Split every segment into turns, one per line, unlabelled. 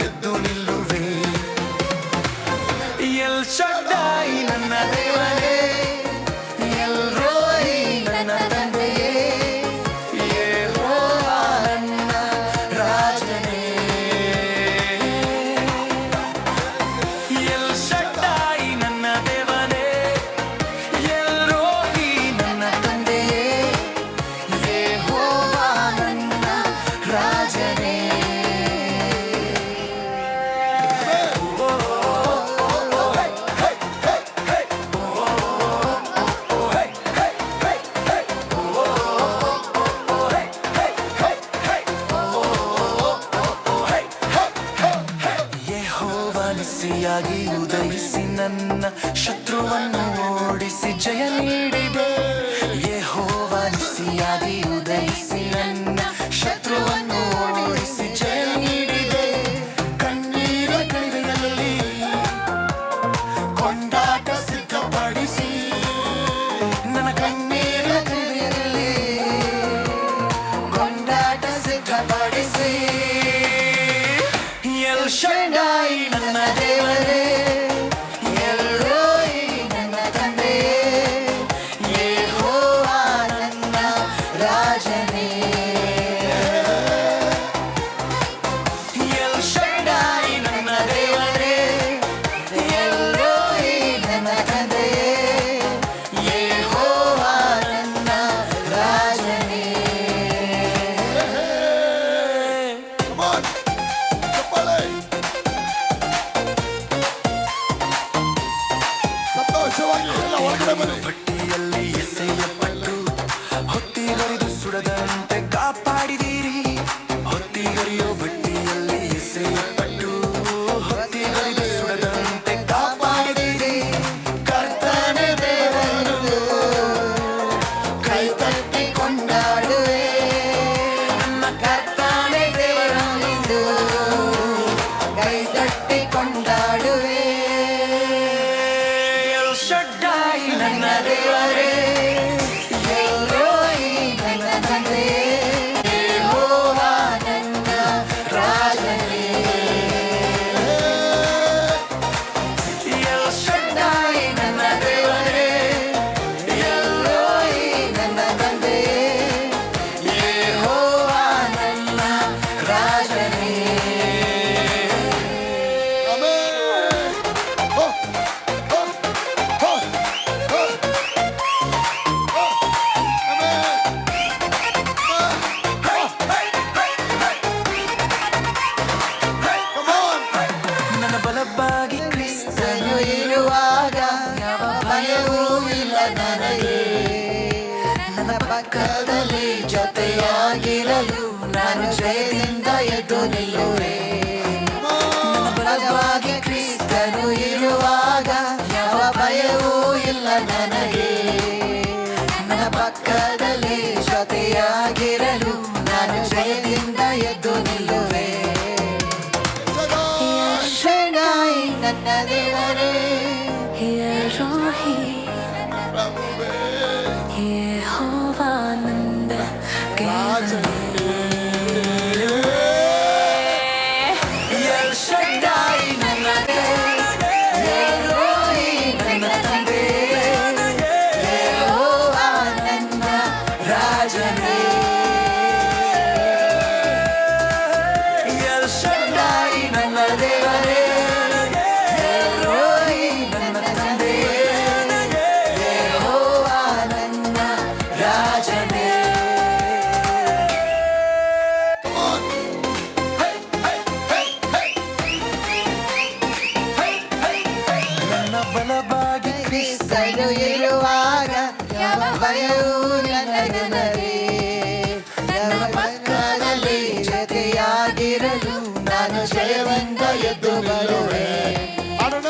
ಎದ್ದು ನಿಲ್ಲುವೆ. ಎಲ್ ಶಡ್ಡಾಯಿ ನನ್ನ ದೇವರೇ, ಎಲ್ ರೋಯಿ ನನ್ನ ತಂದೆಯೇ, ಯೆಹೋವಾ ನನ್ನ ರಾಜನೇ. ಎಲ್ ಶಡ್ಡಾಯಿ ನನ್ನ ದೇವರೇ, ಎಲ್ ರೋಯಿ ನನ್ನ ತಂದೆಯೇ, ಯೆಹೋವಾ ನನ್ನ ರಾಜನೇ. ಯೆಹೋವನಿಸಿಯಾಗಿ ಉದಯಿಸಿ ನನ್ನ ಶತ್ರುವನ್ನು ಓಡಿಸಿ ಜಯ ನೀಡಿದೆ. ಯೆಹೋವನಿಸಿಯಾಗಿ ಉದಯಿಸಿ ನನ್ನ ಶತ್ರುವನ್ನು ಓಡಿಸಿ ಜಯ ನೀಡಿದೆ. ಕಣ್ಣೀರಿನ ಕಣಿವೆಯಲ್ಲಿ ಕೊಂಡಾಟ ಸಿದ್ಧಪಡಿಸಿ, ನನ್ನ ಕಣ್ಣೀರಿನ ಕಣಿವೆಯಲ್ಲಿ ಕೊಂಡಾಟ ಸಿದ್ಧಪಡಿಸಿ. ಎಲ್ ಶಡ್ಡಾಯಿ ನನ್ನ ದೇವರೇ, ಎಲ್ ರೋಯಿ ನನ್ನ ತಂದೆಯೇ, ಯೆಹೋವಾ ನನ್ನ ರಾಜನೇ. ಎಲ್ ಶಡ್ಡಾಯಿ ನನ್ನ ದೇವರೇ, ಎಲ್ ರೋಯಿ ನನ್ನ ತಂದೆಯೇ, ಯೆಹೋವಾ ನನ್ನ ರಾಜನೇ. ಭಟ್ಟಿಯಲ್ಲಿ ಎಸೆಯಲ್ಪಟ್ಟು ಹೊತ್ತಿಗರಿದು ಸುಡದಂತೆ ಕಾಪಾಡಿದಿರಿ. ಹೊತ್ತಿಗರಿಯೋ ಭಟ್ಟಿಯಲ್ಲಿ ಎಸೆಯಲ್ಪಟ್ಟು ಹೊತ್ತಿಗರಿದು ಸುಡದಂತೆ ಕಾಪಾಡಿದಿರಿ. ಕರ್ತನೇ ದೇವರನ್ನು ಕೈ ತಟ್ಟಿ ಕೊಂಡಾಡುವೆ, ನನ್ನ ಕರ್ತನೇ ದೇವರನ್ನು ಕೈ ತಟ್ಟಿ ಕೊಂಡಾಡುವೆ. ಎಲ್ ಶಡ್ಡಾಯಿ ನನ್ನ ದೇವರೇ, ಎಲ್ ರೋಯಿ ನನ್ನ ತಂದೆಯೇ, ಯೆಹೋವಾ ನನ್ನ ರಾಜನೇ. ಎಲ್ ಶಡ್ಡಾಯಿ ನನ್ನ ದೇವರೇ, ಎಲ್ ರೋಯಿ ನನ್ನ ತಂದೆಯೇ, ಯೆಹೋವಾ ನನ್ನ ರಾಜನೇ. ನನ್ನ ಬಲವಾಗಿ ಕ್ರಿಸ್ತನು ಇರುವಾಗ ಯಾವ ಭಯವೂ ಇಲ್ಲ ನನಗೆ. ನನ್ನ ಪಕ್ಕದಲ್ಲಿ ಜೊತೆಯಾಗಿರಲು ನಾನು ಜಯದಿಂದ ಎದ್ದು ನಿಲ್ಲುವೆ. ನನ್ನ ಬಲವಾಗಿ ಕ್ರಿಸ್ತನು ಇರುವಾಗ ಯಾವ ಭಯವೂ ಇಲ್ಲ ನನಗೆ. ನನ್ನ ಪಕ್ಕದಲ್ಲಿ ಜೊತೆಯಾಗಿರಲು ನಾನು ಜಯದಿಂದ ಎದ್ದು ನಿಲ್ಲುವೆ. ಶಡ್ಡಾಯಿ ನನ್ನ ದೇವರೇ,
ಎಲ್ ರೋಯಿ ಯೆಹೋವಾ ನನ್ನ ರಾಜನೇ.
ಎಲ್ ಶಡ್ಡಾಯಿ ನನ್ನ ದೇವರೇ, ಎಲ್ ರೋಯಿ ನನ್ನ ತಂದೆಯೇ, ಯೆಹೋವಾ ನನ್ನ ರಾಜನೇ. ಎಲ್ ಶಡ್ಡಾಯಿ ನನ್ನ ದೇವರೇ, ಎಲ್ ರೋಯಿ ನನ್ನ ತಂದೆಯೇ, ಯೆಹೋವಾ ನನ್ನ ರಾಜನೇ. ನನ್ನ ಬಲವಾಗಿ
ಕ್ರಿಸ್ತನು ಇರುವಾಗ ಯಾವ ಭಯವೂ ನನಗೆ. ನನ್ನ ಪಕ್ಕದಲ್ಲಿ ಜೊತೆಯಾಗಿರಲು ನಾನು ಜಯವಂತ ಎದ್ದು ಬರುವೆ. ನನ್ನ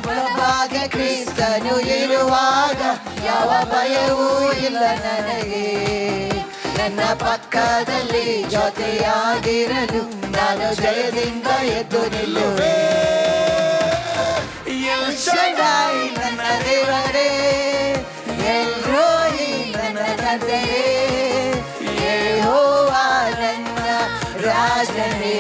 ಬಲಭಾಗ ಕ್ರಿಸ್ತನು ಇರುವಾಗ ಯಾವ ಭಯವೂ ಇಲ್ಲ ನನಗೆ. ನನ್ನ ಪಕ್ಕದಲ್ಲಿ ಜೊತೆಯಾಗಿರಲು ನಾನು ಜಯದಿಂದ ಎದ್ದು ನಿಲ್ಲುವೆ.
ಎಲ್ ಶಡ್ಡಾಯಿ ನನ್ನ ದೇವರೇ,
ಎಲ್ ರೋಯಿ ನನ್ನ ತಂದೆಯೇ, ಯೆಹೋವಾ ನನ್ನ ರಾಜನೇ.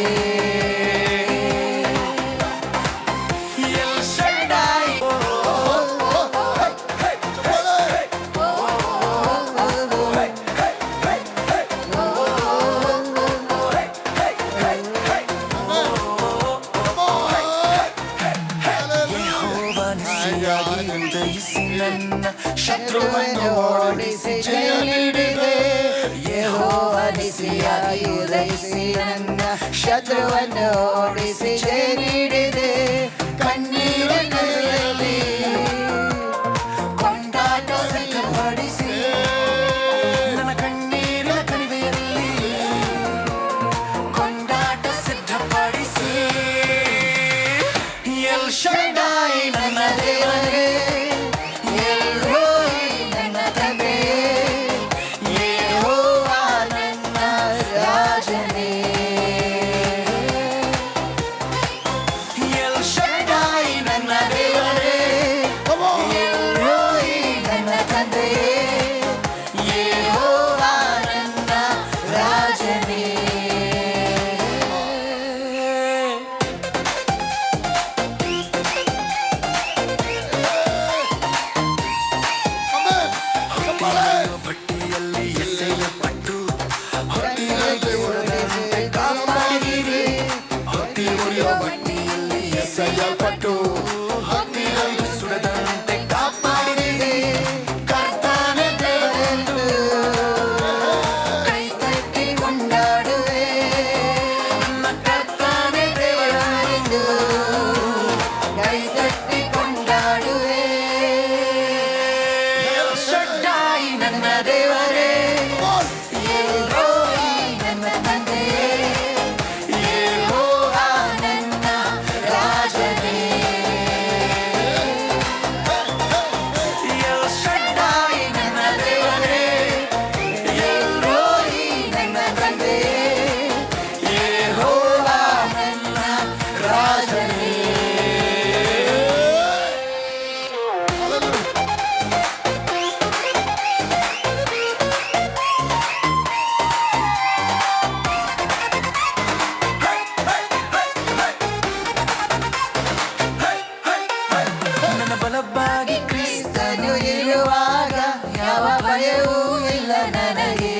ನಿಸಿಯಾಗಿ ಉದಯಿಸಿ ನನ್ನ ಶತ್ರುವನ್ನು ಓಡಿಸಿ ಜಯ ನೀಡಿದೆ.
ಯೆಹೋವ ನಿಸಿಯಾಗಿ ಉದಯಿಸಿ ನನ್ನ ಶತ್ರುವನ್ನು ಓಡಿಸಿ ಜಯ ನೀಡಿದೆ.
ಕಣ್ಣೀರ ಕೈಯಲ್ಲಿ ಕೊಂಡಾಟ ಸಿದ್ಧಪಡಿಸಿ ನನ್ನ ಕಣ್ಣೀರಿನ ಕಣಿವೆಯಲ್ಲಿ ಕೊಂಡಾಟ ಸಿದ್ಧಪಡಿಸಿ ಎಲ್ ಶಡ್ಡಾಯಿ ನನ್ನ ದೇವರೇ,
ಎಲ್ ರೋಯಿ ನನ್ನ ತಂದೆಯೇ, ಯೆಹೋವ ನನ್ನ ರಾಜನೇ.
ಎಲ್ ಶಡ್ಡಾಯಿ ನನ್ನ ದೇವರೇ,
ಎಲ್ ರೋಯಿ ನನ್ನ ತಂದೆಯೇ, ಯೆಹೋವ ನನ್ನ ರಾಜನೇ.
ಭಟ್ಟಿಯಲ್ಲಿ ಎಸೆಯಲ್ಪಟ್ಟು ಹೊತ್ತಿಗೆ ಉರಿದಂತೆ ಕಾಪಾಡಿರಿ. ಹೊತ್ತಿ ಉರಿಯುವ ಭಟ್ಟಿಯಲ್ಲಿ ಎಸೆಯಲ್ಪಟ್ಟು ಹೊತ್ತಿಗೆ ಸುಡದಂತೆ ಕಾಪಾಡಿರಿ. ಕರ್ತನ ದೇವರೆಂದು
ಕೈ ತಟ್ಟಿ ಕೊಂಡಾಡುವೆ,
ನನ್ನ ಕರ್ತನ ದೇವರೆಂದು
ಕೈ ತಟ್ಟಿ ಕೊಂಡಾಡುವೆ.
ಎಲ್ ಶಡ್ಡಾಯಿ ನನ್ನ ದೇವರೇ,
ಎಲ್ ರೋಯಿ ನನ್ನ ತಂದೆಯೇ, ಯೆಹೋವ ನನ್ನ ರಾಜನೇ.
ಎಲ್ ಶಡ್ಡಾಯಿ ನನ್ನ ದೇವರೇ,
ಎಲ್ ರೋಯಿ ನನ್ನ ತಂದೆಯೇ, ಯೆಹೋವ ನನ್ನ ರಾಜನೇ.
ನನ್ನ ಬಲವಾಗಿ
ಕ್ರಿಸ್ತನು ಇರುವಾಗ ಯಾವ ಭಯವೂ ಇಲ್ಲ ನನಗೆ.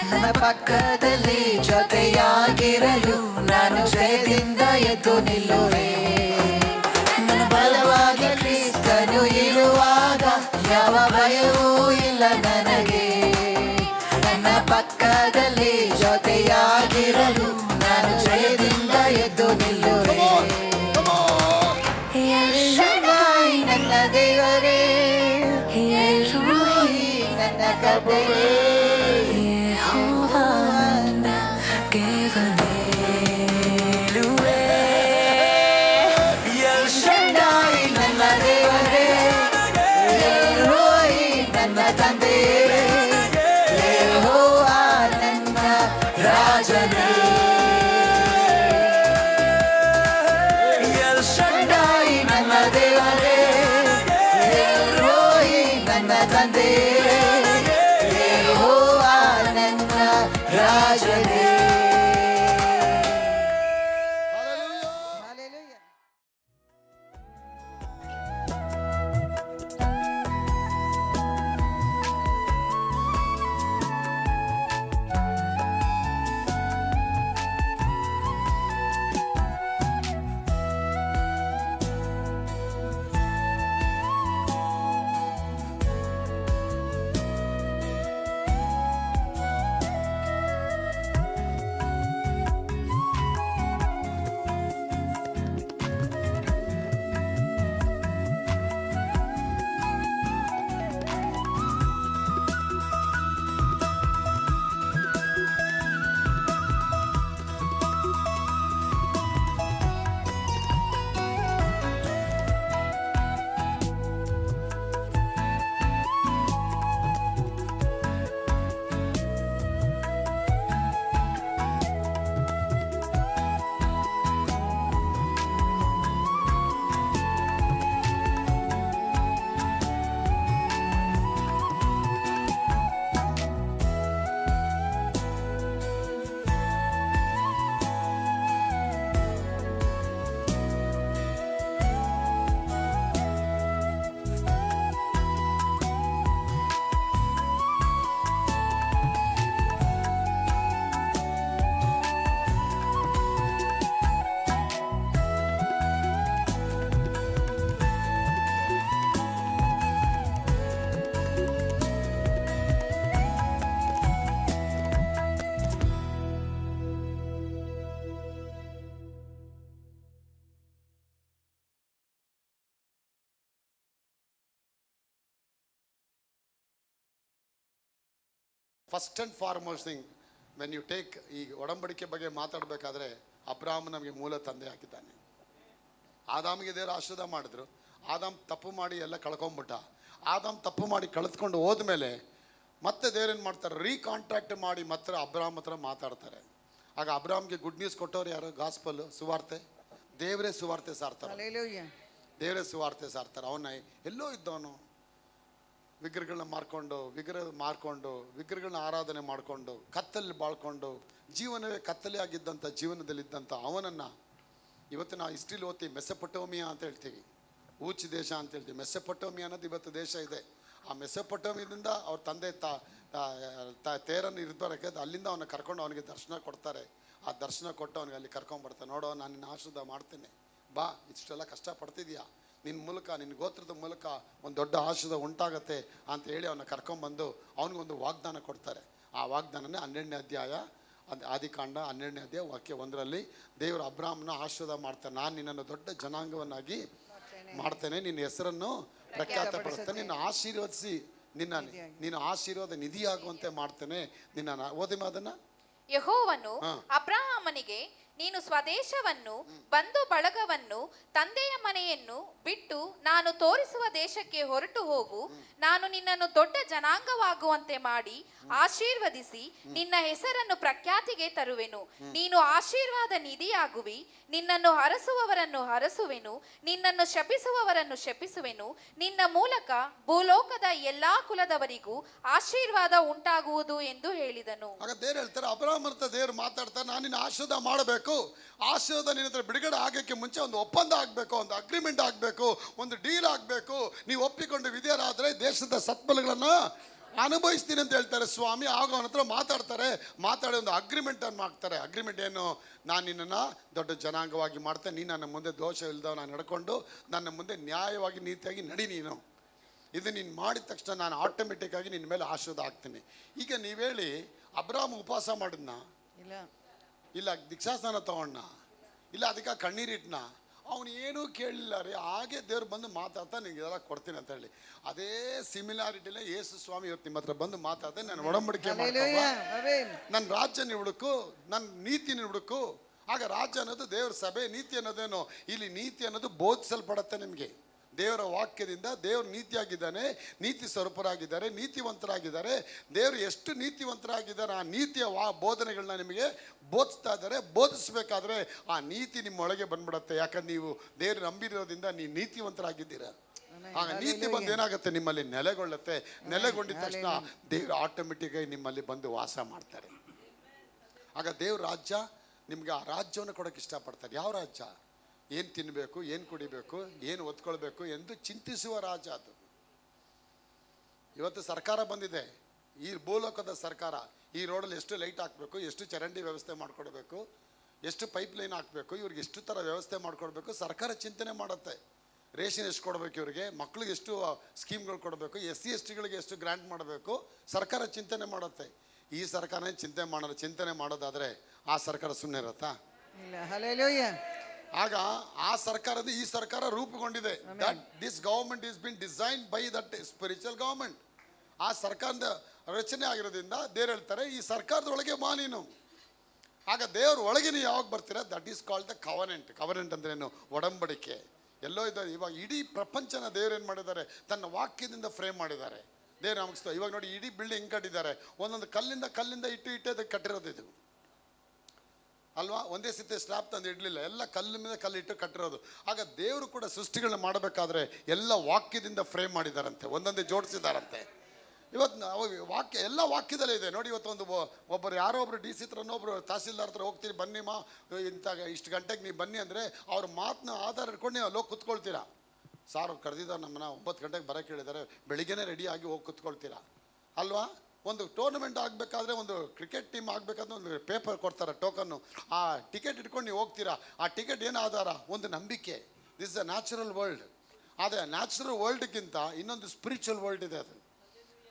ನನ್ನ ಪಕ್ಕದಲ್ಲಿ ಜೊತೆಯಾಗಿರಲು ನಾನು ಜಯದಿಂದ ಎದ್ದು ನಿಲ್ಲುವೆ. ನನ್ನ ಬಲವಾಗಿ ಕ್ರಿಸ್ತನು ಇರುವಾಗ ಯಾವ ಭಯವೂ ಇಲ್ಲ ನನಗೆ. ನನ್ನ ಪಕ್ಕದಲ್ಲಿ ಜೊತೆಯಾಗಿರಲು ನಾನು ಜಯದಿಂದ ಎದ್ದು ನಿಲ್ಲುವೆ.
ಎಲ್
ಶಡ್ಡಾಯಿ ನನ್ನ ದೇವರೇ,
ಎಲ್ ರೋಹಿ
ನನ್ನ ಕಥೆಯೇ,
ಯೆಹೋವ ನನ್ನ ಗೆಲುವೇ.
ಎಲ್ ಶಡ್ಡಾಯಿ
ನನ್ನ ದೇವರೇ, ಎಲ್ ರೋಯಿ ನನ್ನ ತಂದೆಯೇ, ಯೆಹೋವ ನನ್ನ ರಾಜನೇ.
ಎಲ್ ಶಡ್ಡಾಯಿ
ನನ್ನ ದೇವರೇ, ಎಲ್ ರೋಯಿ ನನ್ನ ತಂದೆಯೇ, ಯೆಹೋವ ನನ್ನ ರಾಜನೇ. Hallelujah.
First and foremost thing when you take ಈ ಒಡಂಬಡಿಕೆ ಬಗ್ಗೆ ಮಾತಾಡಬೇಕಾದ್ರೆ ಅಬ್ರಾಹ್ಮ ನಮಗೆ ಮೂಲ ತಂದೆ ಆಗಿದ್ದಾನೆ. ಆದಾಮಿಗೆ ದೇವರು ಆಶೀರ್ವಾದ ಮಾಡಿದ್ರು. ಆದಾಮ್ ತಪ್ಪು ಮಾಡಿ ಎಲ್ಲ ಕಳ್ಕೊಂಬಿಟ್ಟ. ಆದಾಮ್ ತಪ್ಪು ಮಾಡಿ ಕಳೆದುಕೊಂಡು ಹೋದ್ಮೇಲೆ ಮತ್ತೆ ದೇವ್ರೇನು ಮಾಡ್ತಾರೆ, ರೀಕಾಂಟ್ರಾಕ್ಟ್ ಮಾಡಿ ಮತ್ತೆ ಅಬ್ರಾಹ್ಮ ಹತ್ರ ಮಾತಾಡ್ತಾರೆ. ಆಗ ಅಬ್ರಾಹ್ಮ್ಗೆ ಗುಡ್ ನ್ಯೂಸ್ ಕೊಟ್ಟವ್ರು ಯಾರು? ಗಾಸ್ಪಲ್, ಸುವಾರ್ತೆ. ದೇವರೇ ಸುವಾರ್ತೆ ಸಾರ್ತಾರೆ. ದೇವರೇ ಸುವಾರ್ತೆ ಸಾರ್ತಾರೆ. ಅವನ ಎಲ್ಲೋ ಇದ್ದವನು ವಿಗ್ರಹಗಳನ್ನ ಮಾರ್ಕೊಂಡು ವಿಗ್ರಹಗಳನ್ನ ಆರಾಧನೆ ಮಾಡಿಕೊಂಡು ಕತ್ತಲ್ಲಿ ಬಾಳ್ಕೊಂಡು ಜೀವನವೇ ಕತ್ತಲೆ ಆಗಿದ್ದಂಥ ಜೀವನದಲ್ಲಿದ್ದಂಥ ಅವನನ್ನು ಇವತ್ತು ನಾವು ಹಿಸ್ಟ್ರಿಲಿ ಓದ್ತೀವಿ ಮೆಸೊಪೊಟೋಮಿಯಾ ಅಂತ ಹೇಳ್ತೀವಿ, ಊಚ್ ದೇಶ ಅಂತ ಹೇಳ್ತೀವಿ. ಮೆಸೊಪೊಟೋಮಿಯಾ ಅನ್ನೋದು ಇವತ್ತು ದೇಶ ಇದೆ. ಆ ಮೆಸೊಪೊಟೋಮಿಯಾದಿಂದ ಅವ್ರ ತಂದೆ ತೇರನ್ನು ಇರ್ಬರಕ್ಕೆ ಅಲ್ಲಿಂದ ಅವನ್ನ ಕರ್ಕೊಂಡು ಅವನಿಗೆ ದರ್ಶನ ಕೊಡ್ತಾರೆ. ಆ ದರ್ಶನ ಕೊಟ್ಟು ಅವನಿಗೆ ಅಲ್ಲಿ ಕರ್ಕೊಂಡ್ಬರ್ತಾರೆ. ನೋಡೋ, ನಾನು ನಿನ್ನ ಆಶೀರ್ವಾದ ಮಾಡ್ತೇನೆ, ಬಾ, ಇಷ್ಟೆಲ್ಲ ಕಷ್ಟಪಡ್ತಿದ್ಯಾ, ನಿನ್ನ ಮೂಲಕ ನಿನ್ನ ಗೋತ್ರದ ಮೂಲಕ ಒಂದು ದೊಡ್ಡ ಆಶೀರ್ವಾದ ಉಂಟಾಗತ್ತೆ ಅಂತ ಹೇಳಿ ಅವನ್ನ ಕರ್ಕೊಂಡ್ಬಂದು ಅವನಿಗೊಂದು ವಾಗ್ದಾನ ಕೊಡ್ತಾರೆ. ಆ ವಾಗ್ದಾನನೇ 12ನೇ ಅಧ್ಯಾಯ, ಆದಿಕಾಂಡ 12ನೇ ಅಧ್ಯಾಯ ವಾಕ್ಯ 1ರಲ್ಲಿ ದೇವರು ಅಬ್ರಾಹ್ಮನ ಆಶೀರ್ವಾದ ಮಾಡ್ತಾರೆ. ನಾನು ನಿನ್ನನ್ನು ದೊಡ್ಡ ಜನಾಂಗವನ್ನಾಗಿ ಮಾಡ್ತೇನೆ, ನಿನ್ನ ಹೆಸರನ್ನು ಪ್ರಖ್ಯಾತಪಡಿಸ್ತೇನೆ, ನಿನ್ನ ಆಶೀರ್ವದಿಸಿ ನೀನು ಆಶೀರ್ವಾದ ನಿಧಿಯಾಗುವಂತೆ ಮಾಡ್ತೇನೆ ನಿನ್ನ. ಓದಿ ಮಾದನ್ನ.
ಯೆಹೋವನು ಅಬ್ರಹಾಮನಿಗೆ, ನೀನು ಸ್ವದೇಶವನ್ನು ಬಂಧು ಬಳಗವನ್ನು ತಂದೆಯ ಮನೆಯನ್ನು ಬಿಟ್ಟು ನಾನು ತೋರಿಸುವ ದೇಶಕ್ಕೆ ಹೊರಟು ಹೋಗು. ನಾನು ನಿನ್ನನ್ನು ದೊಡ್ಡ ಜನಾಂಗವಾಗುವಂತೆ ಮಾಡಿ ಆಶೀರ್ವದಿಸಿ ನಿನ್ನ ಹೆಸರನ್ನು ಪ್ರಖ್ಯಾತಿಗೆ ತರುವೆನು. ನೀನು ಆಶೀರ್ವಾದ ನಿಧಿಯಾಗುವಿ. ನಿನ್ನನ್ನು ಹರಸುವವರನ್ನು ಹರಸುವೆನು, ನಿನ್ನನ್ನು ಶಪಿಸುವವರನ್ನು ಶಪಿಸುವೆನು. ನಿನ್ನ ಮೂಲಕ ಭೂಲೋಕದ ಎಲ್ಲಾ ಕುಲದವರಿಗೂ ಆಶೀರ್ವಾದ ಉಂಟಾಗುವುದು ಎಂದು ಹೇಳಿದನು.
ಆಗ ದೇವ್ರು ಹೇಳ್ತಾರೆ, ಅಬ್ರಾಹ್ಮನ ಹತ್ರ ದೇವ್ರು ಮಾತಾಡ್ತಾರೆ, ನಾನು ನಿನ್ನ ಆಶೀರ್ವಾದ ಮಾಡಬೇಕು. ಆಶೀರ್ವಾದ ನಿನ್ನ ಹತ್ರ ಬಿಡುಗಡೆ ಆಗಕ್ಕೆ ಮುಂಚೆ ಒಂದು ಒಪ್ಪಂದ ಆಗಬೇಕು, ಒಂದು ಅಗ್ರಿಮೆಂಟ್ ಆಗಬೇಕು, ಒಂದು ಡೀಲ್ ಆಗಬೇಕು. ನೀವು ಒಪ್ಪಿಕೊಂಡು ವಿಧೇಯರಾದರೆ ದೇಶದ ಸತ್ಫಲಗಳನ್ನು ಅನುಭವಿಸ್ತೀನಿ ಅಂತ ಹೇಳ್ತಾರೆ ಸ್ವಾಮಿ. ಆಗ ಅವನ ಹತ್ರ ಮಾತಾಡಿ ಒಂದು ಅಗ್ರಿಮೆಂಟನ್ನು ಮಾಡ್ತಾರೆ. ಅಗ್ರಿಮೆಂಟ್ ಏನು? ನಾನು ನಿನ್ನನ್ನು ದೊಡ್ಡ ಜನಾಂಗವಾಗಿ ಮಾಡ್ತೇನೆ, ನೀನು ನನ್ನ ಮುಂದೆ ದೋಷ ಇಲ್ಲದವ ನಾನು ನಡ್ಕೊಂಡು ನನ್ನ ಮುಂದೆ ನ್ಯಾಯವಾಗಿ ನೀತಿಯಾಗಿ ನಡಿ. ನೀನು ಇದು ನೀನು ಮಾಡಿದ ತಕ್ಷಣ ನಾನು ಆಟೋಮೆಟಿಕ್ಕಾಗಿ ನಿನ್ನ ಮೇಲೆ ಆಶೀರ್ವಾದ ಆಗ್ತೀನಿ. ಈಗ ನೀವು ಹೇಳಿ, ಅಬ್ರಾಹ್ಮ ಉಪವಾಸ ಮಾಡಿದ್ನ? ಇಲ್ಲ. ದೀಕ್ಷಾಸ್ನಾನ ತಗೊಂಡ? ಇಲ್ಲ. ಅದಕ್ಕೆ ಕಣ್ಣೀರಿಟ್ನ? ಅವನು ಏನೂ ಕೇಳಲಿಲ್ಲ ರೀ. ಹಾಗೆ ದೇವ್ರು ಬಂದು ಮಾತಾಡ್ತಾ ನಿನಗೆ ಇದೆಲ್ಲ ಕೊಡ್ತೀನಿ ಅಂತ ಹೇಳಿ. ಅದೇ ಸಿಮಿಲಾರಿಟಿಲೇ ಯೇಸು ಸ್ವಾಮಿ ಇವತ್ತು ನಿಮ್ಮ ಹತ್ರ ಬಂದು ಮಾತಾಡ್ದೆ, ನಾನು ಒಡಂಬಡಿಕೆ ನನ್ನ ರಾಜ್ಯ ನೀವು ಹುಡುಕು, ನನ್ನ ನೀತಿ ನೀವು ಹುಡುಕು. ಆಗ ರಾಜ್ಯ ಅನ್ನೋದು ದೇವ್ರ ಸಭೆ, ನೀತಿ ಅನ್ನೋದೇನು? ಇಲ್ಲಿ ನೀತಿ ಅನ್ನೋದು ಬೋಧಿಸಲ್ಪಡುತ್ತೆ ನಿಮಗೆ. ದೇವರ ವಾಕ್ಯದಿಂದ ದೇವರು ನೀತಿಯಾಗಿದ್ದಾನೆ, ನೀತಿ ಸ್ವರೂಪರಾಗಿದ್ದಾರೆ, ನೀತಿವಂತರಾಗಿದ್ದಾರೆ. ದೇವರು ಎಷ್ಟು ನೀತಿವಂತರಾಗಿದ್ದಾರೆ, ಆ ನೀತಿಯ ಬೋಧನೆಗಳನ್ನ ನಿಮಗೆ ಬೋಧಿಸ್ತಾ ಇದ್ದಾರೆ. ಬೋಧಿಸ್ಬೇಕಾದ್ರೆ ಆ ನೀತಿ ನಿಮ್ಮೊಳಗೆ ಬಂದ್ಬಿಡತ್ತೆ. ಯಾಕಂದ್ರೆ ನೀವು ದೇವರು ನಂಬಿರೋದ್ರಿಂದ ನೀವು ನೀತಿವಂತರಾಗಿದ್ದೀರ. ಆಗ ನೀತಿ ಬಂದು ಏನಾಗುತ್ತೆ, ನಿಮ್ಮಲ್ಲಿ ನೆಲೆಗೊಳ್ಳುತ್ತೆ. ನೆಲೆಗೊಂಡಿದ ತಕ್ಷಣ ದೇವರು ಆಟೋಮೆಟಿಕ್ಕಾಗಿ ನಿಮ್ಮಲ್ಲಿ ಬಂದು ವಾಸ ಮಾಡ್ತಾರೆ. ಆಗ ದೇವ್ರ ರಾಜ್ಯ ನಿಮ್ಗೆ ಆ ರಾಜ್ಯವನ್ನು ಕೊಡೋಕೆ ಇಷ್ಟಪಡ್ತಾರೆ. ಯಾವ ರಾಜ್ಯ? ಏನು ತಿನ್ನಬೇಕು, ಏನು ಕುಡಿಬೇಕು, ಏನು ಒತ್ಕೊಳ್ಬೇಕು ಎಂದು ಚಿಂತಿಸುವ ರಾಜ ಅದು. ಇವತ್ತು ಸರ್ಕಾರ ಬಂದಿದೆ, ಈ ಭೂಲೋಕದ ಸರ್ಕಾರ. ಈ ರೋಡಲ್ಲಿ ಎಷ್ಟು ಲೈಟ್ ಹಾಕಬೇಕು, ಎಷ್ಟು ಚರಂಡಿ ವ್ಯವಸ್ಥೆ ಮಾಡಿಕೊಡ್ಬೇಕು, ಎಷ್ಟು ಪೈಪ್ ಲೈನ್ ಹಾಕಬೇಕು, ಇವ್ರಿಗೆ ಎಷ್ಟು ಥರ ವ್ಯವಸ್ಥೆ ಮಾಡಿಕೊಡ್ಬೇಕು ಸರ್ಕಾರ ಚಿಂತನೆ ಮಾಡುತ್ತೆ. ರೇಷನ್ ಎಷ್ಟು ಕೊಡಬೇಕು, ಇವರಿಗೆ ಮಕ್ಳಿಗೆ ಎಷ್ಟು ಸ್ಕೀಮ್ಗಳು ಕೊಡಬೇಕು, SC STಗಳಿಗೆ ಎಷ್ಟು ಗ್ರ್ಯಾಂಟ್ ಮಾಡಬೇಕು, ಸರ್ಕಾರ ಚಿಂತನೆ ಮಾಡುತ್ತೆ. ಈ ಸರ್ಕಾರನೇ ಚಿಂತನೆ ಮಾಡೋದಾದರೆ ಆ ಸರ್ಕಾರ ಸುಮ್ಮನೆ ಇರುತ್ತಾ? ಆಗ ಆ ಸರ್ಕಾರದ ಈ ಸರ್ಕಾರ ರೂಪುಗೊಂಡಿದೆ. That this government is been designed by that spiritual government. ಆ ಸರ್ಕಾರದ ರಚನೆ ಆಗಿರೋದ್ರಿಂದ ದೇವ್ರು ಹೇಳ್ತಾರೆ, ಈ ಸರ್ಕಾರದೊಳಗೆ ಬಾ ನೀನು. ಆಗ ದೇವ್ರ ಒಳಗೆ ನೀವು ಯಾವಾಗ ಬರ್ತೀರಾ? That is called the covenant. Covenant ಅಂದ್ರೇನು? ಒಡಂಬಡಿಕೆ. ಎಲ್ಲೋ ಇದ್ದಾರೆ. ಇವಾಗ ಇಡೀ ಪ್ರಪಂಚನ ದೇವ್ರು ಏನು ಮಾಡಿದ್ದಾರೆ? ತನ್ನ ವಾಕ್ಯದಿಂದ ಫ್ರೇಮ್ ಮಾಡಿದ್ದಾರೆ. ದೇವ್ರು ನಮಗಿಸ್ತಾ. ಇವಾಗ ನೋಡಿ, ಇಡೀ ಬಿಲ್ಡಿಂಗ್ ಹೆಂಗೆ ಕಟ್ಟಿದ್ದಾರೆ? ಒಂದೊಂದು ಕಲ್ಲಿಂದ ಇಟ್ಟು ಅದಕ್ಕೆ ಕಟ್ಟಿರೋದು ಇದು ಅಲ್ವಾ? ಒಂದೇ ಸತಿ ಸ್ಲ್ಯಾಬ್ ತಂದು ಇಡಲಿಲ್ಲ, ಎಲ್ಲ ಕಲ್ಲು ಮೇಲೆ ಕಲ್ಲಿಟ್ಟು ಕಟ್ಟಿರೋದು. ಆಗ ದೇವರು ಕೂಡ ಸೃಷ್ಟಿಗಳನ್ನ ಮಾಡಬೇಕಾದ್ರೆ ಎಲ್ಲ ವಾಕ್ಯದಿಂದ ಫ್ರೇಮ್ ಮಾಡಿದಾರಂತೆ, ಒಂದೊಂದೇ ಜೋಡಿಸಿದಾರಂತೆ. ಇವತ್ತು ವಾಕ್ಯ ಎಲ್ಲ ವಾಕ್ಯದಲ್ಲೇ ಇದೆ ನೋಡಿ. ಇವತ್ತು ಒಬ್ಬರು ಯಾರೋ ಒಬ್ರು DC ಹತ್ರನೋ ಒಬ್ರು ತಹಸೀಲ್ದಾರ್ ಹತ್ರ ಹೋಗ್ತೀರಿ, ಬನ್ನಿ ಇಷ್ಟು ಗಂಟೆಗೆ ನೀವು ಬನ್ನಿ ಅಂದರೆ ಅವ್ರ ಮಾತನ್ನ ಆಧಾರ ಇಟ್ಕೊಂಡು ನೀವು ಅಲ್ಲೋಗಿ ಕುತ್ಕೊಳ್ತೀರಾ. ಸಾರ್ ಕರೆದಿದ್ದಾರೆ ನಮ್ಮನ್ನ 9 ಗಂಟೆಗೆ ಬರೋಕ್ಕೆ ಹೇಳಿದ್ದಾರೆ, ಬೆಳಿಗ್ಗೆನೇ ರೆಡಿಯಾಗಿ ಹೋಗಿ ಕುತ್ಕೊಳ್ತೀರಾ ಅಲ್ವಾ? ಒಂದು ಟೂರ್ನಮೆಂಟ್ ಆಗಬೇಕಾದ್ರೆ, ಒಂದು ಕ್ರಿಕೆಟ್ ಟೀಮ್ ಆಗಬೇಕಾದ್ರೆ ಒಂದು ಪೇಪರ್ ಕೊಡ್ತಾರೆ, ಟೋಕನ್ನು. ಆ ಟಿಕೆಟ್ ಇಟ್ಕೊಂಡು ನೀವು ಹೋಗ್ತೀರಾ. ಆ ಟಿಕೆಟ್ ಏನು ಆಧಾರ? ಒಂದು ನಂಬಿಕೆ. This is a natural world. ಆದರೆ ನ್ಯಾಚುರಲ್ ವರ್ಲ್ಡ್ಗಿಂತ ಇನ್ನೊಂದು ಸ್ಪಿರಿಚುವಲ್ ವರ್ಲ್ಡ್ ಇದೆ. ಅದು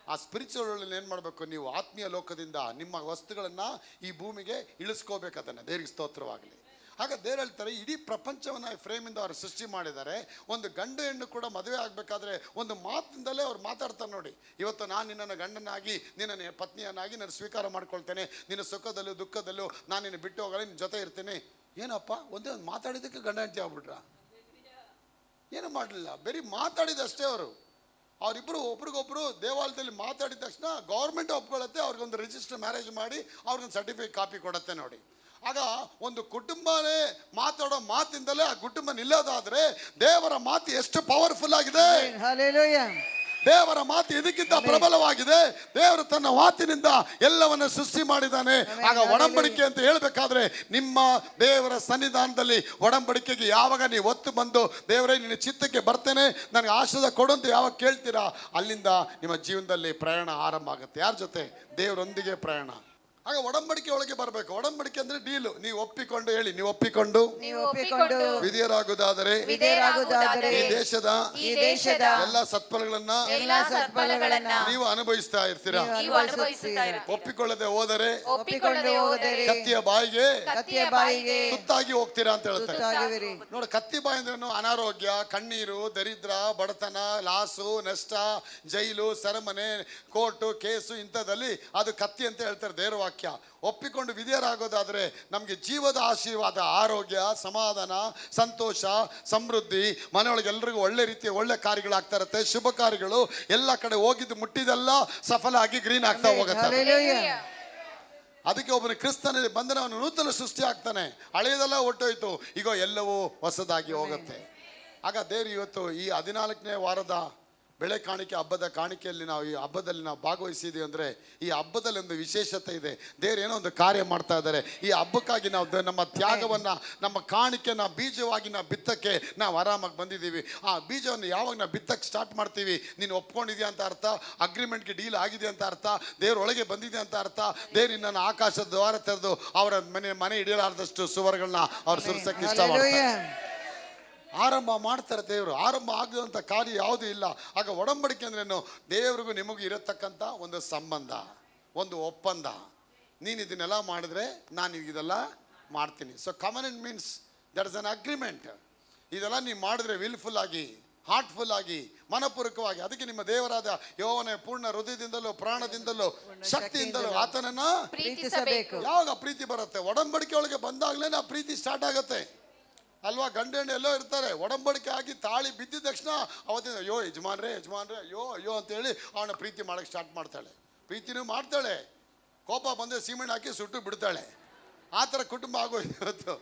ಆ ಸ್ಪಿರಿಚುವಲ್ ವರ್ಲ್ಡ್ ಏನು ಮಾಡಬೇಕು? ನೀವು ಆತ್ಮೀಯ ಲೋಕದಿಂದ ನಿಮ್ಮ ವಸ್ತುಗಳನ್ನು ಈ ಭೂಮಿಗೆ ಇಳಿಸ್ಕೋಬೇಕು. ಅದನ್ನು ದೇವರಿಗೆ ಸ್ತೋತ್ರವಾಗಲಿ. ಆಗ ದೇವ್ರು ಹೇಳ್ತಾರೆ, ಇಡೀ ಪ್ರಪಂಚವನ್ನು ಫ್ರೇಮಿಂದ ಅವರು ಸೃಷ್ಟಿ ಮಾಡಿದ್ದಾರೆ. ಒಂದು ಗಂಡು ಹೆಣ್ಣು ಕೂಡ ಮದುವೆ ಆಗಬೇಕಾದ್ರೆ ಒಂದು ಮಾತಿಂದಲೇ ಅವ್ರು ಮಾತಾಡ್ತಾರೆ ನೋಡಿ. ಇವತ್ತು ನಾನು ನಿನ್ನನ್ನು ಗಂಡನಾಗಿ, ನಿನ್ನನ್ನು ಪತ್ನಿಯನ್ನಾಗಿ ನಾನು ಸ್ವೀಕಾರ ಮಾಡ್ಕೊಳ್ತೇನೆ, ನಿನ್ನ ಸುಖದಲ್ಲೂ ದುಃಖದಲ್ಲೂ ನಾನು ನಿನ್ನ ಬಿಟ್ಟು ಹೋಗಲ್ಲ, ನಿನ್ನ ಜೊತೆ ಇರ್ತೇನೆ. ಏನಪ್ಪ, ಒಂದೇ ಒಂದು ಮಾತಾಡಿದ್ದಕ್ಕೆ ಗಂಡ ಹೆಂಡತಿ ಆಗ್ಬಿಟ್ರ? ಏನು ಮಾಡಲಿಲ್ಲ, ಬರೀ ಮಾತಾಡಿದಷ್ಟೇ. ಅವರಿಬ್ಬರು ಒಬ್ರಿಗೊಬ್ರು ದೇವಾಲಯದಲ್ಲಿ ಮಾತಾಡಿದ ತಕ್ಷಣ ಗೌರ್ಮೆಂಟ್ ಒಪ್ಕೊಳ್ಳುತ್ತೆ, ಅವ್ರಿಗೊಂದು ರಿಜಿಸ್ಟರ್ ಮ್ಯಾರೇಜ್ ಮಾಡಿ ಅವ್ರಿಗೊಂದು ಸರ್ಟಿಫಿಕೇಟ್ ಕಾಪಿ ಕೊಡುತ್ತೆ ನೋಡಿ. ಆಗ ಒಂದು ಕುಟುಂಬನೇ ಮಾತಾಡೋ ಮಾತಿಂದಲೇ ಆ ಕುಟುಂಬ ನಿಲ್ಲೋದಾದ್ರೆ ದೇವರ ಮಾತು ಎಷ್ಟು ಪವರ್ಫುಲ್ ಆಗಿದೆ.
Hallelujah.
ದೇವರ ಮಾತು ಇದಕ್ಕಿಂತ ಪ್ರಬಲವಾಗಿದೆ. ದೇವರು ತನ್ನ ಮಾತಿನಿಂದ ಎಲ್ಲವನ್ನ ಸೃಷ್ಟಿ ಮಾಡಿದ್ದಾನೆ. ಆಗ ಒಡಂಬಡಿಕೆ ಅಂತ ಹೇಳ್ಬೇಕಾದ್ರೆ ನಿಮ್ಮ ದೇವರ ಸನ್ನಿಧಾನದಲ್ಲಿ ಒಡಂಬಡಿಕೆಗೆ ಯಾವಾಗ ನೀವು ಒತ್ತು ಬಂದು ದೇವರೇ ನಿನ್ನ ಚಿತ್ತಕ್ಕೆ ಬರ್ತೇನೆ, ನನಗೆ ಆಶೀರ್ವಾದ ಕೊಡು ಅಂತ ಯಾವಾಗ ಕೇಳ್ತೀರಾ, ಅಲ್ಲಿಂದ ನಿಮ್ಮ ಜೀವನದಲ್ಲಿ ಪ್ರಯಾಣ ಆರಂಭ ಆಗುತ್ತೆ. ಯಾರ ಜೊತೆ? ದೇವರೊಂದಿಗೆ ಪ್ರಯಾಣ. ಆಗ ಒಡಂಬಡಿಕೆ ಒಳಗೆ ಬರಬೇಕು. ಒಡಂಬಡಿಕೆ ಅಂದ್ರೆ ಡೀಲು. ನೀವು ಒಪ್ಪಿಕೊಂಡು ಹೇಳಿ, ನೀವು ಒಪ್ಪಿಕೊಂಡು ವಿಧೇಯರಾಗುವುದಾದರೆ ಈ ದೇಶದ ಎಲ್ಲ ಸತ್ಫಲಗಳನ್ನ ನೀವು ಅನುಭವಿಸ್ತಾ ಇರ್ತೀರಾ. ಒಪ್ಪಿಕೊಳ್ಳದೆ ಹೋದರೆ ಕತ್ತಿಯ ಬಾಯಿಗೆ ತುತ್ತಾಗಿ ಹೋಗ್ತೀರಾ ಅಂತ ಹೇಳ್ತಾರೆ ನೋಡಿ. ಕತ್ತಿ ಬಾಯಿ ಅಂದ್ರೆ ಅನಾರೋಗ್ಯ, ಕಣ್ಣೀರು, ದರಿದ್ರ, ಬಡತನ, ಲಾಸು, ನಷ್ಟ, ಜೈಲು, ಸೆರೆಮನೆ, ಕೋರ್ಟು, ಕೇಸು, ಇಂಥದ್ದಲ್ಲಿ ಅದು ಕತ್ತಿ ಅಂತ ಹೇಳ್ತಾರೆ ದೇವರ ವಾಕ್ಯ. ಒಪ್ಪಿಕೊಂಡು ವಿಧೇಯರಾಗೋದಾದ್ರೆ ನಮಗೆ ಜೀವದ ಆಶೀರ್ವಾದ, ಆರೋಗ್ಯ, ಸಮಾಧಾನ, ಸಂತೋಷ, ಸಮೃದ್ಧಿ, ಮನೆಯೊಳಗೆ ಎಲ್ರಿಗೂ ಒಳ್ಳೆ ರೀತಿಯ ಒಳ್ಳೆ ಕಾರ್ಯಗಳಾಗ್ತಾ ಇರುತ್ತೆ. ಶುಭ ಕಾರ್ಯಗಳು ಎಲ್ಲ ಕಡೆ ಹೋಗಿದ್ದು ಮುಟ್ಟಿದೆಲ್ಲ ಸಫಲ ಆಗಿ ಗ್ರೀನ್ ಆಗ್ತಾ ಹೋಗುತ್ತೆ. ಅದಕ್ಕೆ ಒಬ್ಬನ ಕ್ರಿಸ್ತನಲ್ಲಿ ಬಂದರೆ ಅವನು ನೂತನ ಸೃಷ್ಟಿ ಆಗ್ತಾನೆ. ಹಳೆಯದೆಲ್ಲ ಹೊಟ್ಟೋಯ್ತು, ಈಗ ಎಲ್ಲವೂ ಹೊಸದಾಗಿ ಹೋಗುತ್ತೆ. ಆಗ ದೇವರು ಇವತ್ತು ಈ 14ನೇ ವಾರದ ಬೆಳೆ ಕಾಣಿಕೆ ಹಬ್ಬದ ಕಾಣಿಕೆಯಲ್ಲಿ ನಾವು ಈ ಹಬ್ಬದಲ್ಲಿ ನಾವು ಭಾಗವಹಿಸಿದ್ದೀವಿ ಅಂದರೆ ಈ ಹಬ್ಬದಲ್ಲಿ ಒಂದು ವಿಶೇಷತೆ ಇದೆ. ದೇವರು ಏನೋ ಒಂದು ಕಾರ್ಯ ಮಾಡ್ತಾ ಇದ್ದಾರೆ. ಈ ಹಬ್ಬಕ್ಕಾಗಿ ನಾವು ನಮ್ಮ ತ್ಯಾಗವನ್ನು, ನಮ್ಮ ಕಾಣಿಕೆನ ಬೀಜವಾಗಿ ನಾವು ಬಿತ್ತಕ್ಕೆ ನಾವು ಆರಾಮಾಗಿ ಬಂದಿದ್ದೀವಿ. ಆ ಬೀಜವನ್ನು ಯಾವಾಗ ನಾವು ಬಿತ್ತಕ್ಕೆ ಸ್ಟಾರ್ಟ್ ಮಾಡ್ತೀವಿ, ನೀನು ಒಪ್ಕೊಂಡಿದ್ಯಾ ಅಂತ ಅರ್ಥ, ಅಗ್ರಿಮೆಂಟ್ಗೆ ಡೀಲ್ ಆಗಿದೆ ಅಂತ ಅರ್ಥ, ದೇವರೊಳಗೆ ಬಂದಿದೆ ಅಂತ ಅರ್ಥ. ದೇವ್ರು ನನ್ನ ಆಕಾಶದ ದ್ವಾರ ತೆರೆದು ಅವರ ಮನೆ ಹಿಡಿಯಲಾರದಷ್ಟು ಸುವರ್ಗಳನ್ನ ಅವ್ರು ಸುರಿಸಕ್ಕೆ ಇಷ್ಟಪಡ್ತಾರೆ. ಆರಂಭ ಮಾಡ್ತಾರೆ ದೇವರು. ಆರಂಭ ಆಗದಂಥ ಕಾರ್ಯ ಯಾವುದೂ ಇಲ್ಲ. ಆಗ ಒಡಂಬಡಿಕೆ ಅಂದ್ರೇನು? ದೇವರಿಗೂ ನಿಮಗೂ ಇರತಕ್ಕಂಥ ಒಂದು ಸಂಬಂಧ, ಒಂದು ಒಪ್ಪಂದ. ನೀನು ಇದನ್ನೆಲ್ಲ ಮಾಡಿದ್ರೆ ನಾನು ಇದೆಲ್ಲ ಮಾಡ್ತೀನಿ. So covenant means that is an agreement. ಇದೆಲ್ಲ ನೀವು ಮಾಡಿದ್ರೆ ವಿಲ್ಫುಲ್ ಆಗಿ, ಹಾರ್ಟ್ಫುಲ್ ಆಗಿ, ಮನಪೂರ್ವಕವಾಗಿ. ಅದಕ್ಕೆ ನಿಮ್ಮ ದೇವರಾದ ಯೆಹೋವನೇ ಪೂರ್ಣ ಹೃದಯದಿಂದಲೂ, ಪ್ರಾಣದಿಂದಲೂ, ಶಕ್ತಿಯಿಂದಲೂ ಆತನನ್ನ
ಪ್ರೀತಿಸಬೇಕು.
ಯಾವಾಗ ಪ್ರೀತಿ ಬರುತ್ತೆ? ಒಡಂಬಡಿಕೆ ಒಳಗೆ ಬಂದಾಗಲೇ ಆ ಪ್ರೀತಿ ಸ್ಟಾರ್ಟ್ ಆಗುತ್ತೆ ಅಲ್ವಾ? ಗಂಡ ಹೆಣ್ಣು ಎಲ್ಲೋ ಇರ್ತಾರೆ, ಒಡಂಬಡಿಕೆ ಆಗಿ ತಾಳಿ ಬಿದ್ದಿದ ತಕ್ಷಣ ಅವತ್ತಿನ ಅಯ್ಯೋ ಯಜಮಾನ್ರೆ ಅಯ್ಯೋ ಅಂತೇಳಿ ಅವನ ಪ್ರೀತಿ ಮಾಡೋಕ್ಕೆ ಸ್ಟಾರ್ಟ್ ಮಾಡ್ತಾಳೆ. ಪ್ರೀತಿನೂ ಮಾಡ್ತಾಳೆ, ಕೋಪ ಬಂದರೆ ಸೀಮೆಣ್ಣೆ ಹಾಕಿ ಸುಟ್ಟು ಬಿಡ್ತಾಳೆ. ಆ ಥರ ಕುಟುಂಬ ಆಗೋಯ್ತು ಇವತ್ತು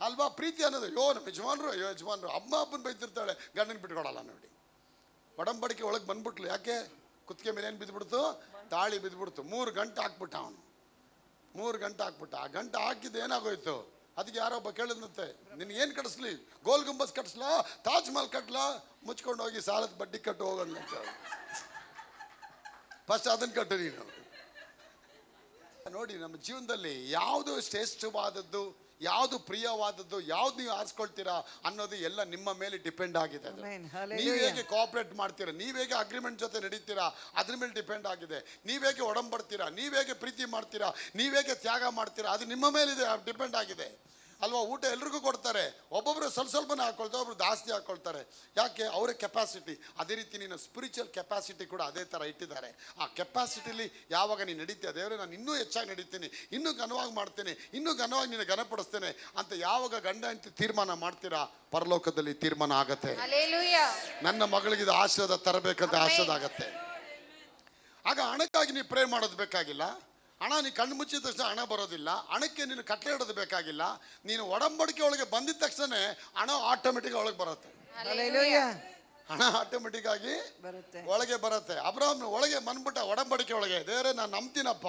ಅಲ್ವಾ? ಪ್ರೀತಿ ಅನ್ನೋದು ನಮ್ಮ ಯಜಮಾನ್ರು ಅಮ್ಮ ಅಪ್ಪನ ಬೈತಿರ್ತಾಳೆ, ಗಂಡನ ಬಿಟ್ಕೊಡಲ್ಲ ನೋಡಿ. ಒಡಂಬಡಿಕೆ ಒಳಗೆ ಬಂದ್ಬಿಟ್ಲು. ಯಾಕೆ? ಕುತ್ತಿಗೆ ಮೇಲೆ ಏನು ಬಿದ್ದುಬಿಡ್ತು? ತಾಳಿ ಬಿದ್ದುಬಿಡ್ತು. 3 ಗಂಟೆ ಹಾಕ್ಬಿಟ್ಟ ಅವನು. 3 ಗಂಟೆ ಹಾಕ್ಬಿಟ್ಟ. ಆ ಗಂಟೆ ಹಾಕಿದ್ದು ಏನಾಗೋಯ್ತು? ಅದಕ್ಕೆ ಯಾರೊಬ್ಬ ಕೇಳಿದಂತೆ, ನಿನಗೇನು ಕಟ್ಟಿಸ್ಲಿ? ಗೋಲ್ ಗುಂಬಸ್ ಕಟ್ಟಿಸ್ಲಾ, ತಾಜ್ ಮಹಲ್ ಕಟ್ಲಾ? ಮುಚ್ಕೊಂಡು ಹೋಗಿ ಸಾಲದ ಬಡ್ಡಿ ಕಟ್ಟು ಹೋಗಂತ. ಫಸ್ಟ್ ಅದನ್ನು ಕಟ್ಟು ನೀನು. ನೋಡಿ, ನಮ್ಮ ಜೀವನದಲ್ಲಿ ಯಾವುದು ಶ್ರೇಷ್ಠವಾದದ್ದು, ಯಾವುದು ಪ್ರಿಯವಾದದ್ದು, ಯಾವ್ದು ನೀವು ಆರಿಸ್ಕೊಳ್ತೀರಾ ಅನ್ನೋದು ಎಲ್ಲ ನಿಮ್ಮ ಮೇಲೆ ಡಿಪೆಂಡ್ ಆಗಿದೆ. ನೀವು ಹೇಗೆ ಕೋಆಪರೇಟ್ ಮಾಡ್ತೀರಾ, ನೀವು ಹೇಗೆ ಅಗ್ರಿಮೆಂಟ್ ಜೊತೆ ನಡೀತೀರಾ, ಅದ್ರ ಮೇಲೆ ಡಿಪೆಂಡ್ ಆಗಿದೆ. ನೀವು ಹೇಗೆ ಒಡಂಬಡ್ತೀರಾ, ನೀವು ಹೇಗೆ ಪ್ರೀತಿ ಮಾಡ್ತೀರಾ, ನೀವು ಹೇಗೆ ತ್ಯಾಗ ಮಾಡ್ತೀರಾ, ಅದು ನಿಮ್ಮ ಮೇಲಿದೆ, ಡಿಪೆಂಡ್ ಆಗಿದೆ ಅಲ್ವಾ? ಊಟ ಎಲ್ರಿಗೂ ಕೊಡ್ತಾರೆ, ಒಬ್ಬೊಬ್ಬರು ಸ್ವಲ್ಪನೇ ಹಾಕೊಳ್ತಾರೆ, ಒಬ್ರು ಜಾಸ್ತಿ ಹಾಕೊಳ್ತಾರೆ. ಯಾಕೆ? ಅವರ ಕೆಪಾಸಿಟಿ. ಅದೇ ರೀತಿ ನೀನು ಸ್ಪಿರಿಚುವಲ್ ಕೆಪಾಸಿಟಿ ಕೂಡ ಅದೇ ಥರ ಇಟ್ಟಿದ್ದಾರೆ. ಆ ಕೆಪಾಸಿಟಿಲಿ ಯಾವಾಗ ನೀನು ನಡೀತೀಯ, ದೇವರೇ ನಾನು ಇನ್ನೂ ಹೆಚ್ಚಾಗಿ ನಡೀತೀನಿ, ಇನ್ನೂ ಘನವಾಗಿ ಮಾಡ್ತೇನೆ, ಇನ್ನೂ ಘನವಾಗಿ ನೀನು ಘನಪಡಿಸ್ತೇನೆ ಅಂತ ಯಾವಾಗ ಗಂಡ ಹೆಂಡತಿ ತೀರ್ಮಾನ ಮಾಡ್ತೀರಾ, ಪರಲೋಕದಲ್ಲಿ ತೀರ್ಮಾನ ಆಗತ್ತೆ. ನನ್ನ ಮಗಳಿಗೆ ಇದು ಆಶೀರ್ವಾದ ತರಬೇಕಂತ ಆಶೀರ್ವಾದ ಆಗತ್ತೆ. ಆಗ ಹಣಕ್ಕಾಗಿ ನೀವು ಪ್ರೇ ಮಾಡೋದು ಬೇಕಾಗಿಲ್ಲ. ಹಣ ನೀನು ಕಣ್ಣು ಮುಚ್ಚಿದ ತಕ್ಷಣ ಹಣ ಬರೋದಿಲ್ಲ. ಹಣಕ್ಕೆ ನೀನು ಕಟ್ಟಲೆ ಇಡೋದು ಬೇಕಾಗಿಲ್ಲ. ನೀನು ಒಡಂಬಡಿಕೆ ಒಳಗೆ ಬಂದಿದ ತಕ್ಷಣ ಹಣ ಆಟೋಮೆಟಿಕ್ ಒಳಗೆ ಬರುತ್ತೆ. ಹಣ ಆಟೋಮೆಟಿಕ್ ಆಗಿ ಒಳಗೆ ಬರುತ್ತೆ. ಅಬ್ರಾಹ್ಮನ ಒಳಗೆ ಬಂದ್ಬಿಟ್ಟ ಒಡಂಬಡಿಕೆ ಒಳಗೆ. ದೇವರೇ ನಾನು ನಂಬ್ತೀನಪ್ಪ,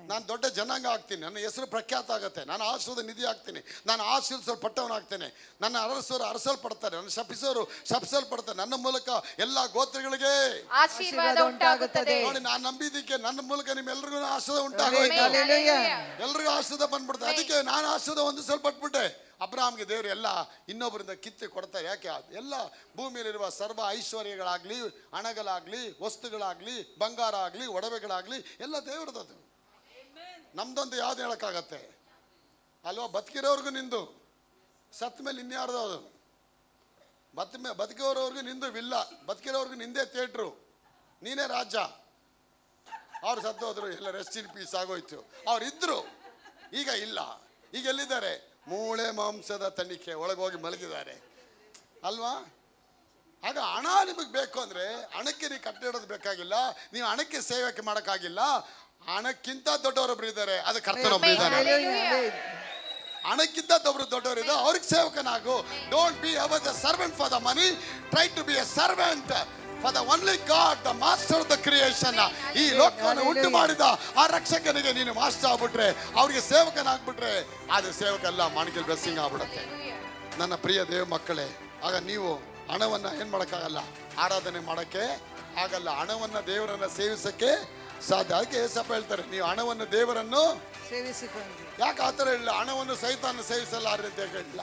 ನಾನು ದೊಡ್ಡ ಜನಾಂಗ ಆಗ್ತೀನಿ, ನನ್ನ ಹೆಸರು ಪ್ರಖ್ಯಾತ ಆಗುತ್ತೆ, ನಾನು ಆಶೀರ್ವಾದ ನಿಧಿ ಆಗ್ತೀನಿ, ನಾನು ಆಶೀರ್ವದಿಸಲ್ಪಟ್ಟವನಾಗ್ತೇನೆ, ನನ್ನ ಅರಸರು ಅರಸಲ್ಪಡ್ತಾರೆ, ನನ್ನ ಶಪಿಸೋರು ಶಪಿಸಲ್ಪಡ್ತಾರೆ, ನನ್ನ ಮೂಲಕ ಎಲ್ಲ ಗೋತ್ರಗಳಿಗೆ
ಆಶೀರ್ವಾದ ಉಂಟಾಗುತ್ತದೆ.
ನೋಡಿ, ನಾನು ನಂಬಿದ್ದಕ್ಕೆ ನನ್ನ ಮೂಲಕ ನಿಮ್ಮೆಲ್ಲರಿಗೂ ಆಶೀರ್ವಾದ ಉಂಟಾಗೋಯ್ತು, ಎಲ್ರಿಗೂ ಆಶೀರ್ವಾದ ಬಂದ್ಬಿಡ್ತಾರೆ. ಅದಕ್ಕೆ ನಾನು ಆಶೀರ್ವಾದ ಹೊಂದಿಸಲ್ಪಟ್ಬಿಟ್ಟೆ. ಅಬ್ರಾಹ್ಮ್ಗೆ ದೇವರು ಎಲ್ಲ ಇನ್ನೊಬ್ಬರಿಂದ ಕಿತ್ತು ಕೊಡ್ತಾರೆ. ಯಾಕೆ? ಎಲ್ಲ ಭೂಮಿಯಲ್ಲಿರುವ ಸರ್ವ ಐಶ್ವರ್ಯಗಳಾಗಲಿ, ಹಣಗಳಾಗಲಿ, ವಸ್ತುಗಳಾಗಲಿ, ಬಂಗಾರ ಆಗಲಿ, ಒಡವೆಗಳಾಗಲಿ ಎಲ್ಲ ದೇವ್ರದ್ದು. ನಮ್ದೊಂದು ಯಾವ್ದು ಹೇಳೋಕ್ಕಾಗತ್ತೆ ಅಲ್ವಾ? ಬದುಕಿರೋರ್ಗು ನಿಂದು, ಸತ್ತ ಮೇಲೆ ಇನ್ಯಾರ್ದು ಅದು ಬದುಕಿರೋರ್ಗು ನಿಂದು ವಿಲ್ಲ, ಬದುಕಿರೋರ್ಗು ನಿಂದೇ ಥಿಯೇಟ್ರು, ನೀನೇ ರಾಜ. ಅವ್ರು ಸತ್ತೋದ್ರು, ಎಲ್ಲ ರೆಸ್ಟ್ ಇನ್ ಪೀಸ್ ಆಗೋಯ್ತು. ಅವ್ರು ಇದ್ರು, ಈಗ ಇಲ್ಲ. ಈಗ ಎಲ್ಲಿದ್ದಾರೆ? ಮೂಳೆ ಮಾಂಸದ ತನಿಖೆ ಒಳಗೋಗಿ ಮಲಗಿದ್ದಾರೆ ಅಲ್ವಾ? ಆಗ ಹಣ ನಿಮಗೆ ಬೇಕು ಅಂದರೆ ಹಣಕ್ಕೆ ನೀವು ಕಟ್ಟಿಡೋದು ಬೇಕಾಗಿಲ್ಲ, ನೀವು ಹಣಕ್ಕೆ ಸೇವಕ್ಕೆ ಮಾಡೋಕ್ಕಾಗಿಲ್ಲ. ಹಣಕ್ಕಿಂತ ದೊಡ್ಡವರೊಬ್ರು ಇದ್ದಾರೆ, ಅದು ಕರ್ತನೊಬ್ರು ಇದ್ದಾರೆ. ಹಣಕ್ಕಿಂತ ದೊಡ್ಡವರು ಇದೆ, ಅವ್ರಿಗೆ ಸೇವಕನಾಗು. Don't be ever the servant for the money, try to be a servant for the only God, the master of the creation. ಈ ಲೋಕವನ್ನು ಉಂಟು ಮಾಡಿದ ಆ ರಕ್ಷಕನಿಗೆ ನೀನು ಮಾಸ್ಟರ್ ಆಗ್ಬಿಟ್ರೆ, ಅವ್ರಿಗೆ ಸೇವಕನಾಗ್ಬಿಟ್ರೆ, ಅದು ಸೇವಕ ಅಲ್ಲ, ಮಾಣಿಕೆಲ್ ಬ್ಲೆಸ್ಸಿಂಗ್ ಆಗ್ಬಿಡುತ್ತೆ. ನನ್ನ ಪ್ರಿಯ ದೇವ ಮಕ್ಕಳೇ, ಆಗ ನೀವು ಹಣವನ್ನು ಏನು ಮಾಡೋಕ್ಕಾಗಲ್ಲ, ಆರಾಧನೆ ಮಾಡೋಕ್ಕೆ ಆಗಲ್ಲ. ಹಣವನ್ನು ದೇವರನ್ನು ಸೇವಿಸೋಕ್ಕೆ ಸಾಧ್ಯ. ಅದಕ್ಕೆ ಏಸಪ್ಪ ಹೇಳ್ತಾರೆ, ನೀವು ಹಣವನ್ನು ದೇವರನ್ನು
ಸೇವಿಸಿಕೊಂಡು.
ಯಾಕೆ ಆ ಥರ ಇಲ್ಲ? ಹಣವನ್ನು ಸೈತಾನ ಸೇವಿಸಲಾರೆ ಅಂತ ಹೇಳಿಲ್ಲ.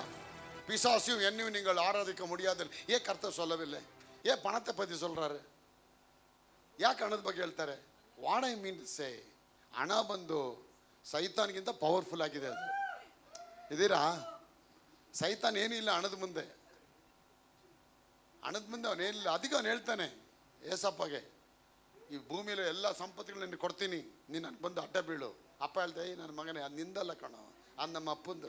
பிசாசையும் என்னையும் நீங்கள் ஆராதிக்க முடியாது. ஏன் கர்த்தர் சொல்லவில்லை? ஏன் பணத்தை பற்றி சொல்றாரு? ಯಾಕೆ ಹಣದ ಬಗ್ಗೆ ಹೇಳ್ತಾರೆ? ವಾಟ್ ಐ ಮೀನ್ ಸೇ, ಹಣ ಬಂದು ಸೈತಾನ್ಗಿಂತ ಪವರ್ಫುಲ್ ಆಗಿದೆ. ಅದು ಇದೀರಾ? ಸೈತಾನ್ ಏನಿಲ್ಲ ಹಣದ ಮುಂದೆ. ಹಣದ ಮುಂದೆ ಅವನೇನಿಲ್ಲ. ಅದಕ್ಕೆ ಅವನು ಹೇಳ್ತಾನೆ ಏಸಪ್ಪಗೆ, ಈ ಭೂಮಿಯಲ್ಲಿ ಎಲ್ಲ ಸಂಪತ್ತುಗಳು ನಿನ್ಗೆ ಕೊಡ್ತೀನಿ, ನೀನು ನನಗೆ ಬಂದು ಅಡ್ಡ ಬೀಳು. ಅಪ್ಪ ಹೇಳ್ತಾ, ನನ್ನ ಮಗನೇ ಅದು ನಿಂದಲ್ಲ ಕಣೋ, ಅದು ನಮ್ಮ ಅಪ್ಪಂದು.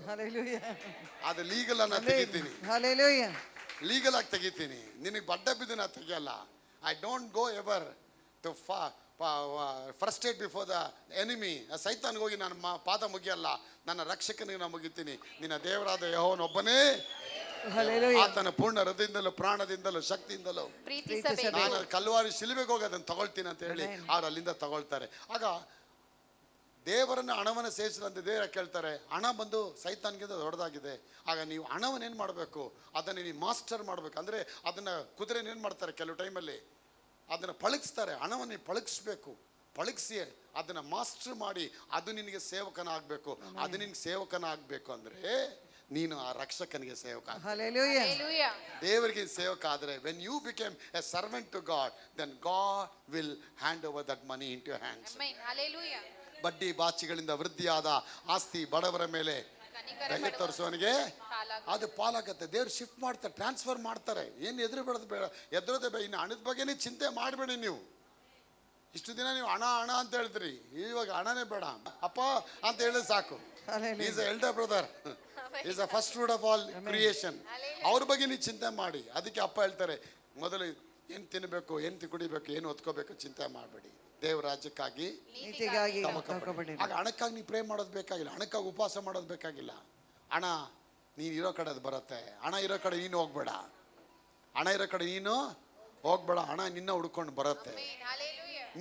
ಅದು ಲೀಗಲ್ ಅನ್ನ ತೆಗಿತೀನಿ, ಲೀಗಲ್ ಆಗಿ ತೆಗಿತೀನಿ. ನಿನಗೆ ಅಡ್ಡ ಬಿದ್ದು ನಾ ತೆಗಿಯಲ್ಲ. I don't go ever to frustrate before the enemy. ಸೈತಾನ್ಗೆ ಹೋಗಿ ನಾನು ಪಾದ ಮುಗಿಯಲ್ಲ, ನನ್ನ ರಕ್ಷಕನಿಗೆ ನಾನು ಮುಗಿತೀನಿ. ನಿನ್ನ ದೇವರಾದ ಯೆಹೋವನೊಬ್ಬನೇ, ಆತನ ಪೂರ್ಣ ಹೃದಯದಿಂದಲೂ ಪ್ರಾಣದಿಂದಲೂ ಶಕ್ತಿಯಿಂದಲೂ ನಾನು ಕಲ್ವಾರಿ ಶಿಲುಬೆಗೆ ಹೋಗಿ ಅದನ್ನು ತಗೊಳ್ತೀನಿ ಅಂತ ಹೇಳಿ ಅವ್ರು ಅಲ್ಲಿಂದ ತಗೊಳ್ತಾರೆ. ಆಗ ದೇವರನ್ನು ಹಣವನ್ನು ಸೇರಿಸಿದಂತೆ ದೇವರ ಕೇಳ್ತಾರೆ, ಹಣ ಬಂದು ಸೈತಾನ್ಗಿಂತ ದೊಡ್ಡದಾಗಿದೆ. ಆಗ ನೀವು ಹಣವನ್ನು ಏನು ಮಾಡಬೇಕು? ಅದನ್ನು ನೀವು ಮಾಸ್ಟರ್ ಮಾಡಬೇಕು. ಅಂದರೆ ಅದನ್ನು ಕುದುರೆನ ಏನು ಮಾಡ್ತಾರೆ, ಕೆಲವು ಟೈಮಲ್ಲಿ ಅದನ್ನು ಪಳಗಿಸ್ತಾರೆ. ಹಣವನ್ನು ನೀವು ಪಳಗಿಸ್ಬೇಕು, ಪಳಗಿಸಿ ಅದನ್ನು ಮಾಸ್ಟರ್ ಮಾಡಿ ಅದು ನಿನಗೆ ಸೇವಕನ ಆಗಬೇಕು. ಅದು ನಿನಗೆ ಸೇವಕನ ಆಗಬೇಕು ಅಂದರೆ ನೀನು ಆ ರಕ್ಷಕನಿಗೆ ಸೇವಕ. ದೇವರಿಗೆ ಸೇವಕ ಆದರೆ, when you became a servant to God, then God will hand over that money in to hands. ಬಡ್ಡಿ ಬಾಚಿಗಳಿಂದ ವೃದ್ಧಿಯಾದ ಆಸ್ತಿ ಬಡವರ ಮೇಲೆ ದಯೆ ತೋರಿಸುವವನಿಗೆ ಅದು ಪಾಲಾಗತ್ತೆ. ದೇವ್ರು ಶಿಫ್ಟ್ ಮಾಡ್ತಾರೆ, ಟ್ರಾನ್ಸ್ಫರ್ ಮಾಡ್ತಾರೆ. ಏನು ಎದುರೋದೇ ಬೇಡ. ಇನ್ನು ಹಣದ ಬಗ್ಗೆನೇ ಚಿಂತೆ ಮಾಡಬೇಡಿ. ನೀವು ಇಷ್ಟು ದಿನ ನೀವು ಹಣ ಹಣ ಅಂತ ಹೇಳ್ತೀರಿ, ಇವಾಗ ಹಣನೇ ಬೇಡ ಅಪ್ಪ ಅಂತ ಹೇಳಿದ್ರೆ ಸಾಕು. Is A elder brother, is a first fruit of all creation. ಅವ್ರ ಬಗ್ಗೆ ನೀವು ಚಿಂತೆ ಮಾಡಿ. ಅದಕ್ಕೆ ಅಪ್ಪ ಹೇಳ್ತಾರೆ, ಮೊದಲು ಏನು ತಿನ್ನಬೇಕು, ಏನು ಕುಡಿಬೇಕು, ಏನು ಹೊತ್ಕೋಬೇಕು ಚಿಂತೆ ಮಾಡಬೇಡಿ. ದೇವ್ರ ರಾಜ್ಯಕ್ಕಾಗಿ ಆಗ ಹಣಕ್ಕಾಗಿ ನೀವು ಪ್ರೇ ಮಾಡೋದು ಬೇಕಾಗಿಲ್ಲ, ಹಣಕ್ಕಾಗಿ ಉಪವಾಸ ಮಾಡೋದು ಬೇಕಾಗಿಲ್ಲ. ಹಣ ನೀನು ಇರೋ ಕಡೆ ಅದು ಬರುತ್ತೆ. ಹಣ ಇರೋ ಕಡೆ ನೀನು ಹೋಗ್ಬೇಡ, ಹಣ ಇರೋ ಕಡೆ ನೀನು ಹೋಗ್ಬೇಡ. ಹಣ ನಿನ್ನ ಹುಡ್ಕೊಂಡು ಬರುತ್ತೆ.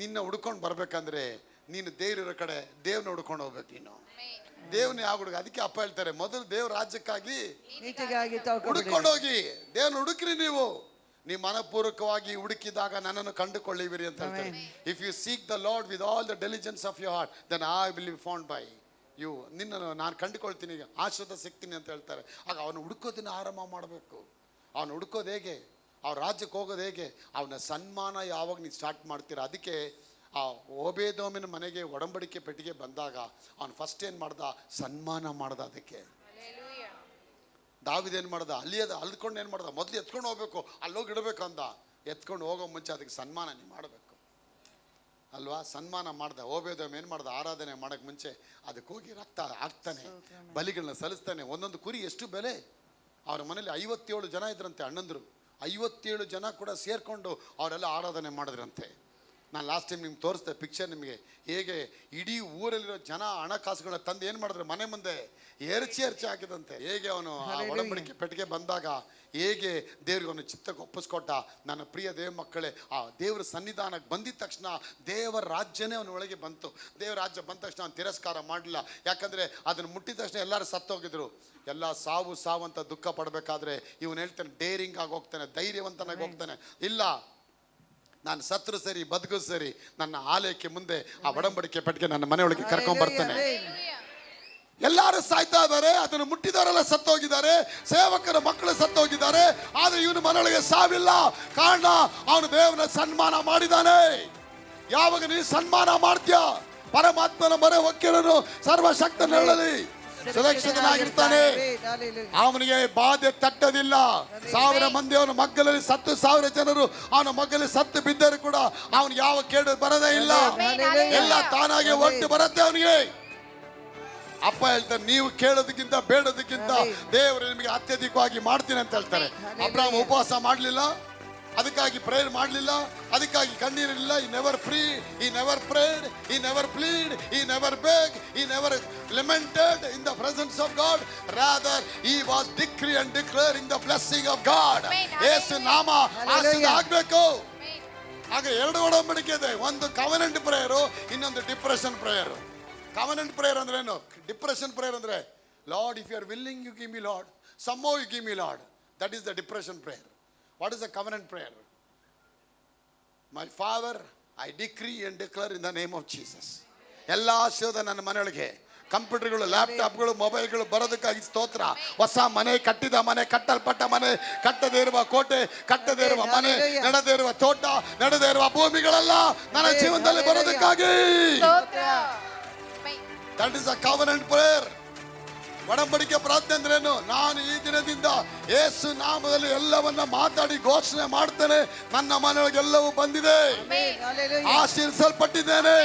ನಿನ್ನ ಹುಡ್ಕೊಂಡು ಬರ್ಬೇಕಂದ್ರೆ ನೀನು ದೇವ್ರಿರೋ ಕಡೆ ದೇವ್ನ ಹುಡ್ಕೊಂಡು ಹೋಗ್ಬೇಕು. ನೀನು ದೇವ್ನ ಯಾವ ಹುಡುಗ. ಅದಕ್ಕೆ ಅಪ್ಪ ಹೇಳ್ತಾರೆ, ಮೊದಲು ದೇವ್ರ ರಾಜ್ಯಕ್ಕಾಗಿ ಹುಡುಕೊಂಡು ಹೋಗಿ. ದೇವ್ನ ಹುಡುಕ್ರಿ. ನೀವು ಮನಪೂರ್ವಕವಾಗಿ ಹುಡುಕಿದಾಗ ನನ್ನನ್ನು ಕಂಡುಕೊಳ್ಳುವಿರಿ ಅಂತ ಹೇಳ್ತಾರೆ. If you seek the Lord with all the diligence of your heart, then I will be found by you. ನಿನ್ನನ್ನು ನಾನು ಕಂಡುಕೊಳ್ತೀನಿ, ಆಶ್ರದ ಸಿಗ್ತೀನಿ ಅಂತ ಹೇಳ್ತಾರೆ. ಆಗ ಅವನು ಹುಡುಕೋದನ್ನ ಆರಂಭ ಮಾಡಬೇಕು. ಅವನು ಹುಡುಕೋದು ಹೇಗೆ? ಅವ್ರ ರಾಜ್ಯಕ್ಕೆ ಹೋಗೋದು ಹೇಗೆ? ಅವನ ಸನ್ಮಾನ ಯಾವಾಗ ನೀವು ಸ್ಟಾರ್ಟ್ ಮಾಡ್ತೀರ. ಅದಕ್ಕೆ ಆ ಓಬೇದೋಮಿನ ಮನೆಗೆ ಒಡಂಬಡಿಕೆ ಪೆಟ್ಟಿಗೆ ಬಂದಾಗ ಅವನು ಫಸ್ಟ್ ಏನು ಮಾಡ್ದ? ಸನ್ಮಾನ ಮಾಡ್ದ. ಅದಕ್ಕೆ ದಾವಿದೇನು ಮಾಡ್ದ? ಅಲ್ಕೊಂಡು ಏನು ಮಾಡ್ದ? ಮೊದಲು ಎತ್ಕೊಂಡು ಹೋಗ್ಬೇಕು, ಅಲ್ಲೋಗಿ ಇಡಬೇಕು ಅಂದ. ಎತ್ಕೊಂಡು ಹೋಗೋ ಮುಂಚೆ ಅದಕ್ಕೆ ಸನ್ಮಾನ ನೀವು ಮಾಡಬೇಕು ಅಲ್ವಾ? ಸನ್ಮಾನ ಮಾಡ್ದ. ಓಬೇದೋಮ್ ಏನು ಮಾಡ್ದ? ಆರಾಧನೆ ಮಾಡೋಕ್ಕೆ ಮುಂಚೆ ಅದಕ್ಕೆ ಹೋಗಿ ರಕ್ತ ಹಾಕ್ತಾನೆ, ಬಲಿಗಳನ್ನ ಸಲ್ಲಿಸ್ತಾನೆ. ಒಂದೊಂದು ಕುರಿ ಎಷ್ಟು ಬೆಲೆ. ಅವ್ರ ಮನೇಲಿ 57 ಜನ ಇದ್ರಂತೆ, ಅಣ್ಣಂದರು. 57 ಜನ ಕೂಡ ಸೇರಿಕೊಂಡು ಅವರೆಲ್ಲ ಆರಾಧನೆ ಮಾಡಿದ್ರಂತೆ. ನಾನು ಲಾಸ್ಟ್ ಟೈಮ್ ನಿಮ್ಗೆ ತೋರಿಸ್ದೆ ಪಿಕ್ಚರ್ ನಿಮಗೆ. ಹೇಗೆ ಇಡೀ ಊರಲ್ಲಿರೋ ಜನ ಹಣಕಾಸುಗಳನ್ನ ತಂದು ಏನು ಮಾಡಿದ್ರೆ ಮನೆ ಮುಂದೆ ಎರಚಿ ಹಾಕಿದಂತೆ. ಹೇಗೆ ಅವನು ಆ ಒಡಂಬಡಿಕೆ ಪೆಟ್ಟಿಗೆ ಬಂದಾಗ ಹೇಗೆ ದೇವ್ರಿಗೆ ಅವನು ಚಿತ್ತಕ್ಕೆ ಒಪ್ಪಿಸ್ಕೊಟ್ಟ. ನನ್ನ ಪ್ರಿಯ ದೇವ ಮಕ್ಕಳೇ, ಆ ದೇವರ ಸನ್ನಿಧಾನಕ್ಕೆ ಬಂದಿದ ತಕ್ಷಣ ದೇವರ ರಾಜ್ಯನೇ ಅವನ ಒಳಗೆ ಬಂತು. ದೇವರ ರಾಜ್ಯ ಬಂದ ತಕ್ಷಣ ಅವನು ತಿರಸ್ಕಾರ ಮಾಡಲಿಲ್ಲ. ಯಾಕಂದರೆ ಅದನ್ನು ಮುಟ್ಟಿದ ತಕ್ಷಣ ಎಲ್ಲರೂ ಸತ್ತೋಗಿದ್ರು. ಎಲ್ಲ ಸಾವು ಅಂತ ದುಃಖ ಪಡಬೇಕಾದ್ರೆ ಇವನು ಹೇಳ್ತಾನೆ, ಡೇರಿಂಗ್ ಆಗಿ ಹೋಗ್ತಾನೆ, ಧೈರ್ಯವಂತನಾಗಿ ಹೋಗ್ತಾನೆ. ಇಲ್ಲ, ನಾನು ಸತ್ರು ಸರಿ ಬದುಕು ಸರಿ, ನನ್ನ ಆಲಯಕ್ಕೆ ಮುಂದೆ ಆ ಒಡಂಬಡಿಕೆ ಪೆಟ್ಟಿಗೆ ನನ್ನ ಮನೆಯೊಳಗೆ ಕರ್ಕೊಂಡ್ ಬರ್ತಾನೆ. ಎಲ್ಲರೂ ಸಾಯ್ತಾ ಇದ್ದಾರೆ, ಅದನ್ನು ಮುಟ್ಟಿದವರೆಲ್ಲ ಸತ್ತೋಗಿದ್ದಾರೆ, ಸೇವಕರ ಮಕ್ಕಳು ಸತ್ತೋಗಿದ್ದಾರೆ. ಆದ್ರೆ ಇವನು ಮನೆಯೊಳಗೆ ಸಾವಿಲ್ಲ. ಕಾರಣ ಅವನು ದೇವನ ಸನ್ಮಾನ ಮಾಡಿದ್ದಾನೆ. ಯಾವಾಗ ನೀನು ಸನ್ಮಾನ ಮಾಡ್ತೀಯ, ಪರಮಾತ್ಮನ ಮರೆ ಒಕ್ಕಿರನು ಸರ್ವಶಕ್ತ ನೆರಳಲಿ ಸುರಕ್ಷಿತನಾಗಿರ್ತಾನೆ. ಅವನಿಗೆ ಬಾಧೆ ತಟ್ಟದಿಲ್ಲ. 1000 ಮಂದಿ ಅವನ ಮಗ್ಗಲಲ್ಲಿ ಸತ್ತು 1000 ಜನರು ಅವನ ಮಗ್ಗಲಲ್ಲಿ ಸತ್ತು ಬಿದ್ದರೂ ಕೂಡ ಅವನಿಗೆ ಯಾವ ಕೇಡು ಬರದೇ ಇಲ್ಲ. ಎಲ್ಲ ತಾನಾಗೆ ಒಟ್ಟು ಬರುತ್ತೆ ಅವನಿಗೆ. ಅಪ್ಪ ಹೇಳ್ತಾರೆ, ನೀವು ಕೇಳೋದಕ್ಕಿಂತ ಬೇಡೋದಕ್ಕಿಂತ ದೇವರು ನಿಮಗೆ ಅತ್ಯಧಿಕವಾಗಿ ಮಾಡ್ತೀನಿ ಅಂತ ಹೇಳ್ತಾರೆ. ಅಬ್ರಾಹಂ ಉಪವಾಸ ಮಾಡಲಿಲ್ಲ, ಅದಕ್ಕಾಗಿ ಪ್ರೇಯರ್ ಮಾಡಲಿಲ್ಲ, ಅದಕ್ಕಾಗಿ ಕಣ್ಣೀರಿಲ್ಲ. ಈ ನೆವರ್ ಫ್ರೀ, ಈ ನೆವರ್ ಪ್ರೇಡ್, ಈ ನೆವರ್ ಪ್ಲೀಡ್, ಈ ನೆವರ್ ಬೇಗ್, ಈ never lamented in the presence of God. Rather, he was decree and declaring the blessing of God. ಯೇಸು ನಾಮ ಆಶೀರ್ವಾದ ಆಗಬೇಕು. ಆಗ 2 ಒಡಂಬಡಿಕೆ ಇದೆ. ಒಂದು ಕವನೆಂಟ್ ಪ್ರೇಯರು, ಇನ್ನೊಂದು ಡಿಪ್ರೆಷನ್ ಪ್ರೇಯರ್. ಕವನೆಂಟ್ ಪ್ರೇಯರ್ ಅಂದ್ರೆ ಏನು? ಡಿಪ್ರೆಷನ್ ಪ್ರೇಯರ್ ಅಂದ್ರೆ, Lord if you are willing you give me Lord, somehow you give me Lord. That is the depression prayer. What is the covenant prayer? My Father, I decree and declare in the name of Jesus. ಎಲ್ಲ ಆಶೀರ್ವಾದ ನನ್ನ ಮನೆಯೊಳಗೆ, ಕಂಪ್ಯೂಟರ್ಗಳು, ಲ್ಯಾಪ್ಟಾಪ್ಗಳು, ಮೊಬೈಲ್ಗಳು ಬರೋದಕ್ಕಾಗಿ ಸ್ತೋತ್ರ. ಹೊಸ ಮನೆ, ಕಟ್ಟಿದ ಮನೆ, ಕಟ್ಟಲ್ಪಟ್ಟ ಮನೆ, ಕಟ್ಟದೇ ಇರುವ ಕೋಟೆ, ಕಟ್ಟದೇ ಇರುವ ಮನೆ, ನಡೆದೇ ಇರುವ ತೋಟ, ನಡೆದೇ ಇರುವ ಭೂಮಿಗಳೆಲ್ಲ ನನ್ನ ಜೀವನದಲ್ಲಿ ಬರೋದಕ್ಕಾಗಿ. That is a covenant prayer. ಒಡಂಬಡಿಕೆ ಪ್ರಾರ್ಥನೆ ಅಂದ್ರೇನು? ನಾನು ಈ ದಿನದಿಂದ ಯೇಸು ನಾಮದಲ್ಲಿ ಎಲ್ಲವನ್ನ ಮಾತಾಡಿ ಘೋಷಣೆ ಮಾಡ್ತೇನೆ, ನನ್ನ ಮನೆಯೊಳಗೆ ಎಲ್ಲವೂ ಬಂದಿದೆ, ಆಶೀರ್ವಿಸಲ್ಪಟ್ಟಿದ್ದೇನೆ.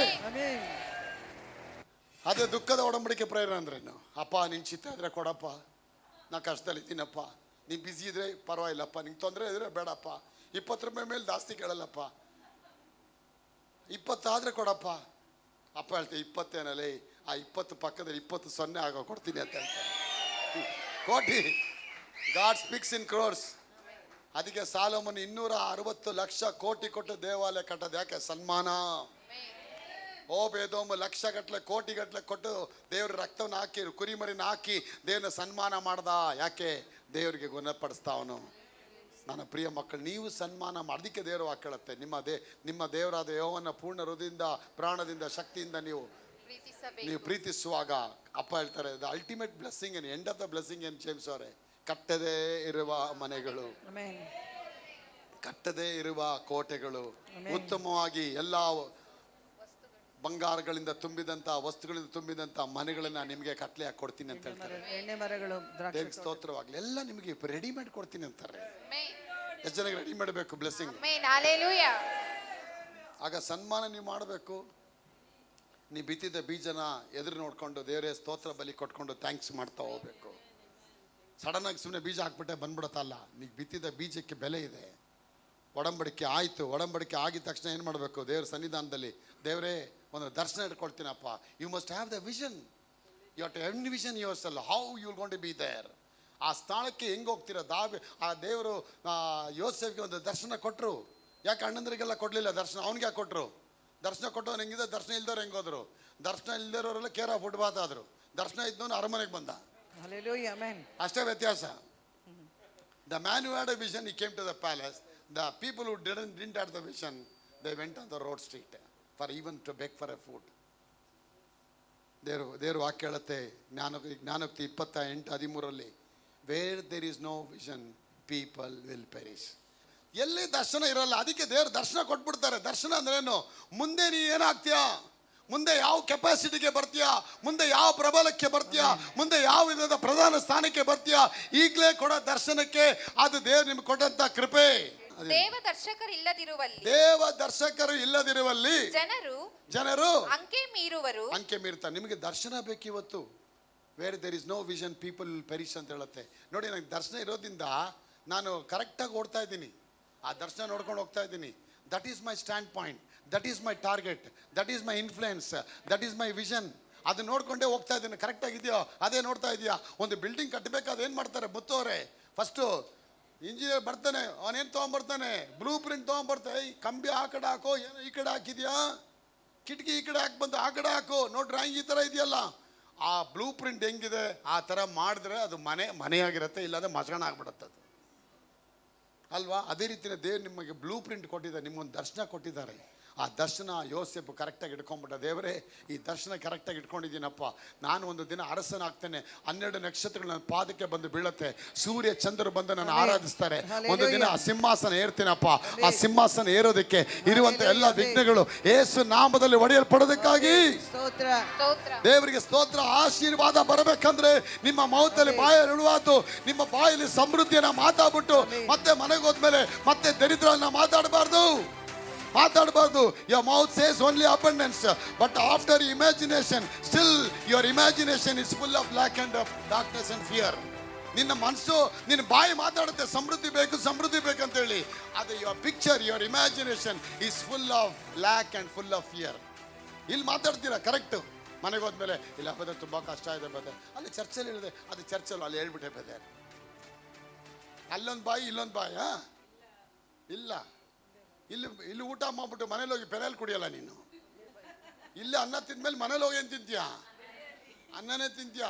ಅದೇ ದುಃಖದ ಒಡಂಬಡಿಕೆ ಪ್ರೇರಣೆ ಅಂದ್ರೇನು? ಅಪ್ಪ ನಿನ್ ಚಿತ್ತ ಇದ್ರೆ ಕೊಡಪ್ಪ, ನಾ ಕಷ್ಟದಲ್ಲಿ ಇದ್ದೀನಪ್ಪ, ನೀ ಬ್ಯುಸಿ ಇದ್ರೆ ಪರವಾಗಿಲ್ಲಪ್ಪ, ನಿಂಗೆ ತೊಂದರೆ ಇದ್ರೆ ಬೇಡಪ್ಪ, 20 ರೂಪಾಯಿ ಮೇಲೆ ಜಾಸ್ತಿ ಕೇಳಲ್ಲಪ್ಪ, 20 ಆದ್ರೆ ಕೊಡಪ್ಪ. ಅಪ್ಪ ಹೇಳ್ತೆ 20 ಏನಲ್ಲಿ, ಆ 20 ಪಕ್ಕದಲ್ಲಿ 20 0 ಆಗೋ ಕೊಡ್ತೀನಿ ಅಂತ ಹೇಳ್ತಾರೆ. ಕೋಟಿ. ಗಾಡ್ ಸ್ಪೀಕ್ಸ್ ಇನ್ ಕ್ರೋರ್ಸ್. ಅದಕ್ಕೆ ಸಾಲೋಮನ್ 260 ಲಕ್ಷ ಕೋಟಿ ಕೊಟ್ಟು ದೇವಾಲಯ ಕಟ್ಟೋದು ಯಾಕೆ? ಸನ್ಮಾನ. ಬೇದೋಮ ಲಕ್ಷ ಗಟ್ಟಲೆ ಕೋಟಿ ಗಟ್ಟಲೆ ಕೊಟ್ಟು ದೇವ್ರ ರಕ್ತವನ್ನು ಹಾಕಿ, ಕುರಿಮರಿನ ಹಾಕಿ ದೇವ್ರನ್ನ ಸನ್ಮಾನ ಮಾಡ್ದ. ಯಾಕೆ? ದೇವರಿಗೆ ಗುಣಪಡಿಸ್ತಾ ಅವನು. ನನ್ನ ಪ್ರಿಯ ಮಕ್ಕಳು, ನೀವು ಸನ್ಮಾನ ಮಾಡೋದಕ್ಕೆ ದೇವರು ಹಾಕೇಳುತ್ತೆ. ನಿಮ್ಮ ದೇವರಾದ ಯೆಹೋವನ ಪೂರ್ಣ ಹೃದಯದಿಂದ, ಪ್ರಾಣದಿಂದ, ಶಕ್ತಿಯಿಂದ ನೀವು ಪ್ರೀತಿಸುವಾಗ ಅಪ್ಪ ಹೇಳ್ತಾರೆ, the ultimate blessing and end of the blessing ಏನು ಜೇಮ್ಸ್ ಅವರೇ? ಕಟ್ಟದೇ ಇರುವ ಮನೆಗಳು, ಕಟ್ಟದೇ ಇರುವ ಕೋಟೆಗಳು, ಉತ್ತಮವಾಗಿ ಎಲ್ಲ ಬಂಗಾರಗಳಿಂದ ತುಂಬಿದಂತ, ವಸ್ತುಗಳಿಂದ ತುಂಬಿದಂತ ಮನೆಗಳನ್ನ ನಿಮಗೆ ಕಟ್ಲೆ ಹಾಕಿ ಕೊಡ್ತೀನಿ ಅಂತ ಹೇಳ್ತಾರೆ.
ಎಣ್ಣೆ ಮರಗಳು,
ದೇವ್ರಿಗೆ ಸ್ತೋತ್ರವಾಗಲಿ. ಎಲ್ಲ ನಿಮಗೆ ರೆಡಿ ಮಾಡಿ ಕೊಡ್ತೀನಿ ಅಂತಾರೆ. ಎಷ್ಟು ಜನಕ್ಕೆ ರೆಡಿ ಮಾಡಬೇಕು ಬ್ಲೆಸ್ಸಿಂಗ್? ಆಗ ಸನ್ಮಾನ ನೀವು ಮಾಡಬೇಕು. ನೀ ಬಿತ್ತಿದ ಬೀಜನ ಎದುರು ನೋಡ್ಕೊಂಡು ದೇವರೇ ಸ್ತೋತ್ರ ಬಲಿ ಕೊಟ್ಕೊಂಡು ಥ್ಯಾಂಕ್ಸ್ ಮಾಡ್ತಾ ಹೋಗ್ಬೇಕು. ಸಡನ್ ಆಗಿ ಸುಮ್ಮನೆ ಬೀಜ ಹಾಕ್ಬಿಟ್ಟೆ ಬಂದ್ಬಿಡತ್ತಲ್ಲ. ನೀವು ಬಿತ್ತಿದ ಬೀಜಕ್ಕೆ ಬೆಲೆ ಇದೆ. ಒಡಂಬಡಿಕೆ ಆಯಿತು. ಒಡಂಬಡಿಕೆ ಆಗಿದ ತಕ್ಷಣ ಏನು ಮಾಡಬೇಕು? ದೇವ್ರ ಸನ್ನಿಧಾನದಲ್ಲಿ, ದೇವರೇ ಒಂದು ದರ್ಶನ ಇಟ್ಕೊಳ್ತೀನಪ್ಪ. You must have the vision. You have to envision yourself how you will going to be there. ಆ ಸ್ಥಳಕ್ಕೆ ಹೆಂಗೆ ಹೋಗ್ತೀರ? ಆ ದೇವರು ಯೋಸೇಫ್ಗೆ ಒಂದು ದರ್ಶನ ಕೊಟ್ಟರು. ಯಾಕೆ ಅಣ್ಣಂದ್ರಿಗೆಲ್ಲ ಕೊಡಲಿಲ್ಲ ದರ್ಶನ? ಅವ್ನಿಗೆ ಯಾಕೆ ಕೊಟ್ಟರು? ದರ್ಶನ ಕೊಟ್ಟವನು ಹೆಂಗಿದೆ? ದರ್ಶನ ಇಲ್ದವ್ರು ಹೆಂಗೋದ್ರು? ದರ್ಶನ ಇಲ್ದಿರೋರೆಲ್ಲ ಕೇರ್ ಆಫ್ ಫುಟ್ಪಾತ್ ಆದರು. ದರ್ಶನ ಇದ್ದವನು ಅರಮನೆಗೆ ಬಂದ. ಅಷ್ಟೇ ವ್ಯತ್ಯಾಸ. The man who had a vision, he came to the palace. The people who didn't have the vision, they went on the road street for even to beg for a food. ದೇವರು ವಾಕ್ಯ ಹೇಳುತ್ತೆ ಜ್ಞಾನೋಕ್ತಿ 28:13, where there is no vision, people will perish. ಎಲ್ಲಿ ದರ್ಶನ ಇರಲ್ಲ, ಅದಕ್ಕೆ ದೇವರು ದರ್ಶನ ಕೊಟ್ಬಿಡ್ತಾರೆ. ದರ್ಶನ ಅಂದ್ರೇನು? ಮುಂದೆ ನೀ ಏನಾಗ್ತೀಯಾ, ಮುಂದೆ ಯಾವ ಕೆಪಾಸಿಟಿಗೆ ಬರ್ತೀಯಾ, ಮುಂದೆ ಯಾವ ಪ್ರಬಲಕ್ಕೆ ಬರ್ತೀಯಾ, ಮುಂದೆ ಯಾವ ವಿಧದ ಪ್ರಧಾನ ಸ್ಥಾನಕ್ಕೆ ಬರ್ತೀಯಾ, ಈಗಲೇ ಕೊಡೋ ದರ್ಶನಕ್ಕೆ ಅದು ದೇವರು ನಿಮ್ಗೆ ಕೊಟ್ಟಂತ ಕೃಪೆ.
ದೇವ ದರ್ಶಕರು ಇಲ್ಲದಿರುವಲ್ಲಿ ಜನರು ಅಂಕೆ ಮೀರುತ್ತಾರೆ.
ನಿಮಗೆ ದರ್ಶನ ಬೇಕು ಇವತ್ತು. Where there is no vision people will perish ಅಂತ ಹೇಳುತ್ತೆ. ನೋಡಿ, ನನಗೆ ದರ್ಶನ ಇರೋದ್ರಿಂದ ನಾನು ಕರೆಕ್ಟಾಗಿ ಓಡ್ತಾ ಇದ್ದೀನಿ. ಆ ದರ್ಶನ ನೋಡ್ಕೊಂಡು ಹೋಗ್ತಾ ಇದ್ದೀನಿ. That is my stand point, that is my target, that is my influence, that is my vision. ಅದು ನೋಡ್ಕೊಂಡೇ ಹೋಗ್ತಾ ಇದ್ದೀನಿ. ಕರೆಕ್ಟಾಗಿದೆಯೋ ಅದೇ ನೋಡ್ತಾ ಇದೆಯಾ? ಒಂದು ಬಿಲ್ಡಿಂಗ್ ಕಟ್ಟಬೇಕಾದ್ರೆ ಏನು ಮಾಡ್ತಾರೆ ಮುತ್ತೋರೆ? ಫಸ್ಟು ಇಂಜಿನಿಯರ್ ಬರ್ತಾನೆ, ಅವನೇನು ತೊಗೊಂಬರ್ತಾನೆ? Blue print ತೊಗೊಂಬರ್ತಾರೆ. ಈ ಕಂಬಿ ಆ ಕಡೆ ಹಾಕೋ, ಏನೋ ಈ ಕಡೆ ಹಾಕಿದ್ಯಾ, ಕಿಟಕಿ ಈ ಕಡೆ ಹಾಕಿ ಬಂದು ಆ ಕಡೆ ಹಾಕೋ, ನೋಡಿ ಡ್ರಾಯಿಂಗ್ ಈ ಥರ ಇದೆಯಲ್ಲ. ಆ ಬ್ಲೂ ಪ್ರಿಂಟ್ ಹೆಂಗಿದೆ ಆ ಥರ ಮಾಡಿದ್ರೆ ಅದು ಮನೆಯಾಗಿರುತ್ತೆ, ಇಲ್ಲಾಂದರೆ ಮಸಗಣ ಆಗ್ಬಿಡುತ್ತೆ ಅದು, ಅಲ್ವಾ? ಅದೇ ರೀತಿಯ ದೇವ್ರು ನಿಮಗೆ ಬ್ಲೂ ಪ್ರಿಂಟ್ ಕೊಟ್ಟಿದ್ದಾರೆ, ನಿಮ್ಗೊಂದು ದರ್ಶನ ಕೊಟ್ಟಿದ್ದಾರೆ. ಆ ದರ್ಶನ ಯೋಸೇಫ್ ಕರೆಕ್ಟಾಗಿ ಇಟ್ಕೊಂಡ್ಬಿಟ್ಟ. ದೇವರೇ, ಈ ದರ್ಶನ ಕರೆಕ್ಟಾಗಿ ಇಟ್ಕೊಂಡಿದ್ದೀನಪ್ಪ, ನಾನು ಒಂದು ದಿನ ಅರಸನಾಗ್ತೇನೆ, 12 ನಕ್ಷತ್ರಗಳು ನನ್ನ ಪಾದಕ್ಕೆ ಬಂದು ಬೀಳುತ್ತೆ, ಸೂರ್ಯ ಚಂದ್ರರು ಬಂದು ನನ್ನ ಆರಾಧಿಸ್ತಾರೆ, ಒಂದು ದಿನ ಆ ಸಿಂಹಾಸನ ಏರ್ತೀನಪ್ಪ. ಆ ಸಿಂಹಾಸನ ಏರೋದಕ್ಕೆ ಇರುವಂತ ಎಲ್ಲ ವಿಘ್ನಗಳು ಯೇಸು ನಾಮದಲ್ಲಿ ಒಡೆಯಲ್ಪಡೋದಕ್ಕಾಗಿ
ಸ್ತೋತ್ರ.
ದೇವರಿಗೆ ಸ್ತೋತ್ರ. ಆಶೀರ್ವಾದ ಬರಬೇಕಂದ್ರೆ ನಿಮ್ಮ ಮೌತಲ್ಲಿ ಬಾಯಲ್ಲಿ ಇಡುವಾತು, ನಿಮ್ಮ ಬಾಯಲ್ಲಿ ಸಮೃದ್ಧಿಯನ್ನ ಮಾತಾಡ್ಬಿಟ್ಟು ಮತ್ತೆ ಮನೆಗೆ ಹೋದ್ಮೇಲೆ ಮತ್ತೆ ದರಿದ್ರನ್ನ ಮಾತಾಡಬಾರ್ದು. Your mouth says only abundance, but after imagination, still your imagination is full of lack and of darkness and fear. ನಿನ್ನ ಮನಸ್ಸು, ನಿನ್ನ ಬಾಯಿ ಮಾತಾಡುತ್ತೆ ಸಮೃದ್ಧಿ ಬೇಕು ಸಮೃದ್ಧಿ ಬೇಕಂತ ಹೇಳಿ. ಅದು your picture, your imagination is full of lack and full of fear. ಇಲ್ಲಿ ಮಾತಾಡ್ತೀರಾ ಕರೆಕ್ಟ್, ಮನೆಗೆ ಹೋದ್ಮೇಲೆ ಇಲ್ಲ ಬದ ತುಂಬಾ ಕಷ್ಟ ಇದೆ ಬದ, ಅಲ್ಲಿ ಚರ್ಚಲ್ಲಿ ಹೇಳಿದೆ, ಅದು ಚರ್ಚಲ್ಲಿ ಅಲ್ಲಿ ಹೇಳ್ಬಿಟ್ಟೆ ಬದ, ಅಲ್ಲೊಂದು ಬಾಯಿ ಇಲ್ಲೊಂದು ಬಾಯಿ. ಇಲ್ಲ, ಇಲ್ಲಿ ಊಟ ಮಾಡ್ಬಿಟ್ಟು ಮನೇಲಿ ಹೋಗಿ ಪೆರೆಯಲ್ಲಿ ಕುಡಿಯಲ್ಲ ನೀನು. ಇಲ್ಲಿ ಅನ್ನ ತಿಂದ್ಮೇಲೆ ಮನೇಲಿ ಹೋಗಿ ಏನು ತಿಂತೀಯ? ಅನ್ನನೇ ತಿಂತೀಯ,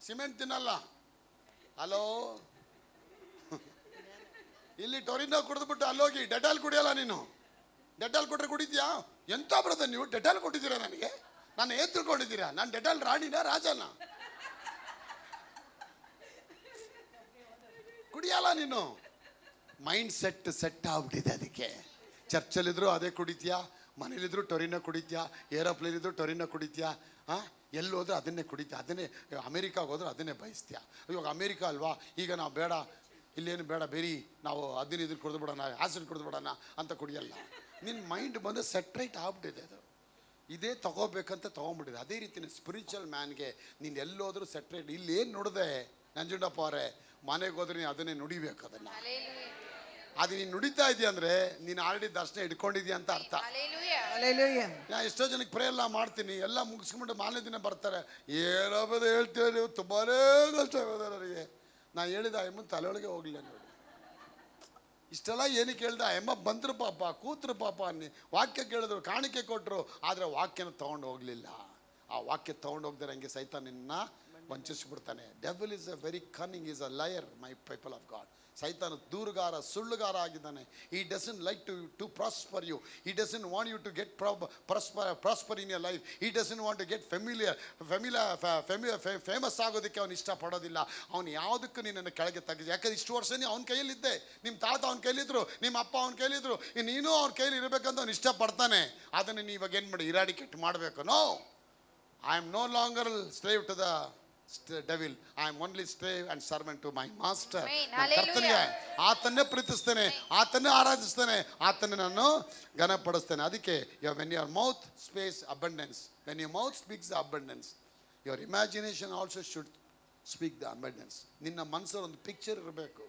ಸಿಮೆಂಟ್ ತಿನ್ನಲ್ಲ. ಹಲೋ, ಇಲ್ಲಿ ಟೊರಿನೋ ಕುಡಿದ್ಬಿಟ್ಟು ಅಲ್ಲೋಗಿ ಡೆಟಾಲ್ ಕುಡಿಯಲ್ಲ ನೀನು. ಡೆಟಾಲ್ ಕೊಟ್ರೆ ಕುಡಿತೀಯಾ? ಎಂತ ಬರುತ್ತೆ ನೀವು? ಡೆಟಾಲ್ ಕೊಟ್ಟಿದ್ದೀರಾ ನನಗೆ? ನಾನು ಏನ್ ತಿಳ್ಕೊಂಡಿದ್ದೀರಾ? ನಾನು ಡೆಟಾಲ್ ರಾಣಿನ ರಾಜನ? ಕುಡಿಯಲ್ಲ ನೀನು. ಮೈಂಡ್ ಸೆಟ್ ಆಗ್ಬಿಟ್ಟಿದೆ ಅದಕ್ಕೆ. ಚರ್ಚಲ್ಲಿದ್ರು ಅದೇ ಕುಡಿತೀಯಾ, ಮನೇಲಿದ್ರು ಟೊರಿನ ಕುಡಿತೀಯಾ, ಏರೋಪ್ಲೇನ್ ಇದ್ರು ಟೊರಿನ ಕುಡಿತೀಯಾ, ಎಲ್ಲೋದ್ರೂ ಅದನ್ನೇ ಕುಡಿತೀಯ, ಅದನ್ನೇ. ಅಮೇರಿಕಾಗೆ ಹೋದ್ರೆ ಅದನ್ನೇ ಬಯಸ್ತೀಯ. ಇವಾಗ ಅಮೇರಿಕಾ ಅಲ್ವಾ, ಈಗ ನಾವು ಬೇಡ, ಇಲ್ಲೇನು ಬೇಡ, ಬೇರೆ ನಾವು ಅದನ್ನ ಇದನ್ನು ಕುಡಿದು ಬಿಡೋಣ, ಆಸಿಡ್ ಕುಡಿದು ಬಿಡೋಣ ಅಂತ ಕುಡಿಯಲ್ಲ. ನಿನ್ನ ಮೈಂಡ್ ಬಂದು ಸೆಟ್ರೈಟ್ ಆಗ್ಬಿಟ್ಟಿದೆ. ಅದು ಇದೇ ತಗೋಬೇಕಂತ ತೊಗೊಂಡ್ಬಿಟ್ಟಿದೆ. ಅದೇ ರೀತಿ ಸ್ಪಿರಿಚುವಲ್ ಮ್ಯಾನ್ಗೆ ನೀನು ಎಲ್ಲೋದ್ರೂ ಸೆಟ್ರೈಟ್. ಇಲ್ಲಿ ಏನು ನೋಡಿದೆ ನಂಜುಂಡಪ್ಪ ಅವರೇ, ಮನೆಗೆ ಹೋದ್ರೆ ನೀನು ಅದನ್ನೇ ನುಡಿಬೇಕು. ಅದು ನೀನು ನುಡಿತಾ ಇದೆಯಾ ಅಂದರೆ ನೀನು ಆಲ್ರೆಡಿ ದರ್ಶನ ಇಟ್ಕೊಂಡಿದ್ಯಾ ಅಂತ ಅರ್ಥ. ನಾ ಎಷ್ಟೋ ಜನಕ್ಕೆ ಪ್ರೇ ಎಲ್ಲ ಮಾಡ್ತೀನಿ, ಎಲ್ಲ ಮುಗಿಸ್ಕೊಂಡು ಮಾರನೇ ದಿನ ಬರ್ತಾರೆ, ಏನೋದು ಹೇಳ್ತೀವಿ ನೀವು, ತುಂಬಾ ಕಷ್ಟ ಆಗೋದು ನನಗೆ. ನಾನು ಹೇಳಿದ ಎಮ್ಮ ತಲೆಯೊಳಗೆ ಹೋಗಲಿಲ್ಲ ನೋಡಿ. ಇಷ್ಟೆಲ್ಲ ಏನಕ್ಕೆ ಹೇಳ್ದೆ? ಎಮ್ಮ ಬಂದರು ಪಾಪ, ಕೂತರು ಪಾಪ, ವಾಕ್ಯ ಕೇಳಿದ್ರು, ಕಾಣಿಕೆ ಕೊಟ್ಟರು, ಆದರೆ ವಾಕ್ಯನ ತೊಗೊಂಡು ಹೋಗಲಿಲ್ಲ. ಆ ವಾಕ್ಯ ತೊಗೊಂಡು ಹೋಗ್ತಾರೆ ಹಂಗೆ ಸೈತಾನ ನಿನ್ನ ವಂಚಿಸ್ಬಿಡ್ತಾನೆ. Devil is a very cunning, is a liar my people of God. ಸೈತಾನ ದೂರುಗಾರ, ಸುಳ್ಳುಗಾರ ಆಗಿದ್ದಾನೆ. He doesn't like to prosper you. He doesn't want you to get prosper in your life. He doesn't want to get famous ಆಗೋದಕ್ಕೆ ಅವನು ಇಷ್ಟಪಡೋದಿಲ್ಲ. ಅವನು ಯಾವುದಕ್ಕೂ ನಿನ್ನನ್ನು ಕೆಳಗೆ ತೆಗೆದು, ಯಾಕಂದ್ರೆ ಇಷ್ಟು ವರ್ಷ ನೀನು ಅವನ ಕೈಯಲ್ಲಿದ್ದೆ, ನಿಮ್ಮ ತಾತ ಅವನ ಕೈಲಿದ್ರು, ನಿಮ್ಮ ಅಪ್ಪ ಅವನ ಕೈಲಿದ್ರು, ನೀನು ಅವನ ಕೈಲಿ ಇರಬೇಕಂತ ಅವನು ಇಷ್ಟಪಡ್ತಾನೆ. ಅದನ್ನು ನೀವು ಇವಾಗ ಏನು ಮಾಡಿ, ಇರಾಡಿಕೇಟ್ ಮಾಡಬೇಕು. No, I am no longer slave to the devil. I am only slave and servant to my master. ಕರ್ತನಿಗೆ ಆತನ್ನೇ ಪ್ರೀತಿಸ್ತೇನೆ, ಆತನ್ನೇ ಆರಾಧಿಸ್ತೇನೆ, ಆತನ್ನೇ ನಾನು ಘನಪಡಿಸ್ತೇನೆ. ಅದಕ್ಕೆ when your mouth speaks abundance, when your mouth speaks the abundance, your imagination also should speak the abundance. ನಿನ್ನ ಮನಸ್ಸಲ್ಲಿ ಒಂದು picture ಇರಬೇಕು.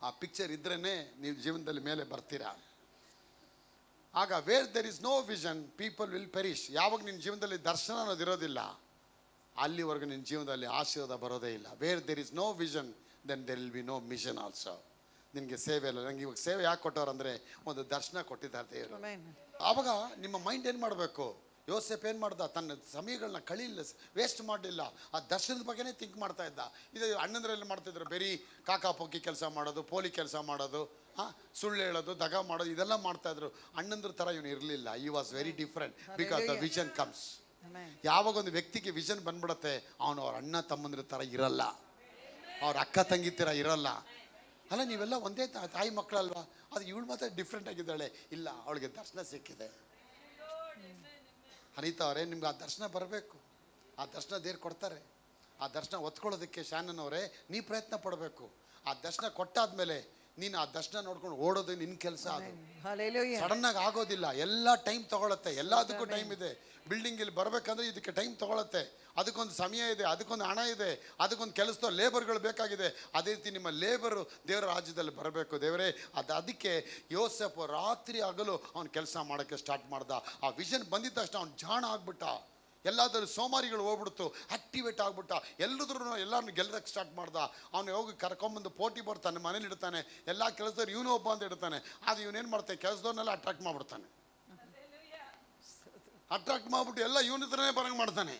ಆ picture ಇದ್ರೇನೆ ನೀವು ಜೀವನದಲ್ಲಿ ಮೇಲೆ ಬರ್ತೀರಾ. ಆಗ where there is no vision, people will perish. ಯಾವಾಗ ನಿನ್ನ ಜೀವನದಲ್ಲಿ ದರ್ಶನ ಅನ್ನೋದು ಇರೋದಿಲ್ಲ, ಅಲ್ಲಿವರೆಗೂ ನಿನ್ನ ಜೀವನದಲ್ಲಿ ಆಶೀರ್ವಾದ ಬರೋದೇ ಇಲ್ಲ. Where there is no vision, then there will be no mission also. ನಿನಗೆ ಸೇವೆ ಇಲ್ಲ. ನನಗೆ ಇವಾಗ ಸೇವೆ ಯಾಕೆ ಕೊಟ್ಟವ್ರು ಅಂದರೆ ಒಂದು ದರ್ಶನ ಕೊಟ್ಟಿದ್ದಾರೆ ದೇವರು. ಆವಾಗ ನಿಮ್ಮ ಮೈಂಡ್ ಏನು ಮಾಡಬೇಕು? ಯೋಸೇಫ್ ಏನು ಮಾಡ್ದ? ತನ್ನ ಸಮಯಗಳನ್ನ ಕಳೀಲಿಲ್ಲ, ವೇಸ್ಟ್ ಮಾಡಲಿಲ್ಲ. ಆ ದರ್ಶನದ ಬಗ್ಗೆನೇ ಥಿಂಕ್ ಮಾಡ್ತಾ ಇದ್ದ. ಇದು ಅಣ್ಣಂದ್ರಲ್ಲಿ ಮಾಡ್ತಿದ್ರು, ಬರೀ ಕಾಕಾಪೊಕ್ಕಿ ಕೆಲಸ ಮಾಡೋದು, ಪೋಲಿ ಕೆಲಸ ಮಾಡೋದು, ಸುಳ್ಳು ಹೇಳೋದು, ದಗ ಮಾಡೋದು, ಇದೆಲ್ಲ ಮಾಡ್ತಾಯಿದ್ರು. ಅಣ್ಣಂದ್ರ ಥರ ಇವನು ಇರಲಿಲ್ಲ. ಈ was very different because the vision comes. ಯಾವಾಗ ಒಂದು ವ್ಯಕ್ತಿಗೆ ವಿಷನ್ ಬಂದ್ಬಿಡತ್ತೆ, ಅವನು ಅವ್ರ ಅಣ್ಣ ತಮ್ಮಂದ್ರ ಥರ ಇರಲ್ಲ, ಅವ್ರ ಅಕ್ಕ ತಂಗಿ ಥರ ಇರಲ್ಲ. ಅಲ್ಲ, ನೀವೆಲ್ಲ ಒಂದೇ ತಾಯಿ ಮಕ್ಕಳಲ್ವಾ? ಅದು ಇವಳು ಮಾತ್ರ ಡಿಫ್ರೆಂಟ್ ಆಗಿದ್ದಾಳೆ. ಇಲ್ಲ, ಅವಳಿಗೆ ದರ್ಶನ ಸಿಕ್ಕಿದೆ. ಅನಿತಾ ಅವರೇ, ನಿಮ್ಗೆ ಆ ದರ್ಶನ ಬರಬೇಕು. ಆ ದರ್ಶನ ದೇವ್ರು ಕೊಡ್ತಾರೆ. ಆ ದರ್ಶನ ಒತ್ಕೊಳ್ಳೋದಕ್ಕೆ ಶಾನನ್ ಅವರೇ ನೀ ಪ್ರಯತ್ನ ಪಡಬೇಕು. ಆ ದರ್ಶನ ಕೊಟ್ಟಾದ್ಮೇಲೆ ನೀನು ಆ ದರ್ಶನ ನೋಡ್ಕೊಂಡು ಓಡೋದು ನಿನ್ನ ಕೆಲಸ. ಅದು ಸಡನ್ನಾಗಿ ಆಗೋದಿಲ್ಲ, ಎಲ್ಲ ಟೈಮ್ ತಗೊಳತ್ತೆ. ಎಲ್ಲದಕ್ಕೂ ಟೈಮ್ ಇದೆ. ಬಿಲ್ಡಿಂಗ್ ಇಲ್ಲಿ ಬರಬೇಕಂದ್ರೆ ಇದಕ್ಕೆ ಟೈಮ್ ತಗೊಳತ್ತೆ. ಅದಕ್ಕೊಂದು ಸಮಯ ಇದೆ, ಅದಕ್ಕೊಂದು ಹಣ ಇದೆ, ಅದಕ್ಕೊಂದು ಕೆಲಸದ ಲೇಬರ್ಗಳು ಬೇಕಾಗಿದೆ. ಅದೇ ರೀತಿ ನಿಮ್ಮ ಲೇಬರು ದೇವರ ರಾಜ್ಯದಲ್ಲಿ ಬರಬೇಕು. ದೇವರೇ, ಅದಕ್ಕೆ ಯೋಸೇಫ್ ರಾತ್ರಿ ಹಗಲು ಅವ್ನು ಕೆಲಸ ಮಾಡೋಕ್ಕೆ ಸ್ಟಾರ್ಟ್ ಮಾಡ್ದ. ಆ ವಿಷನ್ ಬಂದಿದ್ದ ತಕ್ಷಣ ಅವ್ನು ಜಾಣ ಆಗ್ಬಿಟ್ಟ. ಎಲ್ಲಾದರೂ ಸೋಮಾರಿಗಳು ಹೋಗ್ಬಿಡ್ತು, ಆಕ್ಟಿವೇಟ್ ಆಗ್ಬಿಟ್ಟ. ಎಲ್ಲರನ್ನು ಗೆಲ್ಲೋದಕ್ಕೆ ಸ್ಟಾರ್ಟ್ ಮಾಡ್ದ. ಅವನು ಹೋಗಿ ಕರ್ಕೊಂಬಂದು ಪೋಟಿ ಬರ್ತಾನೆ, ಮನೇಲಿ ಇಡ್ತಾನೆ. ಎಲ್ಲ ಕೆಲಸದವ್ರು ಇವನು ಒಬ್ಬ ಅಂತ ಇಡ್ತಾನೆ. ಅದು ಇವನೇನು ಮಾಡ್ತಾನೆ, ಕೆಲಸದವ್ರನ್ನೆಲ್ಲ ಅಟ್ರಾಕ್ಟ್ ಮಾಡ್ಬಿಡ್ತಾನೆ. ಅಟ್ರಾಕ್ಟ್ ಮಾಡಿಬಿಟ್ಟು ಎಲ್ಲ ಇವನ ಹತ್ರನೇ ಬರಂಗೆ ಮಾಡ್ತಾನೆ.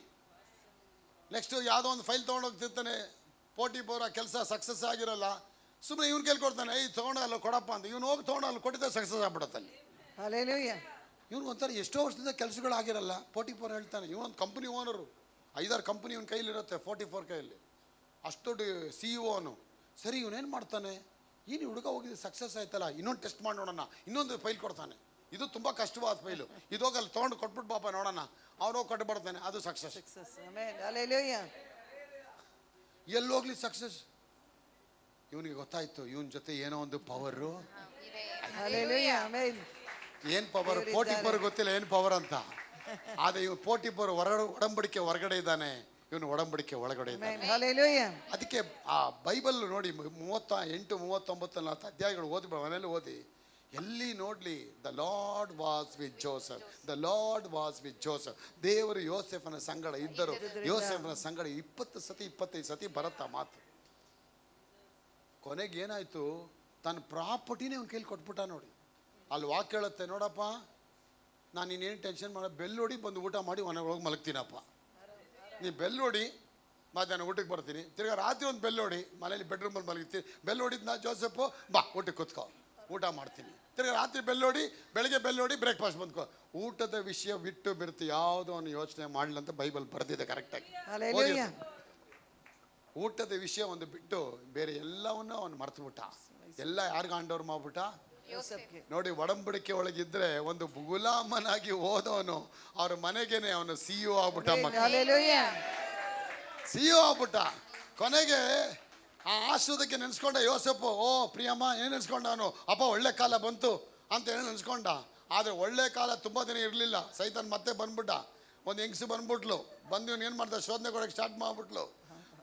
ನೆಕ್ಸ್ಟು ಯಾವುದೋ ಒಂದು ಫೈಲ್ ತೊಗೊಂಡೋಗ್ತಿರ್ತಾನೆ. ಪೋಟಿ ಬೋರ ಕೆಲಸ ಸಕ್ಸಸ್ ಆಗಿರಲ್ಲ. ಸುಮ್ಮನೆ ಇವ್ನು ಕೇಳ್ಕೊಡ್ತಾನೆ, ತೊಗೊಂಡಲ್ಲ ಕೊಡಪ್ಪ ಅಂತ. ಇವನು ಹೋಗಿ ತೊಗೊಂಡಲ್ಲ ಕೊಟ್ಟಿದ್ದ ಸಕ್ಸಸ್ ಆಗ್ಬಿಡತ್ತಲ್ಲಿ.
Hallelujah.
ಇವನು ಒಂಥರ ಎಷ್ಟೋ ವರ್ಷದಿಂದ ಕೆಲಸಗಳಾಗಿರಲ್ಲ. 44 ಹೇಳ್ತಾನೆ, ಇವನೊಂದು ಕಂಪ್ನಿ ಓನರು, 5-6 ಕಂಪ್ನಿ ಇವನ ಕೈಲಿರುತ್ತೆ. 44 ಕೈಯಲ್ಲಿ ಅಷ್ಟು ದೊಡ್ಡ CEO ಅವನು. ಸರಿ, ಇವನೇನು ಮಾಡ್ತಾನೆ, ಏನು ಹುಡುಗ ಹೋಗಿದ್ದು ಸಕ್ಸಸ್ ಆಯ್ತಲ್ಲ, ಇನ್ನೊಂದು ಟೆಸ್ಟ್ ಮಾಡಿ ನೋಡೋಣ, ಇನ್ನೊಂದು ಫೈಲ್ ಕೊಡ್ತಾನೆ. ಇದು ತುಂಬ ಕಷ್ಟವಾದ ಫೈಲು, ಇದು ಹೋಗಲ್ಲಿ ತೊಗೊಂಡು ಕೊಟ್ಬಿಟ್ಟು ಪಾಪ ನೋಡೋಣ, ಅವನು ಹೋಗಿ ಕೊಟ್ಟು ಬರ್ತಾನೆ, ಅದು ಸಕ್ಸಸ್.
Success. Amen. Hallelujah.
ಎಲ್ಲಿ ಹೋಗ್ಲಿ ಸಕ್ಸಸ್. ಇವನಿಗೆ ಗೊತ್ತಾಯ್ತು ಇವನ ಜೊತೆ ಏನೋ ಒಂದು ಪವರು.
Hallelujah. Amen.
ಏನು ಪವರ್, 44 ಗೊತ್ತಿಲ್ಲ ಏನು ಪವರ್ ಅಂತ. ಆದರೆ ಇವನು 44 ಒಡಂಬಡಿಕೆ ಹೊರಗಡೆ ಇದ್ದಾನೆ, ಇವನು ಒಡಂಬಡಿಕೆ ಒಳಗಡೆ
Amen.
ಇದ್ದಾನೆ.
Hallelujah.
ಅದಕ್ಕೆ ಆ ಬೈಬಲ್ ನೋಡಿ 38, 39, 40 ಅಧ್ಯಾಯಗಳು ಓದಿ, ಮನೇಲಿ ಓದಿ. ಎಲ್ಲಿ ನೋಡ್ಲಿ the lord was with Joseph, the lord was with Joseph. ದೇವರು ಯೋಸೆಫನ ಸಂಗಡ ಇದ್ದರು. ಯೋಸೆಫನ ಸಂಗಡ 20 ಸತಿ 25 ಸತಿ ಬರುತ್ತಾ ಮಾತು. ಕೊನೆಗೆ ಏನಾಯ್ತು, ತನ್ನ ಪ್ರಾಪರ್ಟಿನೇ ಅವ್ನ ಕೈಲಿ ಕೊಟ್ಬಿಟ್ಟ ನೋಡಿ. ಅಲ್ಲಿ ವಾಕ್ ಹೇಳುತ್ತೆ, ನೋಡಪ್ಪ ನಾನು ಇನ್ನೇನು ಟೆನ್ಷನ್ ಮಾಡೋ, ಬೆಲ್ಲೊಡಿ ಬಂದು ಊಟ ಮಾಡಿ ಮನೆಗೆ ಹೋಗಿ ಮಲಗ್ತೀನಪ್ಪ. ನೀ ಬೆಲ್ಲೊಡಿ, ಮಧ್ಯಾಹ್ನ ಊಟಕ್ಕೆ ಬರ್ತೀನಿ, ತಿರ್ಗಾ ರಾತ್ರಿ ಒಂದು ಬೆಲ್ಲೊಡಿ, ಮನೇಲಿ ಬೆಡ್ರೂಮಲ್ಲಿ ಮಲಗ್ತೀನಿ. ಬೆಲ್ಲೊಡಿದ್ ನಾ ಜೋಸೆಫು, ಬಾ ಊಟಕ್ಕೆ ಕೂತ್ಕೋ, ಊಟ ಮಾಡ್ತೀನಿ. ತಿರ್ಗಾ ರಾತ್ರಿ ಬೆಲ್ಲೊಡಿ, ಬೆಳಗ್ಗೆ ಬೆಲ್ಲೊಡಿ, ಬ್ರೇಕ್ಫಾಸ್ಟ್ ಬಂದ್ಕೋ. ಊಟದ ವಿಷಯ ಬಿಟ್ಟು ಬಿಡ್ತು, ಯಾವುದೋ ಅವನು ಯೋಚನೆ ಮಾಡಲಿ ಅಂತ ಬೈಬಲ್ ಬರೆದಿದೆ ಕರೆಕ್ಟಾಗಿ.
Hallelujah.
ಊಟದ ವಿಷಯ ಒಂದು ಬಿಟ್ಟು ಬೇರೆ ಎಲ್ಲವನ್ನೂ ಅವನು ಮರ್ತುಬಿಟ್ಟ. ಎಲ್ಲ ಯಾರಿಗ ಆಂಡವ್ರು ಮಾಡ್ಬಿಟ್ಟ
Josephಗೆ.
ನೋಡಿ. ಒಡಂಬಡಿಕೆ ಒಳಗಿದ್ರೆ ಒಂದು ಗುಲಾಮನಾಗಿ ಹೋದವನು ಅವ್ರ ಮನೆಗೇನೆ ಅವನು CEO ಆಗ್ಬಿಟ್ಟ.
Hallelujah.
CEO ಆಗ್ಬಿಟ್ಟ. ಕೊನೆಗೆ ಆ ಆಶ್ರದಕ್ಕೆ ನೆನೆಸ್ಕೊಂಡ ಯೋಸೆಫು. ಓ ಪ್ರಿಯಮ್ಮ ಏನು ನೆನೆಸ್ಕೊಂಡ ಅವನು, ಅಪ್ಪ ಒಳ್ಳೆ ಕಾಲ ಬಂತು ಅಂತ ಹೇಳಿ ನೆನೆಸ್ಕೊಂಡ. ಆದರೆ ಒಳ್ಳೆ ಕಾಲ ತುಂಬ ದಿನ ಇರಲಿಲ್ಲ. ಸೈತಾನ್ ಮತ್ತೆ ಬಂದ್ಬಿಟ್ಟ. ಒಂದು ಹೆಂಗಸು ಬಂದ್ಬಿಟ್ಲು. ಬಂದು ಇವನು ಏನು ಮಾಡ್ದ, ಶೋಧನೆ ಕೊಡೋಕ್ಕೆ ಸ್ಟಾರ್ಟ್ ಮಾಡಿಬಿಟ್ಲು.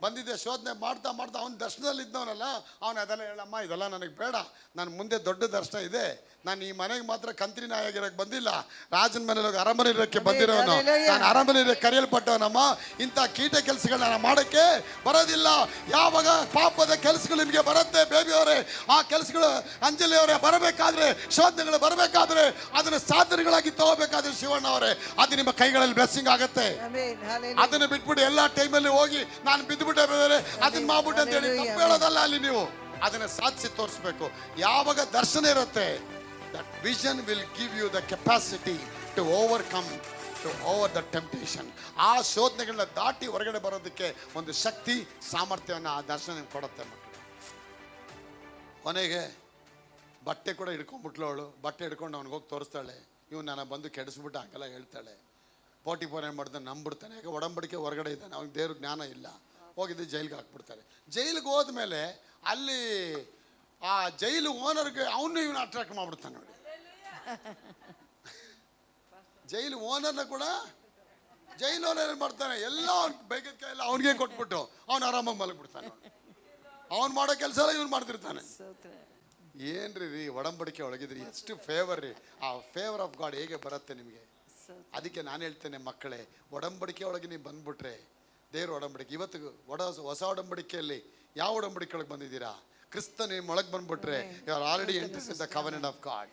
ಬಂದಿದ್ದೆ ಶೋಧನೆ ಮಾಡ್ತಾ ಮಾಡ್ತಾ ಅವ್ನ ದರ್ಶನದಲ್ಲಿ ಇದ್ದವನಲ್ಲ, ಅವನು ಅದೆಲ್ಲ ಹೇಳಮ್ಮ, ಇದೆಲ್ಲ ನನಗೆ ಬೇಡ, ನನ್ನ ಮುಂದೆ ದೊಡ್ಡ ದರ್ಶನ ಇದೆ, ನಾನು ಈ ಮನೆಗೆ ಮಾತ್ರ ಕಂತ್ರಿ ನಾಯಾಗಿರೋಕ್ಕೆ ಬಂದಿಲ್ಲ, ರಾಜನ ಮನೇಲಿ ಹೋಗಿ ಅರಮನೆ ಇರೋಕ್ಕೆ ಬಂದಿರೋನು, ನಾನು ಅರಮನೆ ಇರೋಕ್ಕೆ ಕರೆಯಲ್ಪಟ್ಟವನಮ್ಮ. ಇಂಥ ಕೀಟ ಕೆಲಸಗಳನ್ನ ಮಾಡೋಕ್ಕೆ ಬರೋದಿಲ್ಲ. ಯಾವಾಗ ಪಾಪದ ಕೆಲಸಗಳು ನಿಮಗೆ ಬರುತ್ತೆ ಬೇಬಿ ಅವರೇ, ಆ ಕೆಲಸಗಳು ಅಂಜಲಿ ಅವರೇ ಬರಬೇಕಾದ್ರೆ, ಶೋಧನೆಗಳು ಬರಬೇಕಾದ್ರೆ, ಅದನ್ನು ಸಾಧನೆಗಳಾಗಿ ತಗೋಬೇಕಾದ್ರೆ ಶಿವಣ್ಣ ಅವರೇ, ಅದು ನಿಮ್ಮ ಕೈಗಳಲ್ಲಿ ಬ್ಲೆಸ್ಸಿಂಗ್ ಆಗುತ್ತೆ.
Amen. Hallelujah.
ಅದನ್ನು ಬಿಟ್ಬಿಟ್ಟು ಎಲ್ಲ ಟೈಮಲ್ಲಿ ಹೋಗಿ ನಾನು ಬಿದ್ದುಬಿಟ್ಟೆ ಅದನ್ನ ಮಾಡ್ಬಿಟ್ಟೆ ಅಂತ ಹೇಳಿ ತಪ್ಪು ಹೇಳೋದಲ್ಲ. ಅಲ್ಲಿ ನೀವು ಅದನ್ನ ಸಾಧಿಸಿ ತೋರಿಸ್ಬೇಕು. ಯಾವಾಗ ದರ್ಶನ ಇರುತ್ತೆ, that vision will give you the capacity to overcome, to over the temptation. ಆ ಶೋಧನೆಗಳನ್ನ ದಾಟಿ ಹೊರಗಡೆ ಬರೋದಕ್ಕೆ ಒಂದು ಶಕ್ತಿ, ಸಾಮರ್ಥ್ಯವನ್ನು ಆ ದರ್ಶನ ನಿಮ್ಗೆ ಕೊಡುತ್ತೆ ಮಕ್ಕಳು. ಕೊನೆಗೆ ಬಟ್ಟೆ ಕೂಡ ಹಿಡ್ಕೊಂಡ್ಬಿಟ್ಲು ಅವಳು. ಬಟ್ಟೆ ಹಿಡ್ಕೊಂಡು ಅವ್ನಿಗೆ ಹೋಗಿ ತೋರಿಸ್ತಾಳೆ. ಇವ್ನು ನನ್ನ ಬಂದು ಕೆಡಿಸ್ಬಿಟ್ಟು ಹಂಗೆಲ್ಲ ಹೇಳ್ತಾಳೆ. 44 ಏನು ಮಾಡ್ತಾನೆ, ನಂಬಿಡ್ತಾನೆ. ಯಾಕೆ ಒಡಂಬಡಿಕೆ ಹೊರಗಡೆ ಇದ್ದಾನೆ, ಅವ್ನಿಗೆ ದೇವ್ರ ಜ್ಞಾನ ಇಲ್ಲ. ಹೋಗಿದ್ದು ಜೈಲಿಗೆ ಹಾಕ್ಬಿಡ್ತಾರೆ. ಜೈಲಿಗೆ ಹೋದ್ಮೇಲೆ ಅಲ್ಲಿ ಆ ಜೈಲು ಓನರ್ಗೆ ಅವನು ಇವನು ಅಟ್ರಾಕ್ಟ್ ಮಾಡ್ಬಿಡ್ತಾನೆ ನೋಡಿ. ಜೈಲು ಓನರ್ನ ಕೂಡ ಜೈಲು ಓನರ್ ಏನು ಮಾಡ್ತಾನೆ, ಎಲ್ಲ ಅವ್ನ ಬೇಗದ ಕೈಯೆಲ್ಲ ಅವನಿಗೆ ಕೊಟ್ಬಿಟ್ಟು ಅವ್ನು ಆರಾಮಾಗಿ ಮಲಗಿಬಿಡ್ತಾನೆ. ಅವ್ನು ಮಾಡೋ ಕೆಲಸ ಎಲ್ಲ ಇವನು ಮಾಡ್ತಿರ್ತಾನೆ. ಏನ್ರಿ ರೀ ಒಡಂಬಡಿಕೆ ಒಳಗಿದ್ರಿ, ಎಷ್ಟು ಫೇವರ್ ರೀ. ಆ ಫೇವರ್ ಆಫ್ ಗಾಡ್ ಹೇಗೆ ಬರುತ್ತೆ ನಿಮಗೆ. ಅದಕ್ಕೆ ನಾನು ಹೇಳ್ತೇನೆ ಮಕ್ಕಳೇ, ಒಡಂಬಡಿಕೆ ಒಳಗೆ ನೀವು ಬಂದ್ಬಿಟ್ರೆ ದೇವ್ರ ಒಡಂಬಡಿಕೆ. ಇವತ್ತು ಹೊಸ ಒಡಂಬಡಿಕೆಯಲ್ಲಿ ಯಾವ ಒಡಂಬಡಿಕೆ ಒಳಗೆ ಬಂದಿದ್ದೀರಾ? ಕ್ರಿಸ್ತ ನಿಮ್ಮ ಒಳಗೆ ಬಂದ್ಬಿಟ್ರೆ you are already entered in the covenant of God.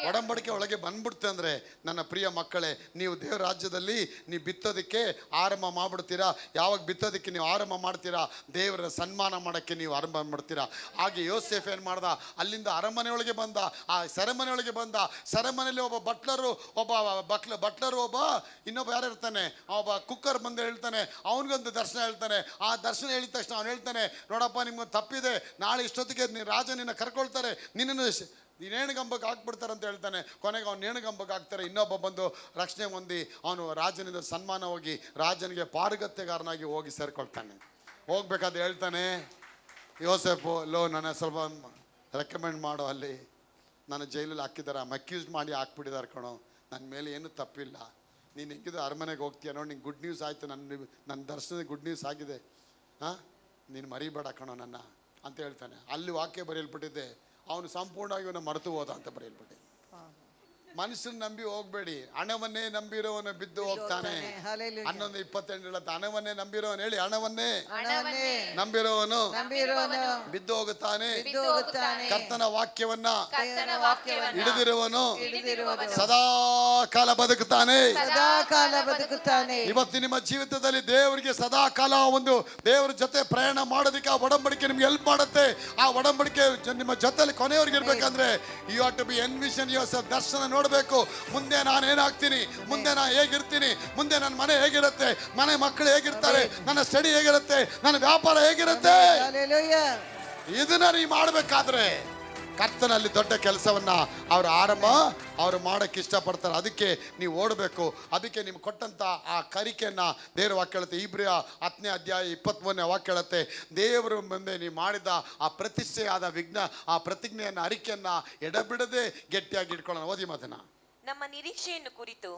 ಒಡಂಬಡಿಕೆ ಒಳಗೆ ಬಂದ್ಬಿಡ್ತೆ ಅಂದರೆ ನನ್ನ ಪ್ರಿಯ ಮಕ್ಕಳೇ, ನೀವು ದೇವ್ರ ರಾಜ್ಯದಲ್ಲಿ ನೀವು ಬಿತ್ತೋದಕ್ಕೆ ಆರಂಭ ಮಾಡಿಬಿಡ್ತೀರಾ. ಯಾವಾಗ ಬಿತ್ತೋದಕ್ಕೆ ನೀವು ಆರಂಭ ಮಾಡ್ತೀರಾ, ದೇವರ ಸನ್ಮಾನ ಮಾಡೋಕ್ಕೆ ನೀವು ಆರಂಭ ಮಾಡ್ತೀರಾ. ಹಾಗೆ ಯೋಸೇಫ್ ಏನು ಮಾಡ್ದ, ಅಲ್ಲಿಂದ ಅರಮನೆಯೊಳಗೆ ಬಂದ. ಆ ಸೆರೆಮನೆಯೊಳಗೆ ಬಂದ. ಸೆರೆಮನೆಯಲ್ಲಿ ಒಬ್ಬ ಬಟ್ಲರು ಒಬ್ಬ ಇನ್ನೊಬ್ಬ ಯಾರು ಇರ್ತಾನೆ, ಒಬ್ಬ ಕುಕ್ಕರ್ ಬಂದು ಹೇಳ್ತಾನೆ, ಅವನಿಗೊಂದು ದರ್ಶನ ಹೇಳ್ತಾನೆ. ಆ ದರ್ಶನ ಹೇಳಿದ ತಕ್ಷಣ ಅವ್ನು ಹೇಳ್ತಾನೆ, ನೋಡಪ್ಪ ನಿಮ್ಗೊಂದು ತಪ್ಪಿದೆ, ನಾಳೆ ಇಷ್ಟೊತ್ತಿಗೆ ರಾಜ ನಿನ್ನ ಕರ್ಕೊಳ್ತಾರೆ, ನಿನ್ನನ್ನು ನೇಣಿಗಂಬಕ್ಕೆ ಹಾಕ್ಬಿಡ್ತಾರೆ ಅಂತ ಹೇಳ್ತಾನೆ. ಕೊನೆಗೆ ಅವ್ನು ನೇಣಿಗಂಬಕ್ಕೆ ಹಾಕ್ತಾರೆ. ಇನ್ನೊಬ್ಬ ಬಂದು ರಕ್ಷಣೆ ಹೊಂದಿ ಅವನು ರಾಜನಿಂದ ಸನ್ಮಾನ ಹೋಗಿ ರಾಜನಿಗೆ ಪಾರುಗತ್ಯಗಾರನಾಗಿ ಹೋಗಿ ಸೇರ್ಕೊಳ್ತಾನೆ. ಹೋಗ್ಬೇಕಾದ್ರೆ ಹೇಳ್ತಾನೆ ಯೋಸೆಫು, ನನ್ನ ಸ್ವಲ್ಪ ರೆಕಮೆಂಡ್ ಮಾಡೋ, ಅಲ್ಲಿ ನಾನು ಜೈಲಲ್ಲಿ ಹಾಕಿದ್ದಾರೆ, ಅಕ್ಯೂಸ್ ಮಾಡಿ ಹಾಕ್ಬಿಟ್ಟಿದ್ದಾರೆ ಕಣೋ, ನನ್ನ ಮೇಲೆ ಏನೂ ತಪ್ಪಿಲ್ಲ, ನೀನು ಹೆಂಗಿದ್ರು ಅರಮನೆಗೆ ಹೋಗ್ತೀಯ ನೋಡಿ, ನಿಂಗೆ ಗುಡ್ ನ್ಯೂಸ್ ಆಯಿತು, ನನ್ನ ದರ್ಶನದ ಗುಡ್ ನ್ಯೂಸ್ ಆಗಿದೆ, ನೀನು ಮರಿಬೇಡ ಕಣೋ ನನ್ನ ಅಂತ ಹೇಳ್ತಾನೆ. ಅಲ್ಲಿ ವಾಕ್ಯ ಬರೆಯಲ್ಪಟ್ಟಿದ್ದೆ, ಅವನು ಸಂಪೂರ್ಣವಾಗಿ ಇವನು ಮರೆತು ಹೋದ ಅಂತ ಬರೆಯಲ್ಪಟ್ಟೆ. ಮನುಷ್ಯನ ನಂಬಿ ಹೋಗ್ಬೇಡಿ. ಹಣವನ್ನೇ ನಂಬಿರೋವನು ಬಿದ್ದು ಹೋಗ್ತಾನೆ.
Hallelujah.
11:22 ಹೇಳುತ್ತೆ, ಹಣವನ್ನೇ ನಂಬಿರೋವನು, ಹೇಳಿ, ಹಣವನ್ನೇ
ಹಣವನ್ನೇ
ನಂಬಿರೋವನು
ನಂಬಿರುವವನು
ಬಿದ್ದು ಹೋಗುತ್ತಾನೆ.
ಬಿದ್ದು ಹೋಗುತ್ತಾನೆ.
ಕರ್ತನ ವಾಕ್ಯವನ್ನ
ಕರ್ತನ ವಾಕ್ಯವನ್ನು
ಹಿಡಿದಿರುವನು
ಹಿಡಿದಿರುವವನು
ಸದಾ ಕಾಲ ಬದುಕುತ್ತಾನೆ.
ಸದಾ ಕಾಲ ಬದುಕುತ್ತಾನೆ.
ಇವತ್ತು ನಿಮ್ಮ ಜೀವಿತದಲ್ಲಿ ದೇವರಿಗೆ ಸದಾ ಕಾಲ ಒಂದು ದೇವರ ಜೊತೆ ಪ್ರಯಾಣ ಮಾಡೋದಕ್ಕೆ ಆ ಒಡಂಬಡಿಕೆ ನಿಮ್ಗೆ ಹೆಲ್ಪ್ ಮಾಡುತ್ತೆ. ಆ ಒಡಂಬಡಿಕೆ ನಿಮ್ಮ ಜೊತೆಲಿ ಕೊನೆಯವರೆಗೆ ಇರ್ಬೇಕಂದ್ರೆ you have to be envision yourself. ದರ್ಶನ ನೋಡಬೇಕು. ಮುಂದೆ ನಾನು ಏನಾಗ್ತೀನಿ, ಮುಂದೆ ನಾನು ಹೇಗಿರ್ತೀನಿ, ಮುಂದೆ ನನ್ನ ಮನೆ ಹೇಗಿರುತ್ತೆ, ಮನೆ ಮಕ್ಕಳು ಹೇಗಿರ್ತಾರೆ, ನನ್ನ ಸ್ಟಡಿ ಹೇಗಿರುತ್ತೆ, ನನ್ನ ವ್ಯಾಪಾರ ಹೇಗಿರುತ್ತೆ.
Hallelujah.
ಇದನ್ನ ನೀವು ಮಾಡಬೇಕಾದ್ರೆ ಕರ್ತನಲ್ಲಿ ದೊಡ್ಡ ಕೆಲಸವನ್ನ ಅವರು ಮಾಡಕ್ಕೆ ಇಷ್ಟಪಡ್ತಾರೆ. ಅದಕ್ಕೆ ನೀವು ಓಡಬೇಕು. ಅದಕ್ಕೆ ನಿಮ್ಗೆ ಕೊಟ್ಟಂತ ಆ ಕರಿಕೆಯನ್ನ ದೇವರ ವಾಕ್ಯ ಹೇಳುತ್ತೆ. ಇಬ್ರಿಯ 10ನೇ ಅಧ್ಯಾಯ 23ನೇ ವಾಕ್ಯ ಹೇಳುತ್ತೆ, ದೇವರ ಮುಂದೆ ನೀವು ಮಾಡಿದ ಆ ಪ್ರತಿಷ್ಠೆಯಾದ ಆ ಪ್ರತಿಜ್ಞೆಯನ್ನ ಅರಿಕೆಯನ್ನ ಎಡಬಿಡದೆ ಗಟ್ಟಿಯಾಗಿ ಇಟ್ಕೊಳ್ಳೋಣ. ಓದಿ ಮಾತನ್ನ.
ನಮ್ಮ ನಿರೀಕ್ಷೆಯನ್ನು ಕುರಿತು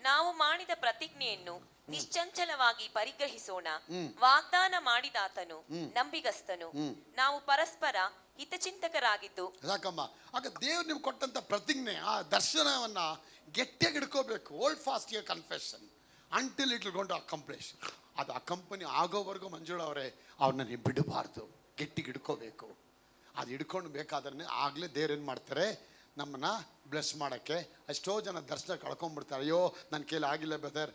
ನಾವು ಮಾಡಿದ ಪ್ರತಿಜ್ಞೆಯನ್ನು ನಿಶ್ಚಂಚಲವಾಗಿ ಪರಿಗ್ರಹಿಸೋಣ. ವಾಗ್ದಾನ ಮಾಡಿದಾತನು ನಂಬಿಗಸ್ತನು. ನಾವು ಪರಸ್ಪರ ಹಿತಚಿಂತಕರಾಗಿದ್ದು.
ಯಾಕಮ್ಮ, ಆಗ ದೇವ್ರು ನಿಮ್ಗೆ ಕೊಟ್ಟಂತ ಪ್ರತಿಜ್ಞೆ, ಆ ದರ್ಶನವನ್ನ ಗಟ್ಟಿಯಾಗಿ ಹಿಡ್ಕೋಬೇಕು. Hold fast your confession until it will gone to accomplish. ಅದು ಅಕಂಪನಿ ಆಗೋವರೆಗೂ ಮಂಜುಳವರೇ ಅವ್ರನ್ನ ನೀವು ಬಿಡಬಾರ್ದು, ಗಟ್ಟಿಗೆ ಹಿಡ್ಕೋಬೇಕು. ಅದು ಹಿಡ್ಕೊಂಡು ಬೇಕಾದ್ರೆ ಆಗಲೇ ದೇವ್ರು ಏನು ಮಾಡ್ತಾರೆ, ನಮ್ಮನ್ನ ಬ್ಲೆಸ್ ಮಾಡೋಕ್ಕೆ. ಎಷ್ಟೋ ಜನ ದರ್ಶನ ಕಳ್ಕೊಂಡ್ಬಿಡ್ತಾರೆ. ಅಯ್ಯೋ ನನ್ನ ಕೈಲಿ ಆಗಿಲ್ಲ ಬದರ್,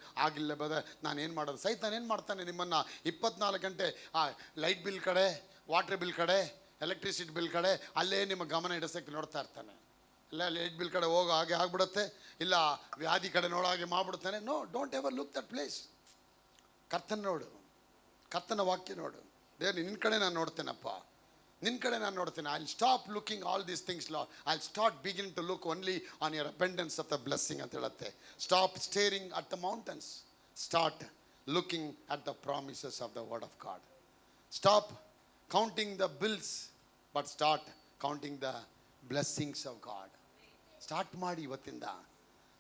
ನಾನು ಏನು ಮಾಡೋದು. ಸೈತಾನ ಏನು ಮಾಡ್ತಾನೆ, ನಿಮ್ಮನ್ನು 24 ಗಂಟೆ ಆ ಲೈಟ್ ಬಿಲ್ ಕಡೆ, ವಾಟರ್ ಬಿಲ್ ಕಡೆ, ಎಲೆಕ್ಟ್ರಿಸಿಟಿ ಬಿಲ್ ಕಡೆ ಅಲ್ಲೇ ನಿಮ್ಮ ಗಮನ ಇಡಿಸೋಕ್ಕೆ ನೋಡ್ತಾ ಇರ್ತಾನೆ. ಇಲ್ಲ ಲೈಟ್ ಬಿಲ್ ಕಡೆ ಹೋಗೋ ಹಾಗೆ ಆಗ್ಬಿಡುತ್ತೆ, ಇಲ್ಲ ವ್ಯಾಧಿ ಕಡೆ ನೋಡೋ ಹಾಗೆ ಮಾಡ್ಬಿಡ್ತಾನೆ. No, don't ever look that place. ಕರ್ತನ ನೋಡು, ಕರ್ತನ ವಾಕ್ಯ ನೋಡು. ದೇವ್ರು ನಿನ್ನ ಕಡೆ ನಾನು ನೋಡ್ತೇನಪ್ಪ, ನಿನ್ನ ಕಡೆ ನಾನು ನೋಡ್ತೇನೆ. I will stop looking all these things. I will start begin to look only on your abundance of the blessing ಅಂತ ಹೇಳುತ್ತೆ. Stop staring at the mountains, start looking at the promises of the word of God. Stop counting the bills but start counting the blessings of God. Start ಮಾಡಿ ಇವತ್ತಿಂದ.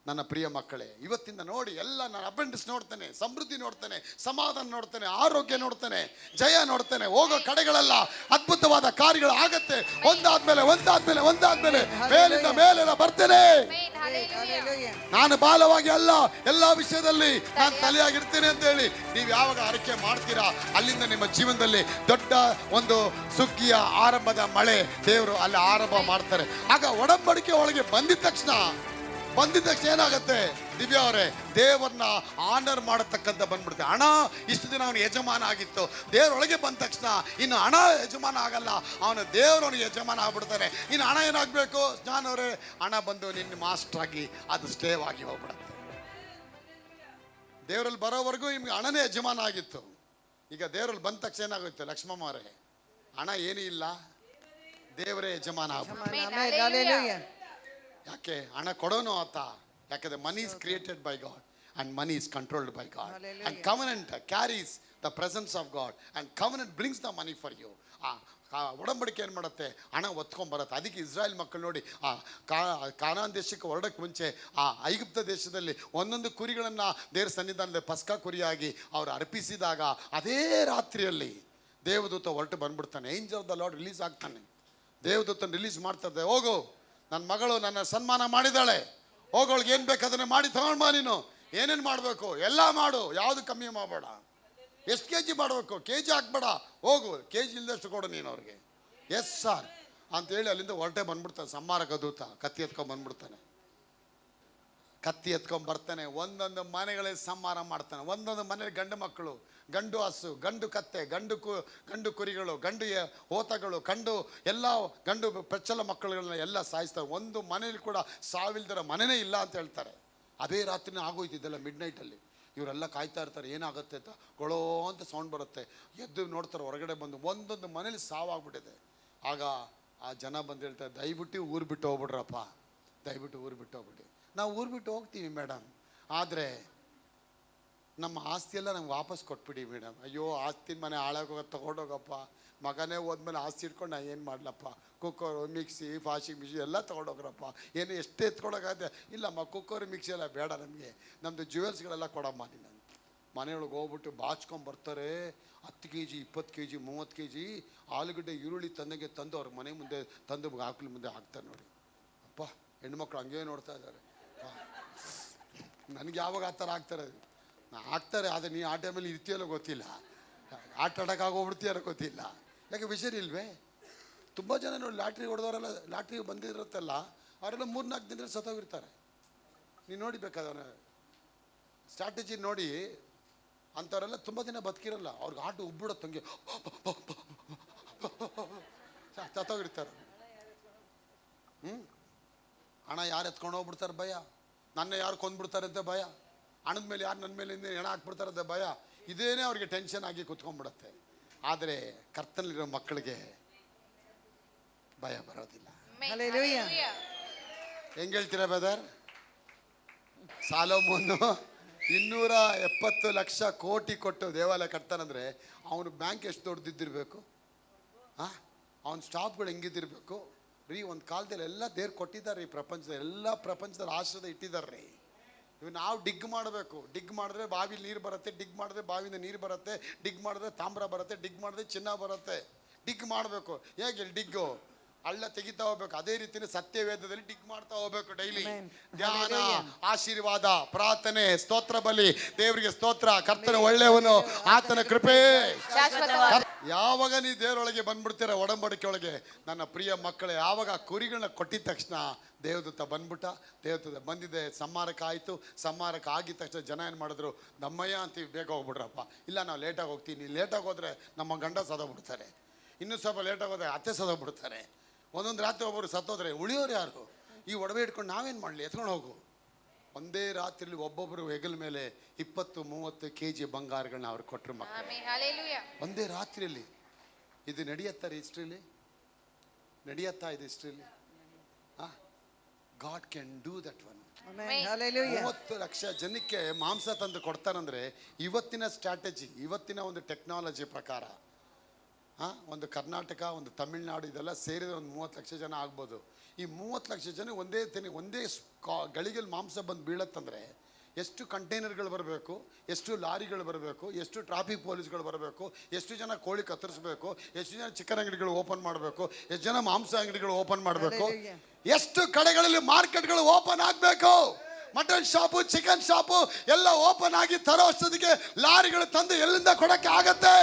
ನನ್ನ ಪ್ರಿಯ ಮಕ್ಕಳೇ, ಇವತ್ತಿಂದ ನೋಡಿ, ಎಲ್ಲ ನಾನು ಅಬೆಂಡೆನ್ಸ್ ನೋಡ್ತೇನೆ, ಸಮೃದ್ಧಿ ನೋಡ್ತೇನೆ, ಸಮಾಧಾನ ನೋಡ್ತೇನೆ, ಆರೋಗ್ಯ ನೋಡ್ತೇನೆ, ಜಯ ನೋಡ್ತೇನೆ. ಹೋಗೋ ಕಡೆಗಳೆಲ್ಲ ಅದ್ಭುತವಾದ ಕಾರ್ಯಗಳು ಆಗತ್ತೆ. ಒಂದಾದ್ಮೇಲೆ ಮೇಲಿಂದ ಮೇಲೆಲ್ಲ ಬರ್ತೇನೆ. ನಾನು ಬಾಲವಾಗಿ ಅಲ್ಲ, ಎಲ್ಲ ವಿಷಯದಲ್ಲಿ ನಾನು ತಲೆಯಾಗಿರ್ತೇನೆ ಅಂತ ಹೇಳಿ ನೀವು ಯಾವಾಗ ಆರೈಕೆ ಮಾಡ್ತೀರಾ, ಅಲ್ಲಿಂದ ನಿಮ್ಮ ಜೀವನದಲ್ಲಿ ದೊಡ್ಡ ಒಂದು ಸುಗ್ಗಿಯ ಆರಂಭದ ಮಳೆ ದೇವರು ಅಲ್ಲಿ ಆರಂಭ ಮಾಡ್ತಾರೆ. ಆಗ ಒಡಂಬಡಿಕೆ ಒಳಗೆ ಬಂದಿದ ತಕ್ಷಣ ಏನಾಗುತ್ತೆ ದಿವ್ಯಾ ಅವರೇ, ದೇವರನ್ನ ಆನರ್ ಮಾಡತಕ್ಕಂಥ ಬಂದ್ಬಿಡುತ್ತೆ. ಹಣ ಇಷ್ಟು ದಿನ ಅವನು ಯಜಮಾನ ಆಗಿತ್ತು, ದೇವರೊಳಗೆ ಬಂದ ತಕ್ಷಣ ಇನ್ನು ಹಣ ಯಜಮಾನ ಆಗಲ್ಲ, ಅವನು ದೇವರವನಿಗೆ ಯಜಮಾನ ಆಗ್ಬಿಡ್ತಾನೆ. ಇನ್ನು ಹಣ ಏನಾಗಬೇಕು, ಅವರೇ, ಹಣ ಬಂದು ನಿನ್ನ ಮಾಸ್ಟರ್ ಆಗಿ ಅದು ಸ್ಟೇವ್ ಆಗಿ ಹೋಗ್ಬಿಡುತ್ತೆ. ದೇವರಲ್ಲಿ ಬರೋವರೆಗೂ ನಿಮ್ಗೆ ಹಣನೇ ಯಜಮಾನ ಆಗಿತ್ತು. ಈಗ ದೇವರಲ್ಲಿ ಬಂದ ತಕ್ಷಣ ಏನಾಗುತ್ತೆ, ಲಕ್ಷ್ಮಮ್ಮ ಅವರೇ, ಹಣ ಏನೂ ಇಲ್ಲ, ದೇವರೇ ಯಜಮಾನ ಆಗ್ಬಿಡ್ತಾರೆ. ಯಾಕೆ? ಹಣ ಕೊಡೋನು ಆತ. ಯಾಕಂದ್ರೆ money is created by God and money is controlled by God. And covenant carries the presence of God and covenant brings the money for you. ಒಡಂಬಡಿಕೆ ಏನು ಮಾಡುತ್ತೆ, ಹಣ ಒತ್ಕೊಂಡ್ಬರುತ್ತೆ. ಅದಕ್ಕೆ ಇಸ್ರಾಯೇಲ್ ಮಕ್ಕಳು ನೋಡಿ, ಕಾನಾನ್ ದೇಶಕ್ಕೆ ಹೊರಡಕ್ಕೆ ಮುಂಚೆ ಆ ಐಗುಪ್ತ ದೇಶದಲ್ಲಿ ಒಂದೊಂದು ಕುರಿಗಳನ್ನು ದೇವರ ಸನ್ನಿಧಾನದಲ್ಲಿ ಪಸ್ಕಾ ಕುರಿಯಾಗಿ ಅವರು ಅರ್ಪಿಸಿದಾಗ ಅದೇ ರಾತ್ರಿಯಲ್ಲಿ ದೇವದೂತ ಹೊರಟು ಬಂದ್ಬಿಡ್ತಾನೆ. Angel of the Lord release ಆಗ್ತಾನೆ. ದೇವದೂತನ ರಿಲೀಸ್ ಮಾಡ್ತಾರೆ. ಹೋಗು, ನನ್ನ ಮಗಳು ನನ್ನ ಸನ್ಮಾನ ಮಾಡಿದ್ದಾಳೆ, ಹೋಗೋಳಿಗೆ ಏನು ಬೇಕು ಅದನ್ನು ಮಾಡಿ ತಗೊಂಡು ಬಾ. ನೀನು ಏನೇನು ಮಾಡಬೇಕು ಎಲ್ಲ ಮಾಡು, ಯಾವುದು ಕಮ್ಮಿ ಮಾಡಬೇಡ. ಎಷ್ಟು ಕೆ ಜಿ ಮಾಡಬೇಕು, ಕೆ ಜಿ ಹಾಕ್ಬೇಡ, ಹೋಗು, ಕೆ ಜಿ ಇಲ್ಲದಷ್ಟು ಕೊಡು ನೀನು ಅವ್ರಿಗೆ. ಎಸ್ ಸರ್ ಅಂತೇಳಿ ಅಲ್ಲಿಂದ ಹೊರಟೆ ಬಂದ್ಬಿಡ್ತಾನೆ. ಸಂಹಾರಕ ದೂತ ಕತ್ತಿ ಎತ್ಕೊಂಡು ಬಂದ್ಬಿಡ್ತಾನೆ. ಕತ್ತಿ ಎತ್ಕೊಂಡು ಬರ್ತಾನೆ. ಒಂದೊಂದು ಮನೆಗಳಲ್ಲಿ ಸಂಹಾರ ಮಾಡ್ತಾನೆ. ಒಂದೊಂದು ಮನೇಲಿ ಗಂಡು ಮಕ್ಕಳು, ಗಂಡು ಹಸು, ಗಂಡು ಕತ್ತೆ, ಗಂಡು ಕುರಿಗಳು, ಗಂಡು ಹೋತಗಳು, ಗಂಡು ಪೆಚ್ಚಲ ಮಕ್ಕಳುಗಳನ್ನ ಎಲ್ಲ ಸಾಯಿಸ್ತಾರೆ. ಒಂದು ಮನೇಲಿ ಕೂಡ ಸಾವಿಲ್ದರ ಮನೆಯೇ ಇಲ್ಲ ಅಂತ ಹೇಳ್ತಾರೆ. ಅದೇ ರಾತ್ರಿನೇ ಆಗೋಯ್ತಿದ್ದೆಲ್ಲ ಮಿಡ್ನೈಟಲ್ಲಿ. ಇವರೆಲ್ಲ ಕಾಯ್ತಾ ಇರ್ತಾರೆ, ಏನಾಗುತ್ತೆ ಅಂತ. ಗೊಳೋ ಅಂತ ಸೌಂಡ್ ಬರುತ್ತೆ. ಎದ್ದು ನೋಡ್ತಾರೆ, ಹೊರಗಡೆ ಬಂದು ಒಂದೊಂದು ಮನೇಲಿ ಸಾವಾಗ್ಬಿಟ್ಟಿದೆ. ಆಗ ಆ ಜನ ಬಂದು ಹೇಳ್ತಾರೆ, ದಯವಿಟ್ಟು ಊರು ಬಿಟ್ಟು ಹೋಗ್ಬಿಡ್ರಪ್ಪ, ದಯವಿಟ್ಟು ಊರು ಬಿಟ್ಟು ಹೋಗ್ಬಿಟ್ಟು. ನಾವು ಊರು ಬಿಟ್ಟು ಹೋಗ್ತೀವಿ ಮೇಡಮ್, ಆದರೆ ನಮ್ಮ ಆಸ್ತಿಯೆಲ್ಲ ನಮ್ಗೆ ವಾಪಸ್ ಕೊಟ್ಬಿಡಿ ಮೇಡಮ್. ಅಯ್ಯೋ, ಆಸ್ತಿ ಮನೆ ಹಾಳಾಗೋಗ ತೊಗೊಂಡೋಗಪ್ಪ, ಮಗನೇ ಹೋದ್ಮೇಲೆ ಆಸ್ತಿ ಇಟ್ಕೊಂಡು ನಾನು ಏನು ಮಾಡಲಪ್ಪ, ಕುಕ್ಕರು, ಮಿಕ್ಸಿ, ವಾಷಿಂಗ್ ಮಿಷಿನ್ ಎಲ್ಲ ತೊಗೊಂಡೋಗ್ರಪ್ಪ. ಏನು ಎಷ್ಟು ಎತ್ಕೊಳೋಗಾದ್ರೆ, ಇಲ್ಲಮ್ಮ ಕುಕ್ಕರು ಮಿಕ್ಸಿ ಎಲ್ಲ ಬೇಡ ನಮಗೆ, ನಮ್ಮದು ಜ್ಯುವೆಲ್ಸ್ಗಳೆಲ್ಲ ಕೊಡಮ್ಮ ನೀನು. ಮನೆಯೊಳಗೆ ಹೋಗ್ಬಿಟ್ಟು ಬಾಚ್ಕೊಂಬರ್ತಾರೆ. 10 kg 20 kg 30 kg ಆಲೂಗಡ್ಡೆ ಈರುಳ್ಳಿ ತಂದು ಅವ್ರ ಮನೆ ಮುಂದೆ ತಂದು ಹಾಕ್ಲಿ ಮುಂದೆ ಹಾಕ್ತಾರೆ. ನೋಡಿ ಅಪ್ಪ, ಹೆಣ್ಮಕ್ಳು ಹಂಗೇ ನೋಡ್ತಾ ಇದ್ದಾರೆ. ನನಗೆ ಯಾವಾಗ ಆ ಥರ ಆಗ್ತಾರೆ ಆದರೆ ನೀ ಆ ಟೈಮಲ್ಲಿ ಇರ್ತೀಯಲ್ಲೋ ಗೊತ್ತಿಲ್ಲ, ಆಟ ಆಡೋಕ್ಕಾಗೋಗ್ಬಿಡ್ತೀಯಲ್ಲೋ ಗೊತ್ತಿಲ್ಲ. ಯಾಕೆ ವಿಷಯ ಇಲ್ವೇ? ತುಂಬ ಜನ ನೋಡಿ ಲಾಟ್ರಿ ಹೊಡೆದವರೆಲ್ಲ, ಲಾಟ್ರಿ ಬಂದಿರುತ್ತಲ್ಲ ಅವರೆಲ್ಲ 3-4 ದಿನದಲ್ಲಿ ಸತ್ತೋಗಿರ್ತಾರೆ. ನೀವು ನೋಡಿ ಬೇಕಾದ್ರೆ ಸ್ಟ್ರಾಟಜಿ ನೋಡಿ, ಅಂಥವರೆಲ್ಲ ತುಂಬ ದಿನ ಬದುಕಿರಲ್ಲ. ಅವ್ರಿಗೆ ಆಟ ಉಬ್ಬಿಡೋದು ತಂಗೆ ಸತ್ತೋಗಿರ್ತಾರೆ. ಹಣ ಯಾರು ಎತ್ಕೊಂಡು ಹೋಗ್ಬಿಡ್ತಾರೆ ಭಯ, ನನ್ನ ಯಾರು ಕೊಂದ್ಬಿಡ್ತಾರೆ ಅಂತ ಭಯ, ಹಣದ ಮೇಲೆ ಯಾರು ನನ್ನ ಮೇಲೆ ಹೆಣ ಹಾಕ್ಬಿಡ್ತಾರೆ ಅಂತ ಭಯ. ಇದೇನೇ ಅವ್ರಿಗೆ ಟೆನ್ಷನ್ ಆಗಿ ಕುತ್ಕೊಂಡ್ಬಿಡತ್ತೆ. ಆದರೆ ಕರ್ತನಲ್ಲಿರೋ ಮಕ್ಕಳಿಗೆ ಭಯ ಬರೋದಿಲ್ಲ.
Hallelujah.
ಹೆಂಗೆ ಹೇಳ್ತೀರಾ ಬ್ರದರ್? ಸಾಲೋಮೋನು 270 ಲಕ್ಷ ಕೋಟಿ ಕೊಟ್ಟು ದೇವಾಲಯ ಕಟ್ತಾನಂದ್ರೆ ಅವನು ಬ್ಯಾಂಕ್ ಎಷ್ಟು ದೊಡ್ಡದಿದ್ದಿರಬೇಕು? ಅವನ ಸ್ಟಾಫ್ಗಳು ಹೆಂಗಿದ್ದಿರಬೇಕು ರೀ? ಒಂದು ಕಾಲದಲ್ಲಿ ಎಲ್ಲ ದೇವ್ರು ಕೊಟ್ಟಿದ್ದಾರೆ. ಈ ಪ್ರಪಂಚದಲ್ಲಿ ಆಶ್ರದ ಇಟ್ಟಿದ್ದಾರೆ ರೀ. ಇವು ನಾವು ಡಿಗ್ ಮಾಡಬೇಕು. ಡಿಗ್ ಮಾಡಿದ್ರೆ ಬಾವಿಲಿ ನೀರು ಬರುತ್ತೆ, ಡಿಗ್ ಮಾಡಿದ್ರೆ ಬಾವಿಯಿಂದ ನೀರು ಬರುತ್ತೆ, ಡಿಗ್ ಮಾಡಿದ್ರೆ ತಾಮ್ರ ಬರುತ್ತೆ, ಡಿಗ್ ಮಾಡಿದ್ರೆ ಚಿನ್ನ ಬರುತ್ತೆ. ಡಿಗ್ ಮಾಡಬೇಕು. ಹೇಗೆ ಡಿಗ್ಗು? ಹಳ್ಳ ತೆಗಿತಾ ಹೋಗ್ಬೇಕು. ಅದೇ ರೀತಿನೇ ಸತ್ಯವೇದದಲ್ಲಿ ಡಿಗ್ ಮಾಡ್ತಾ ಹೋಗ್ಬೇಕು ಡೈಲಿ. ಧ್ಯಾನ, ಆಶೀರ್ವಾದ, ಪ್ರಾರ್ಥನೆ, ಸ್ತೋತ್ರ ಬಲಿ. ದೇವರಿಗೆ ಸ್ತೋತ್ರ. ಕರ್ತನ ಒಳ್ಳೆಯವನು, ಆತನ ಕೃಪೆ. ಯಾವಾಗ ನೀವು ದೇವರೊಳಗೆ ಬಂದ್ಬಿಡ್ತೀರ, ಒಡಂಬಡಿಕೆ ಒಳಗೆ, ನನ್ನ ಪ್ರಿಯ ಮಕ್ಕಳೇ, ಯಾವಾಗ ಕುರಿಗಳನ್ನ ಕೊಟ್ಟಿದ ತಕ್ಷಣ ದೇವದೂತ ಬಂದ್ಬಿಟ್ಟ. ದೇವದೂತ ಬಂದಿದೆ, ಸಂಹಾರಕ್ಕೆ ಆಯಿತು. ಸಂಹಾರಕ್ಕೆ ಆಗಿದ ತಕ್ಷಣ ಜನ ಏನು ಮಾಡಿದ್ರು? ನಮ್ಮಯ್ಯ ಅಂತೀವಿ, ಬೇಗ ಹೋಗ್ಬಿಡ್ರಪ್ಪ. ಇಲ್ಲ ನಾವು ಲೇಟಾಗಿ ಹೋಗ್ತೀವಿ. ಲೇಟಾಗಿ ಹೋದರೆ ನಮ್ಮ ಗಂಡ ಸದೋಗ್ಬಿಡ್ತಾರೆ, ಇನ್ನೂ ಸ್ವಲ್ಪ ಲೇಟಾಗಿ ಹೋದರೆ ಅತ್ತೆ ಸದೋಗ್ಬಿಡ್ತಾರೆ. ಒಂದೊಂದು ರಾತ್ರಿ ಒಬ್ಬರು ಸತ್ತೋದ್ರೆ ಉಳಿಯೋರು ಯಾರು? ಈ ಒಡವೆ ಇಟ್ಕೊಂಡು ನಾವೇನು ಮಾಡಲಿ? ಎತ್ಕೊಂಡು ಹೋಗು. ಒಂದೇ ರಾತ್ರಿಯಲ್ಲಿ ಒಬ್ಬೊಬ್ಬರು ಹೆಗಲ ಮೇಲೆ 20-30 kg ಬಂಗಾರಗಳನ್ನ ಅವ್ರು ಕೊಟ್ಟರು ಮಕ್ಕಳು. ಒಂದೇ ರಾತ್ರಿಯಲ್ಲಿ. ಇದು ನಡೆಯುತ್ತಾರೆ ಹಿಸ್ಟ್ರಿಲಿ? ನಡೆಯುತ್ತಾ ಇದೆ ಹಿಸ್ಟ್ರಿಲಿ? God can do that one. 30 lakh ಜನಕ್ಕೆ ಮಾಂಸ ತಂದು ಕೊಡ್ತಾರಂದ್ರೆ ಇವತ್ತಿನ ಸ್ಟ್ರಾಟಜಿ, ಇವತ್ತಿನ ಒಂದು ಟೆಕ್ನಾಲಜಿ ಪ್ರಕಾರ ಒಂದು ಕರ್ನಾಟಕ, ಒಂದು ತಮಿಳ್ನಾಡು ಇದೆಲ್ಲ ಸೇರಿದ್ರೆ ಒಂದು 30 ಲಕ್ಷ ಜನ ಆಗ್ಬೋದು. ಈ 30 ಲಕ್ಷ ಜನ ಒಂದೇ ಗಳಿಗೆಲ್ಲಿ ಮಾಂಸ ಬಂದು ಬೀಳತ್ತಂದರೆ ಎಷ್ಟು ಕಂಟೈನರ್ಗಳು ಬರಬೇಕು, ಎಷ್ಟು ಲಾರಿಗಳು ಬರಬೇಕು, ಎಷ್ಟು ಟ್ರಾಫಿಕ್ ಪೊಲೀಸ್ಗಳು ಬರಬೇಕು, ಎಷ್ಟು ಜನ ಕೋಳಿ ಕತ್ತರಿಸ್ಬೇಕು, ಎಷ್ಟು ಜನ ಚಿಕನ್ ಅಂಗಡಿಗಳು ಓಪನ್ ಮಾಡಬೇಕು, ಎಷ್ಟು ಜನ ಮಾಂಸ ಅಂಗಡಿಗಳು ಓಪನ್ ಮಾಡಬೇಕು, ಎಷ್ಟು ಕಡೆಗಳಲ್ಲಿ ಮಾರ್ಕೆಟ್ಗಳು ಓಪನ್ ಆಗಬೇಕು, ಮಟನ್ ಶಾಪು, ಚಿಕನ್ ಶಾಪು ಎಲ್ಲ ಓಪನ್ ಆಗಿ ತರೋ ಅಷ್ಟೊತ್ತಿಗೆ ಲಾರಿಗಳು ತಂದು ಎಲ್ಲಿಂದ ಕೊಡಕ್ಕೆ ಆಗತ್ತೆ?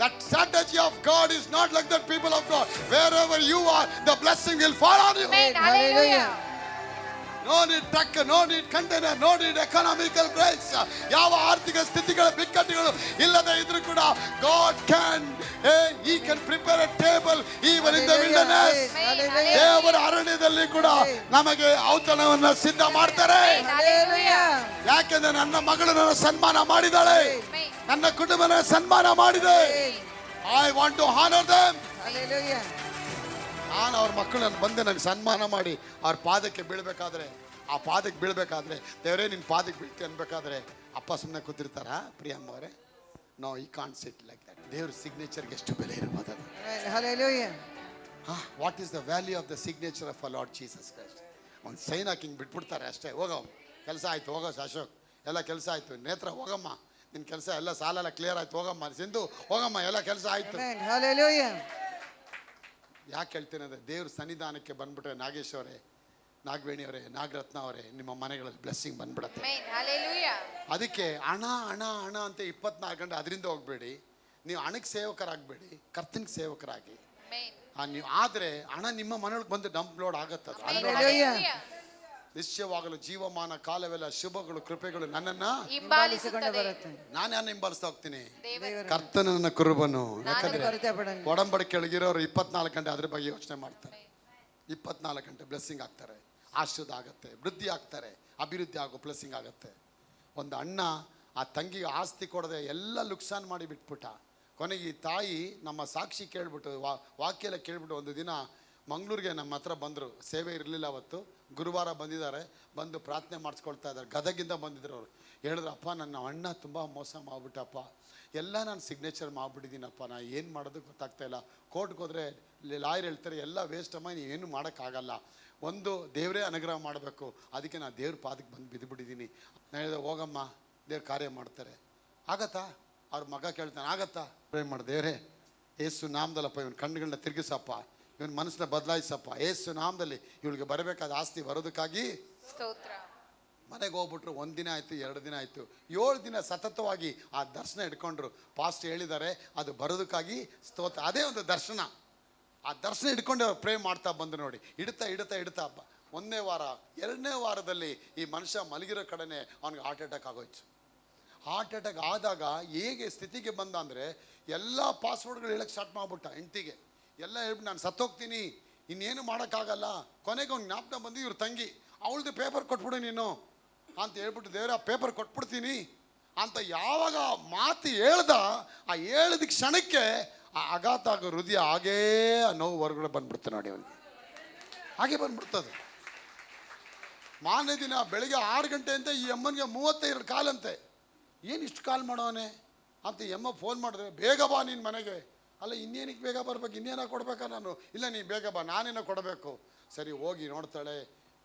That strategy of God is not like that, people of God. Wherever you are, the blessing will fall on you.
Hallelujah.
No need truck, no need container, no need economical grace. ಯಾವ ಆರ್ಥಿಕ ಸ್ಥಿತಿಗಳ ಬಿಕ್ಕಟ್ಟುಗಳು ಇಲ್ಲದೆ ಇದ್ರೂ ಕೂಡ God can, he can prepare a table even in the wilderness. ದೇವರ ಅರಣ್ಯದಲ್ಲಿ ಕೂಡ ನಮಗೆ ಔತಣವನ್ನು ಸಿದ್ಧ ಮಾಡ್ತಾರೆ. ಯಾಕೆಂದ್ರೆ ನನ್ನ ಮಗಳು ನನ್ನ ಸನ್ಮಾನ ಮಾಡಿದಾಳೆ, ನನ್ನ ಕುಟುಂಬನ ಸನ್ಮಾನ ಮಾಡಿದೆ. I want to honour them. ನಾನು ಅವ್ರ ಮಕ್ಕಳನ್ನು ಬಂದು ನನಗೆ ಸನ್ಮಾನ ಮಾಡಿ ಅವ್ರ ಪಾದಕ್ಕೆ ಬೀಳ್ಬೇಕಾದ್ರೆ, ಆ ಪಾದಕ್ಕೆ ಬೀಳ್ಬೇಕಾದ್ರೆ, ದೇವರೇ ನಿನ್ನ ಪಾದಕ್ಕೆ ಬೀಳ್ತಿ ಅನ್ಬೇಕಾದ್ರೆ ಅಪ್ಪ ಸುಮ್ಮನೆ ಕೂತಿರ್ತಾರ? ಪ್ರಿಯಮ್ಮ ಅವರೇ, ನೋ, ಈ ಕಾಂಟ್ ಸಿಟ್ ಲೈಕ್ ದಟ್. ದೇವ್ರ ಸಿಗ್ನೇಚರ್ಗೆ ಎಷ್ಟು ಬೆಲೆ ಇರ್ಬೋದು ಅದು. What is the value of the signature of a lord Jesus Christ? ಒಂದು ಸೈನ್ ಹಾಕಿ ಬಿಟ್ಬಿಡ್ತಾರೆ ಅಷ್ಟೇ. ಹೋಗೋ, ಕೆಲಸ ಆಯ್ತು, ಹೋಗೋ ಅಶೋಕ್, ಎಲ್ಲ ಕೆಲಸ ಆಯ್ತು. ನೇತ್ರ, ಹೋಗಮ್ಮ, ನಿನ್ನ ಕೆಲಸ ಎಲ್ಲ ಸಾಲೆಲ್ಲ ಕ್ಲಿಯರ್ ಆಯ್ತು, ಹೋಗಮ್ಮ. ಸಿಂಧು, ಹೋಗಮ್ಮ, ಎಲ್ಲ ಕೆಲಸ ಆಯ್ತು. ಯಾಕೆ ಹೇಳ್ತೇನೆ ಅಂದರೆ, ದೇವ್ರ ಸನ್ನಿಧಾನಕ್ಕೆ ಬಂದ್ಬಿಟ್ರೆ ನಾಗೇಶ್ ಅವರೇ, ನಾಗವೇಣಿ ಅವರೇ, ನಾಗರತ್ನ ಅವರೇ, ನಿಮ್ಮ ಮನೆಗಳಲ್ಲಿ ಬ್ಲೆಸ್ಸಿಂಗ್ ಬಂದ್ಬಿಡತ್ತೆ. ಅದಕ್ಕೆ ಹಣ ಹಣ ಹಣ ಅಂತ 24 ಗಂಟೆ ಅದರಿಂದ ಹೋಗ್ಬೇಡಿ. ನೀವು ಹಣಕ್ಕೆ ಸೇವಕರಾಗಬೇಡಿ, ಕರ್ತನಿಗೆ ಸೇವಕರಾಗಿ. ನೀವು ಆದರೆ ಹಣ ನಿಮ್ಮ ಮನೆಯೊಳಗೆ ಬಂದು ಡಂಪ್ ಲೋಡ್ ಆಗತ್ತದು. ನಿಶ್ಚಯವಾಗಲು ಜೀವಮಾನ ಕಾಲವೆಲ್ಲ ಶುಭಗಳು ಕೃಪೆಗಳು ನನ್ನನ್ನ ನಾನು ಹಿಂಬಾಲಿಸ್ತಾ ಹೋಗ್ತೀನಿ. ಕರ್ತನ ನನ್ನ ಕುರುಬನು. ಯಾಕಂದ್ರೆ ಒಡಂಬಡಿಕೆ ಕೆಳಗಿರೋರು 24 ಗಂಟೆ ಅದ್ರ ಬಗ್ಗೆ ಯೋಚನೆ ಮಾಡ್ತಾರೆ. 24 ಗಂಟೆ ಬ್ಲೆಸ್ಸಿಂಗ್ ಆಗ್ತಾರೆ, ಆಶೀರ್ವಾದ ಆಗತ್ತೆ, ವೃದ್ಧಿ ಆಗ್ತಾರೆ, ಅಭಿವೃದ್ಧಿ ಆಗೋ ಬ್ಲೆಸ್ಸಿಂಗ್ ಆಗತ್ತೆ. ಒಂದು ಅಣ್ಣ ಆ ತಂಗಿಗೆ ಆಸ್ತಿ ಕೊಡದೆ ಎಲ್ಲ ಲುಕ್ಸಾನ್ ಮಾಡಿ ಬಿಟ್ಬಿಟ್ಟ. ಕೊನೆಗೆ ಈ ತಾಯಿ ನಮ್ಮ ಸಾಕ್ಷಿ ಕೇಳ್ಬಿಟ್ಟು, ವಾಕ್ಯ ಎಲ್ಲ ಕೇಳ್ಬಿಟ್ಟು ಒಂದು ದಿನ ಮಂಗಳೂರಿಗೆ ನಮ್ಮ ಹತ್ರ ಬಂದರು. ಸೇವೆ ಇರಲಿಲ್ಲ ಅವತ್ತು, ಗುರುವಾರ ಬಂದಿದ್ದಾರೆ. ಬಂದು ಪ್ರಾರ್ಥನೆ ಮಾಡಿಸ್ಕೊಳ್ತಾ ಇದ್ದಾರೆ. ಗದಗಿಂದ ಬಂದಿದ್ರು ಅವರು. ಹೇಳಿದ್ರು, ಅಪ್ಪ ನನ್ನ ಅಣ್ಣ ತುಂಬ ಮೋಸ ಮಾಡಿಬಿಟ್ಟಪ್ಪ, ಎಲ್ಲ ನಾನು ಸಿಗ್ನೇಚರ್ ಮಾಡಿಬಿಟ್ಟಿದ್ದೀನಪ್ಪ, ನಾನು ಏನು ಮಾಡೋದು ಗೊತ್ತಾಗ್ತಾಯಿಲ್ಲ. ಕೋರ್ಟ್ಗೆ ಹೋದರೆ ಲಾಯರ್ ಹೇಳ್ತಾರೆ ಎಲ್ಲ ವೇಸ್ಟ್ ಅಮ್ಮ, ನೀವೇನು ಮಾಡೋಕ್ಕಾಗಲ್ಲ, ಒಂದು ದೇವರೇ ಅನುಗ್ರಹ ಮಾಡಬೇಕು, ಅದಕ್ಕೆ ನಾನು ದೇವ್ರ ಪಾದಕ್ಕೆ ಬಂದು ಬಿದ್ದುಬಿಟ್ಟಿದ್ದೀನಿ. ನಾನು ಹೇಳಿದೆ, ಹೋಗಮ್ಮ, ದೇವ್ರ ಕಾರ್ಯ ಮಾಡ್ತಾರೆ. ಆಗತ್ತಾ? ಅವ್ರ ಮಗ ಕೇಳ್ತಾನೆ, ಆಗತ್ತಾ? ಪ್ರೇ ಮಾಡಿ, ದೇವರೇ ಯೇಸು ನಾಮದಲ್ಲಪ್ಪ ಇವನ ಕಣ್ಣುಗಳನ್ನ ತಿರುಗಿಸಪ್ಪ, ಇವನ್ ಮನಸ್ಸನ್ನ ಬದಲಾಯಿಸಪ್ಪ. ಏಸು ನಾಮದಲ್ಲಿ ಇವಳಿಗೆ ಬರಬೇಕಾದ ಆಸ್ತಿ ಬರೋದಕ್ಕಾಗಿ
ಸ್ತೋತ್ರ.
ಮನೆಗೆ ಹೋಗ್ಬಿಟ್ರು. 1 ದಿನ ಆಯಿತು, 2 ದಿನ ಆಯಿತು, 7 ದಿನ ಸತತವಾಗಿ ಆ ದರ್ಶನ ಇಟ್ಕೊಂಡ್ರು. ಪಾಸ್ಟ್ ಹೇಳಿದ್ದಾರೆ ಅದು ಬರೋದಕ್ಕಾಗಿ ಸ್ತೋತ್ರ. ಅದೇ ಒಂದು ದರ್ಶನ. ಆ ದರ್ಶನ ಇಟ್ಕೊಂಡು ಅವ್ರು ಪ್ರೇ ಮಾಡ್ತಾ ಬಂದು ನೋಡಿ. ಇಡ್ತಾ 1ನೇ ವಾರ 2ನೇ ವಾರದಲ್ಲಿ ಈ ಮನುಷ್ಯ ಮಲಗಿರೋ ಕಡೆನೇ ಅವ್ನಿಗೆ ಹಾರ್ಟ್ ಅಟ್ಯಾಕ್ ಆಗೋಯ್ತು. ಹಾರ್ಟ್ ಅಟ್ಯಾಕ್ ಆದಾಗ ಹೇಗೆ ಸ್ಥಿತಿಗೆ ಬಂದ ಅಂದರೆ ಎಲ್ಲ ಪಾಸ್ವರ್ಡ್ಗಳು ಹೇಳಕ್ಕೆ ಸ್ಟಾರ್ಟ್ ಮಾಡ್ಬಿಟ್ಟ. ಹೆಂಡ್ತಿಗೆ ಎಲ್ಲ ಹೇಳ್ಬಿಟ್ಟು ನಾನು ಸತ್ತೋಗ್ತೀನಿ, ಇನ್ನೇನು ಮಾಡೋಕ್ಕಾಗಲ್ಲ. ಕೊನೆಗೆ ಅವ್ನು ಜ್ಞಾಪಕ ಬಂದು ಇವ್ರ ತಂಗಿ ಅವಳದು ಪೇಪರ್ ಕೊಟ್ಬಿಡು ನೀನು ಅಂತ ಹೇಳ್ಬಿಟ್ಟು, ದೇವ್ರ ಆ ಪೇಪರ್ ಕೊಟ್ಬಿಡ್ತೀನಿ ಅಂತ ಯಾವಾಗ ಮಾತು ಹೇಳ್ದ, ಆ ಹೇಳಿದ ಕ್ಷಣಕ್ಕೆ ಆ ಆಘಾತ ಆಗೋ ಹೃದಯ ಹಾಗೇ ಆ ನೋವು ಹೊರಗಡೆ ಬಂದ್ಬಿಡ್ತು ನೋಡಿ. ಅವನಿಗೆ ಹಾಗೆ ಬಂದ್ಬಿಡ್ತದೆ. ಮಾರನೇ ದಿನ ಬೆಳಿಗ್ಗೆ 6 ಗಂಟೆ ಅಂತ ಈ ಅಮ್ಮನಿಗೆ 32 ಕಾಲಂತೆ. ಏನು ಇಷ್ಟು ಕಾಲ್ ಮಾಡೋನೆ ಅಂತ ಈ ಅಮ್ಮ ಫೋನ್ ಮಾಡಿದ್ರೆ, ಬೇಗ ಬಾ ನೀನು ಮನೆಗೆ. ಅಲ್ಲ ಇನ್ನೇನಕ್ಕೆ ಬೇಗ ಬರ್ಬೇಕು, ಇನ್ನೇನ ಕೊಡ್ಬೇಕಾ ನಾನು? ಇಲ್ಲ ನೀನು ಬೇಗ ಬಾ, ನಾನೇನೋ ಕೊಡಬೇಕು. ಸರಿ ಹೋಗಿ ನೋಡ್ತಾಳೆ,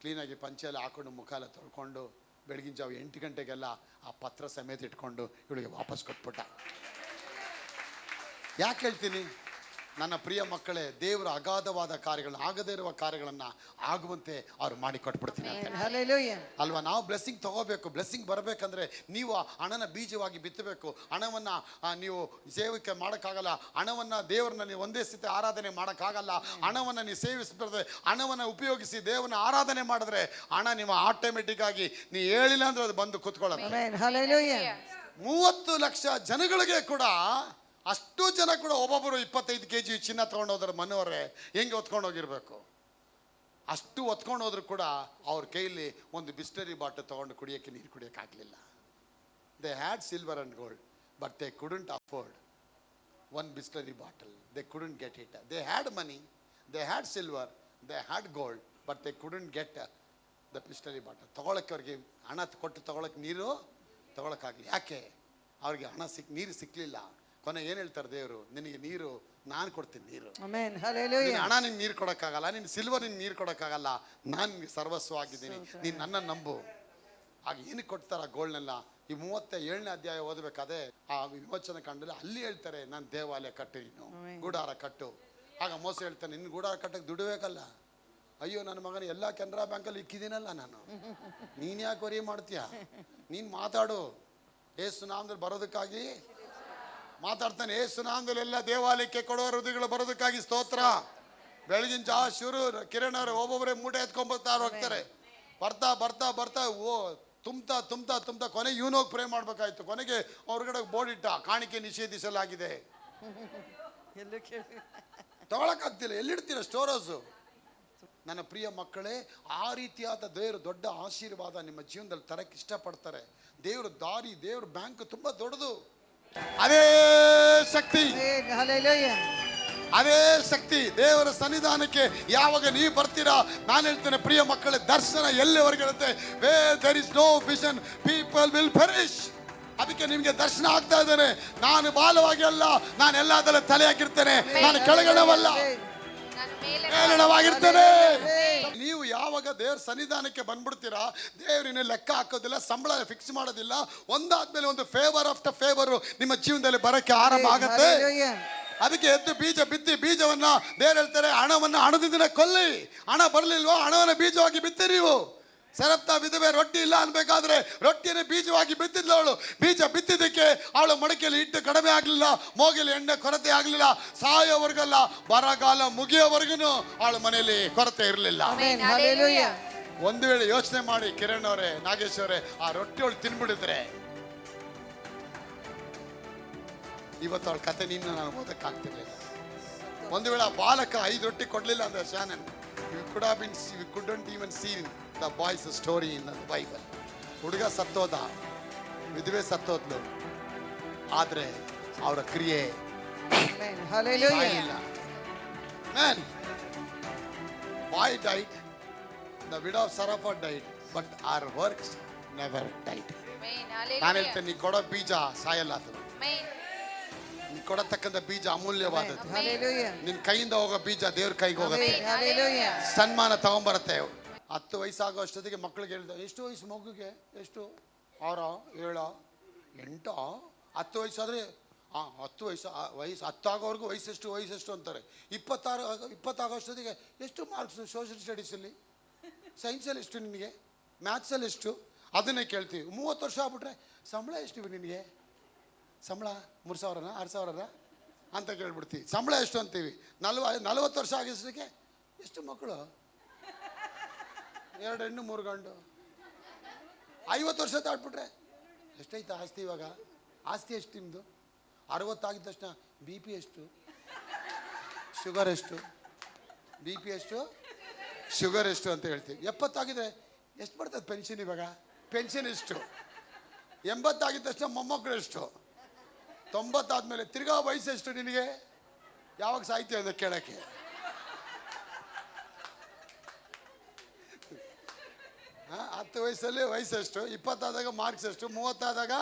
ಕ್ಲೀನಾಗಿ ಪಂಚೆಲ್ಲ ಹಾಕೊಂಡು ಮುಖ ಎಲ್ಲ ತೊಳ್ಕೊಂಡು ಬೆಳಗಿನ ಜಾವ 8 ಗಂಟೆಗೆಲ್ಲ ಆ ಪತ್ರ ಸಮೇತ ಇಟ್ಕೊಂಡು ಇವಳಿಗೆ ವಾಪಸ್ ಕೊಟ್ಬಿಟ್ಟ. ಯಾಕೆ ಹೇಳ್ತೀನಿ? ನನ್ನ ಪ್ರಿಯ ಮಕ್ಕಳೇ, ದೇವರ ಅಗಾಧವಾದ ಕಾರ್ಯಗಳನ್ನ, ಆಗದೇ ಇರುವ ಕಾರ್ಯಗಳನ್ನು ಆಗುವಂತೆ ಅವ್ರು ಮಾಡಿ ಕೊಟ್ಬಿಡ್ತೀನಿ ಅಂತ
Hallelujah.
ಅಲ್ವಾ? ನಾವು ಬ್ಲೆಸ್ಸಿಂಗ್ ತಗೋಬೇಕು. ಬ್ಲೆಸ್ಸಿಂಗ್ ಬರಬೇಕಂದ್ರೆ ನೀವು ಹಣನ ಬೀಜವಾಗಿ ಬಿತ್ತಬೇಕು. ಹಣವನ್ನು ನೀವು ಸೇವಿಕೆ ಮಾಡೋಕ್ಕಾಗಲ್ಲ. ಹಣವನ್ನು ದೇವರನ್ನ ನೀವು ಒಂದೇ ಸ್ಥಿತಿ ಆರಾಧನೆ ಮಾಡೋಕ್ಕಾಗಲ್ಲ. ಹಣವನ್ನು ನೀವು ಸೇವಿಸಬಾರ್ದು. ಹಣವನ್ನು ಉಪಯೋಗಿಸಿ ದೇವರನ್ನ ಆರಾಧನೆ ಮಾಡಿದ್ರೆ ಹಣ ನಿಮ್ಮ ಆಟೋಮೆಟಿಕ್ ಆಗಿ ನೀವು ಹೇಳಿಲ್ಲ ಅಂದ್ರೆ ಅದು ಬಂದು ಕೂತ್ಕೊಳ್ಳೋದು.
Amen. Hallelujah.
30 ಲಕ್ಷ ಜನಗಳಿಗೆ ಕೂಡ, ಅಷ್ಟು ಜನ ಕೂಡ ಒಬ್ಬೊಬ್ಬರು 25 kg ಚಿನ್ನ ತೊಗೊಂಡು ಹೋದ್ರೆ ಮನೆಯವರೇ ಹೆಂಗೆ ಹೊತ್ಕೊಂಡು ಹೋಗಿರ್ಬೇಕು? ಅಷ್ಟು ಹೊತ್ಕೊಂಡು ಹೋದ್ರು ಕೂಡ ಅವ್ರ ಕೈಯಲ್ಲಿ ಒಂದು ಬಿಸ್ಲರಿ ಬಾಟಲ್ ತೊಗೊಂಡು ಕುಡಿಯೋಕ್ಕೆ ನೀರು ಕುಡಿಯೋಕ್ಕಾಗಲಿಲ್ಲ. They had silver and gold but they couldn't afford 1 Bisleri bottle. They couldn't get it. They had money, they had silver, they had gold but they couldn't get the Bisleri bottle. ತೊಗೊಳಕ್ಕೆ ಅವ್ರಿಗೆ ಹಣ ಕೊಟ್ಟು ತೊಗೊಳಕ್ಕೆ ನೀರು ತೊಗೊಳಕ್ಕಾಗಲಿ. ಯಾಕೆ? ಅವ್ರಿಗೆ ನೀರು ಸಿಕ್ಕಲಿಲ್ಲ. ಕೊನೆ ಏನು ಹೇಳ್ತಾರೆ ದೇವರು? ನಿನಗೆ ನೀರು ನಾನು ಕೊಡ್ತೀನಿ. ನೀರು
Amen. Hallelujah.
ಹಣ ನಿಂಗೆ ನೀರು ಕೊಡೋಕ್ಕಾಗಲ್ಲ, ನಿನ್ನ ಸಿಲ್ವರ್ ನಿಂಗೆ ನೀರು ಕೊಡೋಕ್ಕಾಗಲ್ಲ, ನಾನು ನಿನಗೆ ಸರ್ವಸ್ವ ಆಗಿದ್ದೀನಿ, ನೀನು ನನ್ನ ನಂಬು. ಆಗ ಏನಕ್ಕೆ ಕೊಡ್ತಾರ ಗೋಲ್ಡ್ನೆಲ್ಲ? ಈ 37ನೇ ಅಧ್ಯಾಯ ಓದಬೇಕಾದ್ರೆ ಆ ವಿಮೋಚನೆ ಕಾಂಡದಲ್ಲಿ ಅಲ್ಲಿ ಹೇಳ್ತಾರೆ, ನಾನು ದೇವಾಲಯ ಕಟ್ಟು, ನೀನು ಗೂಡಾರ ಕಟ್ಟು. ಆಗ ಮೋಸ ಹೇಳ್ತಾನೆ, ನಿನ್ನ ಗೂಡಾರ ಕಟ್ಟಕ್ಕೆ ದುಡ್ಡು ಬೇಕಲ್ಲ. ಅಯ್ಯೋ ನನ್ನ ಮಗನ ಎಲ್ಲ ಕೆನರಾ ಬ್ಯಾಂಕಲ್ಲಿ ಇಕ್ಕಿದ್ದೀನಲ್ಲ ನಾನು, ನೀನು ಯಾಕೆ ವರಿ ಮಾಡ್ತೀಯ? ನೀನು ಮಾತಾಡು. ಏಸು ನಾಮದಲ್ಲಿ ಬರೋದಕ್ಕಾಗಿ ಮಾತಾಡ್ತಾನೆ. ಏಸು ನಾಮದಲ್ಲಿ ಎಲ್ಲ ದೇವಾಲಯಕ್ಕೆ ಕೊಡೋ ಹೃದಯಗಳು ಬರೋದಕ್ಕಾಗಿ ಸ್ತೋತ್ರ. ಬೆಳಗಿನ ಜಾವ ಶುರು ಕಿರಣ್ ಅವರು ಒಬ್ಬೊಬ್ಬರೇ ಮೂಟೆ ಎತ್ಕೊಂಡ್ಬರ್ತಾ ಹೋಗ್ತಾರೆ. ಬರ್ತಾ ಬರ್ತಾ ಬರ್ತಾ ತುಂಬ್ತಾ ಕೊನೆಗೆ ಇವನೋಗಿ ಪ್ರೇ ಮಾಡ್ಬೇಕಾಯ್ತು. ಕೊನೆಗೆ ಹೊರಗಡೆ ಬೋರ್ಡ್ ಇಟ್ಟ, ಕಾಣಿಕೆ ನಿಷೇಧಿಸಲಾಗಿದೆ. ತಗೊಳಕ್ಕಾಗ್ತಿಲ್ಲ. ಎಲ್ಲಿಡ್ತೀರ ಸ್ಟೋರ್ ಹೌಸು? ನನ್ನ ಪ್ರಿಯ ಮಕ್ಕಳೇ, ಆ ರೀತಿಯಾದ ದೇವರು ದೊಡ್ಡ ಆಶೀರ್ವಾದ ನಿಮ್ಮ ಜೀವನದಲ್ಲಿ ತರಕ್ಕೆ ಇಷ್ಟಪಡ್ತಾರೆ. ದೇವ್ರ ದಾರಿ, ದೇವ್ರ ಬ್ಯಾಂಕ್ ತುಂಬ ದೊಡ್ಡದು. ಅದೇ ಶಕ್ತಿ,
Hallelujah.
ಅದೇ ಶಕ್ತಿ ದೇವರ ಸನ್ನಿಧಾನಕ್ಕೆ ಯಾವಾಗ ನೀವು ಬರ್ತೀರಾ, ನಾನು ಹೇಳ್ತೇನೆ ಪ್ರಿಯ ಮಕ್ಕಳೇ, ದರ್ಶನ ಎಲ್ಲಿವರೆಗೆ ಇರುತ್ತೆ? Where there is no vision people will perish. ಅದಕ್ಕೆ ನಿಮಗೆ ದರ್ಶನ ಆಗ್ತಾ ಇದ್ದೇನೆ. ನಾನು ಬಾಲವಾಗಿ ಅಲ್ಲ, ನಾನು ಎಲ್ಲದರಲ್ಲೂ ತಲೆ ಹಾಕಿರ್ತೇನೆ. ನಾನು ಕೆಳಗಣವಲ್ಲ,
ನಾನು ಮೇಲೆ
ಮೇಲಣವಾಗಿರ್ತೇನೆ. ನೀವು ಯಾವಾಗ ದೇವ್ರ ಸನ್ನಿಧಾನಕ್ಕೆ ಬಂದ್ಬಿಡ್ತೀರಾ, ದೇವರಿನ ಲೆಕ್ಕ ಹಾಕೋದಿಲ್ಲ, ಸಂಬಳ ಫಿಕ್ಸ್ ಮಾಡೋದಿಲ್ಲ. ಒಂದಾದ್ಮೇಲೆ ಒಂದು ಫೇವರ್ ಆಫ್ಟರ್ ಫೇವರು ನಿಮ್ಮ ಜೀವನದಲ್ಲಿ ಬರಕ್ಕೆ ಆರಂಭ ಆಗುತ್ತೆ.
Hallelujah.
ಅದಕ್ಕೆ ಎದ್ದು ಬೀಜ ಬಿತ್ತಿ, ಬೀಜವನ್ನ ದೇವ್ರು ಹೇಳ್ತಾರೆ, ಹಣವನ್ನು ಹಣದಿಂದ ಕೊಲ್ಲಿ. ಹಣ ಬರಲಿಲ್ವೋ, ಹಣವನ್ನು ಬೀಜವಾಗಿ ಬಿತ್ತಿ. ನೀವು ಸರಪ್ತಾ ವಿಧವೆ ರೊಟ್ಟಿ ಇಲ್ಲ ಅನ್ಬೇಕಾದ್ರೆ ರೊಟ್ಟಿಯನ್ನು ಬೀಜವಾಗಿ ಬಿತ್ತಿದ್ಲು ಅವಳು. ಬೀಜ ಬಿತ್ತಿದ್ದಕ್ಕೆ ಅವಳು ಮಡಕೆಯಲ್ಲಿ ಹಿಟ್ಟು ಕಡಿಮೆ ಆಗಲಿಲ್ಲ, ಮೋಗಿಲಿ ಎಣ್ಣೆ ಕೊರತೆ ಆಗಲಿಲ್ಲ. ಸಾಯೋವರೆಗಲ್ಲ, ಬರಗಾಲ ಮುಗಿಯೋವರೆಗೂ ಅವಳ ಮನೆಯಲ್ಲಿ ಕೊರತೆ ಇರಲಿಲ್ಲ.
Amen. Hallelujah.
ಒಂದು ವೇಳೆ ಯೋಚನೆ ಮಾಡಿ ಕಿರಣ್ ಅವರೇ, ನಾಗೇಶ್ ಅವರೇ, ಆ ರೊಟ್ಟಿಯೊಳು ತಿನ್ಬಿಡಿದ್ರೆ ಇವತ್ತು ಅವಳ ಕತೆ ನಿನ್ನ ನಾನು ಓದಕ್ಕಾಗ್ತಿರ್ಲಿಲ್ಲ. ಒಂದು ವೇಳೆ ಆ ಬಾಲಕ 5 ರೊಟ್ಟಿ ಕೊಡ್ಲಿಲ್ಲ ಅಂದ್ರೆ Shannon, we couldn't even see the boy's story in the Bible. ಹುಡುಗ ಸತ್ತೋದ, ವಿಧವೆ ಸತ್ತೋದ್ಲು, ಆದ್ರೆ ಅವರ ಕ್ರಿಯೆ
Amen. Hallelujah.
ಇಲ್ಲ. Man, boy died, the widow of Saraphat died, but our works never died.
Amen.
ನಾನು
Hallelujah.
ಹೇಳ್ತೇನೆ, ನೀ ಕೊಡೋ ಬೀಜ ಸಾಯಲ್ಲ. ಅದು
Amen.
ನೀ ಕೊಡತಕ್ಕಂಥ ಬೀಜ ಅಮೂಲ್ಯವಾದದ್ದು.
Hallelujah.
ನಿನ್ನ ಕೈಯಿಂದ ಹೋಗೋ ಬೀಜ ದೇವ್ರ ಕೈಗೆ ಹೋಗುತ್ತೆ,
Amen. Hallelujah.
ಸನ್ಮಾನ ತಗೊಂಬರುತ್ತೆ. 10 ವಯಸ್ಸಾಗೋ ಅಷ್ಟೊತ್ತಿಗೆ ಮಕ್ಕಳಿಗೆ ಹೇಳ್ದೆ, ಎಷ್ಟು ವಯಸ್ಸು ಮಗುಗೆ? ಎಷ್ಟು 6, 7, 8? 10 ವಯಸ್ಸಾದ್ರೆ 10 ವಯಸ್ಸು ವಯಸ್ಸು 10 ಆಗೋವರೆಗೂ ವಯಸ್ಸೆಷ್ಟು ಅಂತಾರೆ. 26 ವರ್ಷದಿಗೆ ಎಷ್ಟು ಮಾರ್ಕ್ಸ್ ಸೋಷಿಯಲ್ ಸ್ಟಡೀಸಲ್ಲಿ, ಸೈನ್ಸಲ್ಲಿ ಎಷ್ಟು ನಿನಗೆ, ಮ್ಯಾಥ್ಸಲ್ಲಿ ಎಷ್ಟು, ಅದನ್ನೇ ಕೇಳ್ತೀವಿ. 30 ವರ್ಷ ಆಗ್ಬಿಟ್ರೆ ಸಂಬಳ ಎಷ್ಟು ನಿನಗೆ, ಸಂಬಳ 3,000ನ 6,000ನ ಅಂತ ಕೇಳ್ಬಿಡ್ತೀವಿ. ಸಂಬಳ ಎಷ್ಟು ಅಂತೀವಿ. 40 ವರ್ಷ ಆಗಿಸಲಿಕ್ಕೆ ಎಷ್ಟು ಮಕ್ಕಳು, 2 ಹೆಣ್ಣು 3 ಗಂಡು. 50 ವರ್ಷ ದಾಟ್ಬಿಟ್ರೆ ಎಷ್ಟೈತೆ ಆಸ್ತಿ. ಇವಾಗ ಆಸ್ತಿ ಎಷ್ಟು ನಿಮ್ಮದು? 60 ಆಗಿದ ತಕ್ಷಣ ಬಿ ಪಿ ಎಷ್ಟು, ಶುಗರ್ ಎಷ್ಟು, ಬಿ ಪಿ ಎಷ್ಟು, ಶುಗರ್ ಎಷ್ಟು ಅಂತ ಹೇಳ್ತೀವಿ. 70 ಆಗಿದ್ರೆ ಎಷ್ಟು ಬರ್ತದೆ ಪೆನ್ಷನ್? ಇವಾಗ ಪೆನ್ಷನ್ ಎಷ್ಟು? 80 ಆಗಿದ ತಕ್ಷಣ ಮೊಮ್ಮಕ್ಕಳು ಎಷ್ಟು? 90 ಆದಮೇಲೆ ತಿರ್ಗಾ ವಯಸ್ಸು ಎಷ್ಟು ನಿನಗೆ? ಯಾವಾಗ ಸಾಹಿತ್ಯ ಅಂತ ಕೇಳೋಕ್ಕೆ. ಹತ್ತು ವಯಸ್ಸಲ್ಲಿ ವಯಸ್ಸೆಷ್ಟು, 20 ಆದಾಗ ಮಾರ್ಕ್ಸ್ ಎಷ್ಟು, 30 ಆದಾಗ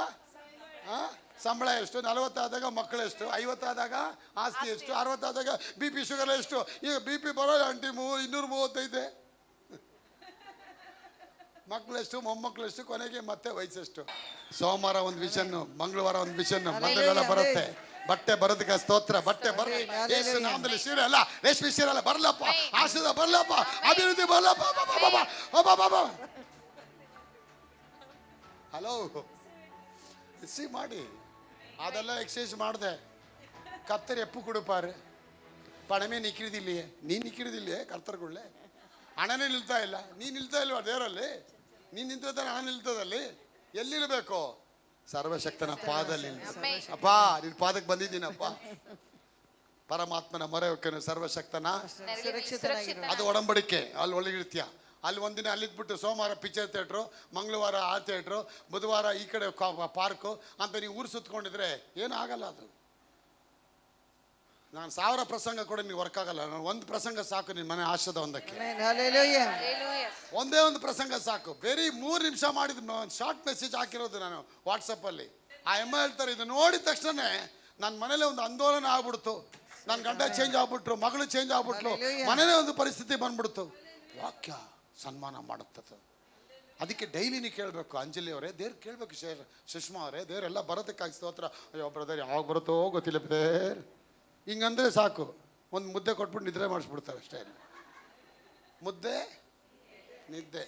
ಸಂಬಳ ಎಷ್ಟು, 40 ಆದಾಗ ಮಕ್ಕಳೆಷ್ಟು, 50 ಆದಾಗ ಆಸ್ತಿ ಎಷ್ಟು, 60 ಆದಾಗ ಬಿ ಪಿ ಶುಗರ್ ಎಷ್ಟು. ಈಗ ಬಿ ಪಿ ಬರೋ ಆಂಟಿ 235, ಮಕ್ಕಳೆಷ್ಟು, ಮೊಮ್ಮಕ್ಕಳೆಷ್ಟು, ಕೊನೆಗೆ ಮತ್ತೆ ವಯಸ್ಸೆಷ್ಟು. ಸೋಮವಾರ ಒಂದು ವಿಷನ್, ಮಂಗಳವಾರ ಒಂದು ವಿಷನ್, ಮಧ್ಯವೆಲ್ಲ ಬರುತ್ತೆ. ಬಟ್ಟೆ ಬರೋದಕ್ಕೆ ಸ್ತೋತ್ರ. ಬಟ್ಟೆ ಬರಲಿ, ನಾಮದಲ್ಲಿ ಸೀರೆ ಅಲ್ಲ, ರೇಷ್ಮೆ ಸೀರೆ ಅಲ್ಲ, ಬರ್ಲಪ್ಪ, ಆಶೀರ್ವಾದ ಬರ್ಲಪ್ಪ, ಅಭಿವೃದ್ಧಿ ಬರ್ಲಪ್ಪ. ಹಲೋ, ರಿಸೀವ್ ಮಾಡಿ. ಅದೆಲ್ಲ ಎಕ್ಸಸೈಸ್ ಮಾಡಿದೆ. ಕತ್ತರಿ ಎಪ್ಪು ಕೊಡುಪಾರು ಪಣಮೇ ನಿಕ್ಕಿರಿದಿಲ್ಲಿಯೇ, ನೀನು ನಿಕ್ಕಿರಿದಿಲ್ಲಿಯೇ ಕರ್ತರ್ಗಳೇ. ಹಣನೇ ನಿಲ್ತಾ ಇಲ್ಲ, ನೀನು ನಿಲ್ತಾ ಇಲ್ವಾ ದೇವರಲ್ಲಿ? ನೀನು ನಿಂತಾನೆ ಹಣ ನಿಲ್ತದಲ್ಲಿ. ಎಲ್ಲಿರಬೇಕು? ಸರ್ವಶಕ್ತನ ಪಾದಲ್ಲಿ. ಅಪ್ಪ ನಿನ್ನ ಪಾದಕ್ಕೆ ಬಂದಿದ್ದೀನಪ್ಪ. ಪರಮಾತ್ಮನ ಮೊರೆ ಹೊಕ್ಕನು, ಸರ್ವಶಕ್ತನ ಅದು ಒಡಂಬಡಿಕೆ. ಅಲ್ಲಿ ಒಳಗಿರ್ತೀಯ. ಅಲ್ಲಿ ಒಂದಿನ ಅಲ್ಲಿದ್ಬಿಟ್ಟು ಸೋಮವಾರ ಪಿಕ್ಚರ್ ಥಿಯೇಟ್ರು, ಮಂಗಳವಾರ ಆ ಥಿಯೇಟ್ರು, ಬುಧವಾರ ಈ ಕಡೆ ಪಾರ್ಕು ಅಂತ ನೀವು ಊರು ಸುತ್ಕೊಂಡಿದ್ರೆ ಏನೂ ಆಗಲ್ಲ. ಅದು ನಾನು 1000 ಪ್ರಸಂಗ ಕೂಡ ನೀವು ವರ್ಕ್ ಆಗಲ್ಲ. ನಾನು ಒಂದು ಪ್ರಸಂಗ ಸಾಕು ನಿನ್ನ ಮನೆ ಆಶದ ಒಂದಕ್ಕೆ. ಒಂದೇ ಒಂದು ಪ್ರಸಂಗ ಸಾಕು. ಬರೀ 3 ನಿಮಿಷ ಮಾಡಿದ್ರು ಶಾರ್ಟ್ ಮೆಸೇಜ್ ಹಾಕಿರೋದು ನಾನು ವಾಟ್ಸಪ್ಪಲ್ಲಿ. ಆ ಅಮ್ಮ ಹೇಳ್ತಾರೆ, ಇದು ನೋಡಿದ ತಕ್ಷಣ ನನ್ನ ಮನೇಲಿ ಒಂದು ಆಂದೋಲನ ಆಗ್ಬಿಡ್ತು. ನನ್ನ ಗಂಡ ಚೇಂಜ್ ಆಗ್ಬಿಟ್ರು, ಮಗಳು ಚೇಂಜ್ ಆಗ್ಬಿಟ್ಲು, ಮನೇಲೇ ಒಂದು ಪರಿಸ್ಥಿತಿ ಬಂದ್ಬಿಡ್ತು. ವಾಕ್ಯ ಸನ್ಮಾನ ಮಾಡುತ್ತದೆ. ಅದಕ್ಕೆ ಡೈಲಿ ನೀವು ಕೇಳಬೇಕು. ಅಂಜಲಿ ಅವರೇ ದೇವ್ರು ಕೇಳಬೇಕು, ಸುಷ್ಮಾ ಅವರೇ ದೇವರೆಲ್ಲ ಬರೋದಕ್ಕಾಗಿ ಸ್ತೋತ್ರ. ಅಯ್ಯೋ ಬ್ರದರ್ ಯಾವಾಗ ಬರುತ್ತೋ ಗೊತ್ತಿಲ್ಲ ಬ್ರದರ್, ಹಿಂಗಂದ್ರೆ ಸಾಕು. ಒಂದು ಮುದ್ದೆ ಕೊಟ್ಬಿಟ್ಟು ನಿದ್ರೆ ಮಾಡಿಸ್ಬಿಡ್ತಾರೆ ಅಷ್ಟೇ. ಮುದ್ದೆ ನಿದ್ದೆ,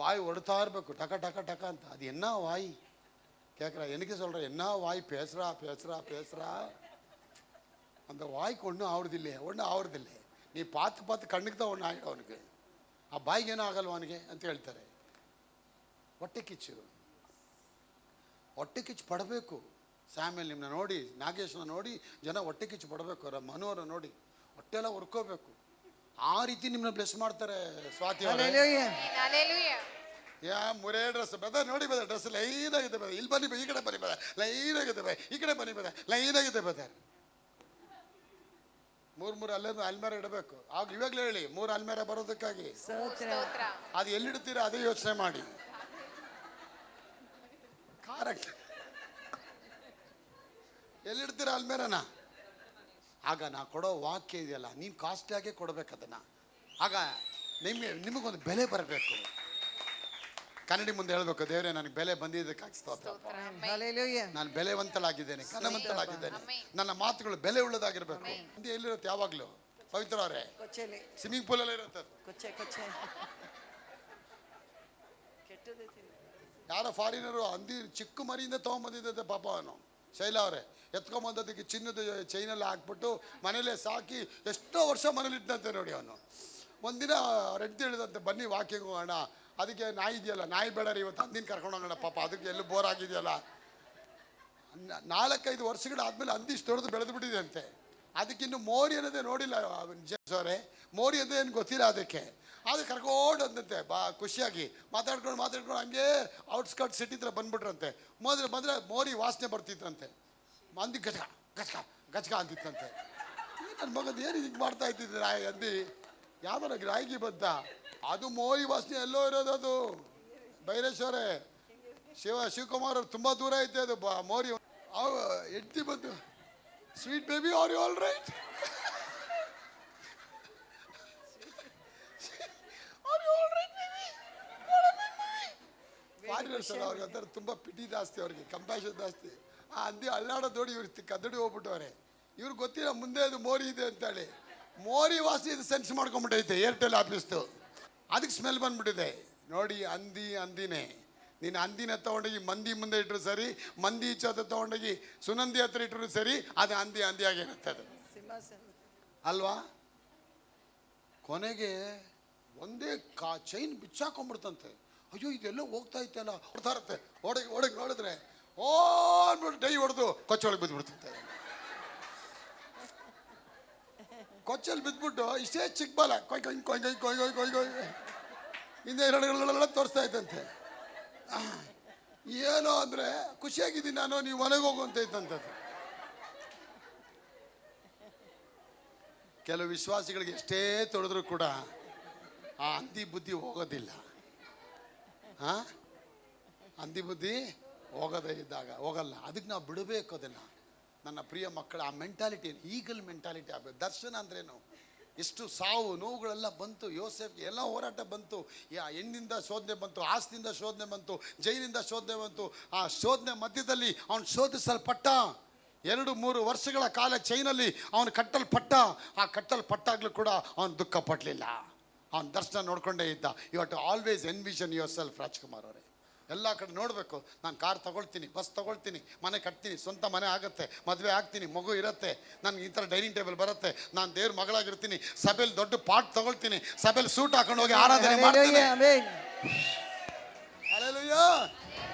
ಬಾಯಿ ಹೊಡ್ತಾ ಇರಬೇಕು ಟಕ ಟಕ ಟಕ ಅಂತ. ಅದು ಎನ್ನ ವಾಯಿ கேட்குறா, எனக்கு சொல்கிற என்ன வாய் பேசுகிறா பேசுகிறா பேசுகிறா, அந்த வாய்க்கு ஒன்றும் ஆகுறதில்லையே, ஒன்றும் ಆಗುವುದಿಲ್ಲ. ನೀ ಪಾತು ಕಣ್ಣಿಗೆ தான் ஒன்று ಆಗಿದೆ ಅವನಿಗೆ. ಆ ಬಾಯಿಗೆ ಏನೂ ಆಗಲ್ವ ಅವನಿಗೆ ಅಂತ ಹೇಳ್ತಾರೆ. ಹೊಟ್ಟೆ ಕಿಚ್ಚು ಪಡಬೇಕು. ಸ್ಯಾಮ್ಯಲ್ ನಿಮ್ಮನ್ನ ನೋಡಿ, ನಾಗೇಶ್ನ ನೋಡಿ ಜನ ಹೊಟ್ಟೆ ಕಿಚ್ಚು ಪಡಬೇಕು. ಮನೋರ ನೋಡಿ ಹೊಟ್ಟೆಲ್ಲ ಹುರ್ಕೋಬೇಕು. ಆ ರೀತಿ ನಿಮ್ಮನ್ನ ಬ್ಲೆಸ್ ಮಾಡ್ತಾರೆ. ಸ್ವಾತಿ ಮುರೇ ಡ್ರೆಸ್ ಬದ ನೋಡಿ ಬದ, ಡ್ರೆಸ್ ಲೈನಾಗಿದೆ ಬದ, ಇಲ್ಲಿ ಬನ್ನಿ ಈ ಕಡೆ ಬನ್ನಿ ಬದ, ಲೈನಾಗಿದೆ ಬದ, ಈ ಕಡೆ ಬನ್ನಿ ಬದ, ಲೈನಾಗಿದೆ ಬದ. 3 ಅಲ್ಮೇರ ಇಡಬೇಕು. ಆಗ ಇವಾಗಲೇ ಹೇಳಿ 3 ಅಲ್ಮೇರ ಬರೋದಕ್ಕಾಗಿ ಅದು ಎಲ್ಲಿಡ್ತೀರಾ ಅದೇ ಯೋಚನೆ ಮಾಡಿ. ಕರೆಕ್ಟ್, ಎಲ್ಲಿಡ್ತೀರಾ ಅಲ್ಮೇರನ? ಆಗ ನಾ ಕೊಡೋ ವಾಕ್ಯ ಇದೆಯಲ್ಲ, ನೀನು ಕಾಸ್ಟ್ಲಿಯಾಗೇ ಕೊಡ್ಬೇಕು ಅದನ್ನು. ಆಗ ನಿಮಗೊಂದು ಬೆಲೆ ಬರಬೇಕು. ಕನ್ನಡಿ ಮುಂದೆ ಹೇಳ್ಬೇಕು, ದೇವರೇ ನನಗೆ ಬೆಲೆ ಬಂದಿದ್ದಕ್ಕಾಗಿ ಸ್ತೋತ್ರ. ನಾನು ಬೆಲೆವಂತಳಾಗಿದ್ದೇನೆ, ಘನವಂತಳಾಗಿದ್ದೇನೆ, ನನ್ನ ಮಾತುಗಳು ಬೆಲೆ ಉಳ್ಳದಾಗಿರ್ಬೇಕು. ಹಿಂದೆ ಎಲ್ಲಿರುತ್ತೆ ಯಾವಾಗಲೂ? ಪವಿತ್ರ ಅವರೇ ಸ್ವಿಮ್ಮಿಂಗ್ ಪೂಲಲ್ಲಿ ಇರುತ್ತೆ. ಯಾರೋ ಫಾರಿನರು ಚಿಕ್ಕ ಮರಿಯಿಂದ ತೊಗೊಂಬಂದಿದ್ದೆ ಪಾಪ ಅವನು. ಶೈಲಾ ಅವರೇ ಎತ್ಕೊಂಬಂದದಕ್ಕೆ ಚಿನ್ನದ ಚೈನೆಲ್ಲ ಹಾಕ್ಬಿಟ್ಟು ಮನೇಲೆ ಸಾಕಿ ಎಷ್ಟೋ ವರ್ಷ ಮನೇಲಿ ಇಟ್ಟಂತೆ ನೋಡಿ. ಅವನು ಒಂದಿನ ರೆಡ್ಡಿ ಹೇಳಿದಂತೆ, ಬನ್ನಿ ವಾಕಿಂಗ್ ಹೋಗೋಣ. ಅದಕ್ಕೆ ನಾಯಿ ಇದೆಯಲ್ಲ, ನಾಯಿ ಬೇಡರಿ ಇವತ್ತು ಹಂದಿನ ಕರ್ಕೊಂಡು ಹೋಗೋಣ ಪಾಪ, ಅದಕ್ಕೆ ಎಲ್ಲೂ ಬೋರ್ ಆಗಿದೆಯಲ್ಲ. 4-5 ವರ್ಷಗಳಾದ್ಮೇಲೆ ಹಂದಿ ಇಷ್ಟು ದೊಡ್ಡದು ಬೆಳೆದು ಬಿಟ್ಟಿದೆ ಅಂತೆ. ಅದಕ್ಕಿನ್ನು ಮೋರಿ ಅನ್ನೋದೇ ನೋಡಿಲ್ಲ ಜೇಮ್ಸ್ ಅವರೇ, ಮೋರಿ ಅನ್ನೋದೇ ಏನು ಗೊತ್ತಿಲ್ಲ ಅದಕ್ಕೆ. ಅದು ಕರ್ಕೊಂಡು ಅಂದಂತೆ ಖುಷಿಯಾಗಿ ಮಾತಾಡ್ಕೊಂಡು ಹಂಗೆ ಔಟ್ಸ್ಕರ್ಟ್ ಸಿಟಿ ಹತ್ರ ಬಂದ್ಬಿಟ್ರಂತೆ. ಮೊದಲು ಮೋರಿ ವಾಸನೆ ಬರ್ತಿತ್ತಂತೆ. ಮಂದಿ ಗಚ್ಕ ಅಂತಿತ್ತಂತೆ. ನನ್ನ ಮಗದ ಏನು ಹಿಂಗೆ ಮಾಡ್ತಾ ಇದ್ದಿದ್ದು ನಾಯಿ ಹಂದಿ, ಯಾವ್ದಾರ ರಾಯಿಗೆ ಬಂತ? ಅದು ಮೋರಿ ವಾಸನೆ ಎಲ್ಲೋ ಇರೋದು. ಅದು ಬೈರೇಶ್ವರೇ ಶಿವಕುಮಾರ್ ಅವ್ರು ತುಂಬ ದೂರ ಐತೆ ಅದು ಮೋರಿ. ಹೆಂಡ್ತಿ ಬಂದು, sweet baby are you all right, foreigners ಅಲ್ಲ ಅವ್ರಿಗೆ ಅಂತಾರೆ, ತುಂಬ ಪಿಟಿ ಜಾಸ್ತಿ, ಅವ್ರಿಗೆ ಕಂಪ್ಯಾಷನ್ ಜಾಸ್ತಿ. ಆ ಹಂದಿ ಅಲ್ಲಾಡೋದು ನೋಡಿ ಇವ್ರು ಕದಡಿ ಹೋಗ್ಬಿಟ್ಟವ್ರೆ. ಇವ್ರಿಗೆ ಗೊತ್ತಿಲ್ಲ ಮುಂದೆ ಅದು ಮೋರಿ ಇದೆ ಅಂತೇಳಿ. ಮೋರಿ ವಾಸಿ ಇದು ಸೆನ್ಸ್ ಮಾಡ್ಕೊಂಡ್ಬಿಟ್ಟೈತೆ ಏರ್ಟೆಲ್ ಆಫೀಸ್ದು. ಅದಕ್ಕೆ ಸ್ಮೆಲ್ ಬಂದ್ಬಿಟ್ಟಿದೆ. ನೋಡಿ ಹಂದಿನೇ. ನೀನು ಹಂದಿನ ತೊಗೊಂಡೋಗಿ ಮಂದಿ ಮುಂದೆ ಇಟ್ಟರು ಸರಿ, ಮಂದಿ ಈಚೋದ ತೊಗೊಂಡೋಗಿ ಸುನಂದಿ ಹತ್ರ ಇಟ್ಟರು ಸರಿ, ಅದು ಹಂದಿಯಾಗಿರುತ್ತೆ ಅದು,
ಸಿಂಹಾಸನ.
ಅಲ್ವಾ? ಕೊನೆಗೆ ಒಂದೇ ಚೈನ್ ಬಿಚ್ಚಾಕೊಂಡ್ಬಿಡ್ತಂತೆ. ಅಯ್ಯೋ ಇದೆಲ್ಲ ಹೋಗ್ತಾ ಇತ್ತಲ್ಲ, ಹೊಡ್ತಾ ಇರುತ್ತೆ. ಒಳಗೆ ನೋಡಿದ್ರೆ ಅಂದ್ಬಿಟ್ಟು ಡೈ ಹೊಡೆದು ಕೊಚ್ಚೊಳಗೆ ಬಿದ್ದುಬಿಡ್ತಂತೆ. ಕೊಚ್ಚಲ್ಲಿ ಬಿದ್ದುಬಿಟ್ಟು ಇಷ್ಟೇ ಚಿಕ್ಕ ಬಾಲ ಕೊಯ್ ಕೊಯ್ ಕೊಯ್ ಕೊಯ್ ಕೊಯ್ ಕೊಯ್ ಕೊಯ್ ಕೊಯ್ ಹಿಂದೆ ಎರಡುಗಳೆಲ್ಲ ತೋರಿಸ್ತಾ ಇತ್ತಂತೆ. ಏನೋ ಅಂದರೆ ಖುಷಿಯಾಗಿದ್ದೀನಿ ನಾನು, ನೀವು ಮನೆಗೆ ಹೋಗು ಅಂತ ಇತ್ತಂಥದ್ದು. ಕೆಲವು ವಿಶ್ವಾಸಿಗಳಿಗೆ ಎಷ್ಟೇ ತೊಳೆದ್ರೂ ಕೂಡ ಆ ಹಂದಿ ಬುದ್ಧಿ ಹೋಗೋದಿಲ್ಲ. ಹಂದಿ ಬುದ್ಧಿ ಹೋಗೋದೇ ಇದ್ದಾಗ ಹೋಗಲ್ಲ. ಅದಕ್ಕೆ ನಾವು ಬಿಡಬೇಕು ಅದನ್ನು. ನನ್ನ ಪ್ರಿಯ ಮಕ್ಕಳ ಆ ಮೆಂಟಾಲಿಟಿ ಈಗಲ್ ಮೆಂಟಾಲಿಟಿ ಆಗಬೇಕು. ದರ್ಶನ ಅಂದ್ರೇನು? ಎಷ್ಟು ಸಾವು ನೋವುಗಳೆಲ್ಲ ಬಂತು. ಯೋಸೆಫ್ಗೆ ಎಲ್ಲ ಹೋರಾಟ ಬಂತು. ಹೆಣ್ಣಿಂದ ಶೋಧನೆ ಬಂತು, ಆಸ್ತಿಯಿಂದ ಶೋಧನೆ ಬಂತು, ಜೈಲಿಂದ ಶೋಧನೆ ಬಂತು. ಆ ಶೋಧನೆ ಮಧ್ಯದಲ್ಲಿ ಅವನು ಶೋಧಿಸಲ್ಪಟ್ಟ. 2-3 ವರ್ಷಗಳ ಕಾಲ ಚೈನಲ್ಲಿ ಅವನು ಕಟ್ಟಲ್ಪಟ್ಟ. ಆ ಕಟ್ಟಲ್ಪಟ್ಟಾಗ್ಲೂ ಕೂಡ ಅವನು ದುಃಖ ಪಡಲಿಲ್ಲ. ಅವನ ದರ್ಶನ ನೋಡ್ಕೊಂಡೇ ಇದ್ದ. You have to always envision yourself. Rajkumar ಅವರೇ, ಎಲ್ಲ ಕಡೆ ನೋಡಬೇಕು. ನಾನು ಕಾರ್ ತಗೊಳ್ತೀನಿ, ಬಸ್ ತಗೊಳ್ತೀನಿ, ಮನೆ ಕಟ್ತೀನಿ, ಸ್ವಂತ ಮನೆ ಆಗುತ್ತೆ, ಮದುವೆ ಆಗ್ತೀನಿ, ಮಗು ಇರುತ್ತೆ, ನನಗೆ ಈ ಥರ ಡೈನಿಂಗ್ ಟೇಬಲ್ ಬರುತ್ತೆ, ನಾನು ದೇವ್ರ ಮಗಳಾಗಿರ್ತೀನಿ, ಸಭೆಯಲ್ಲಿ ದೊಡ್ಡ ಪಾಟ್ ತಗೊಳ್ತೀನಿ, ಸಭೆಯಲ್ಲಿ ಸೂಟ್ ಹಾಕೊಂಡು ಹೋಗಿ ಆರಾಧನೆ ಮಾಡ್ತೀನಿ. ಹಲ್ಲೆಲೂಯಾ.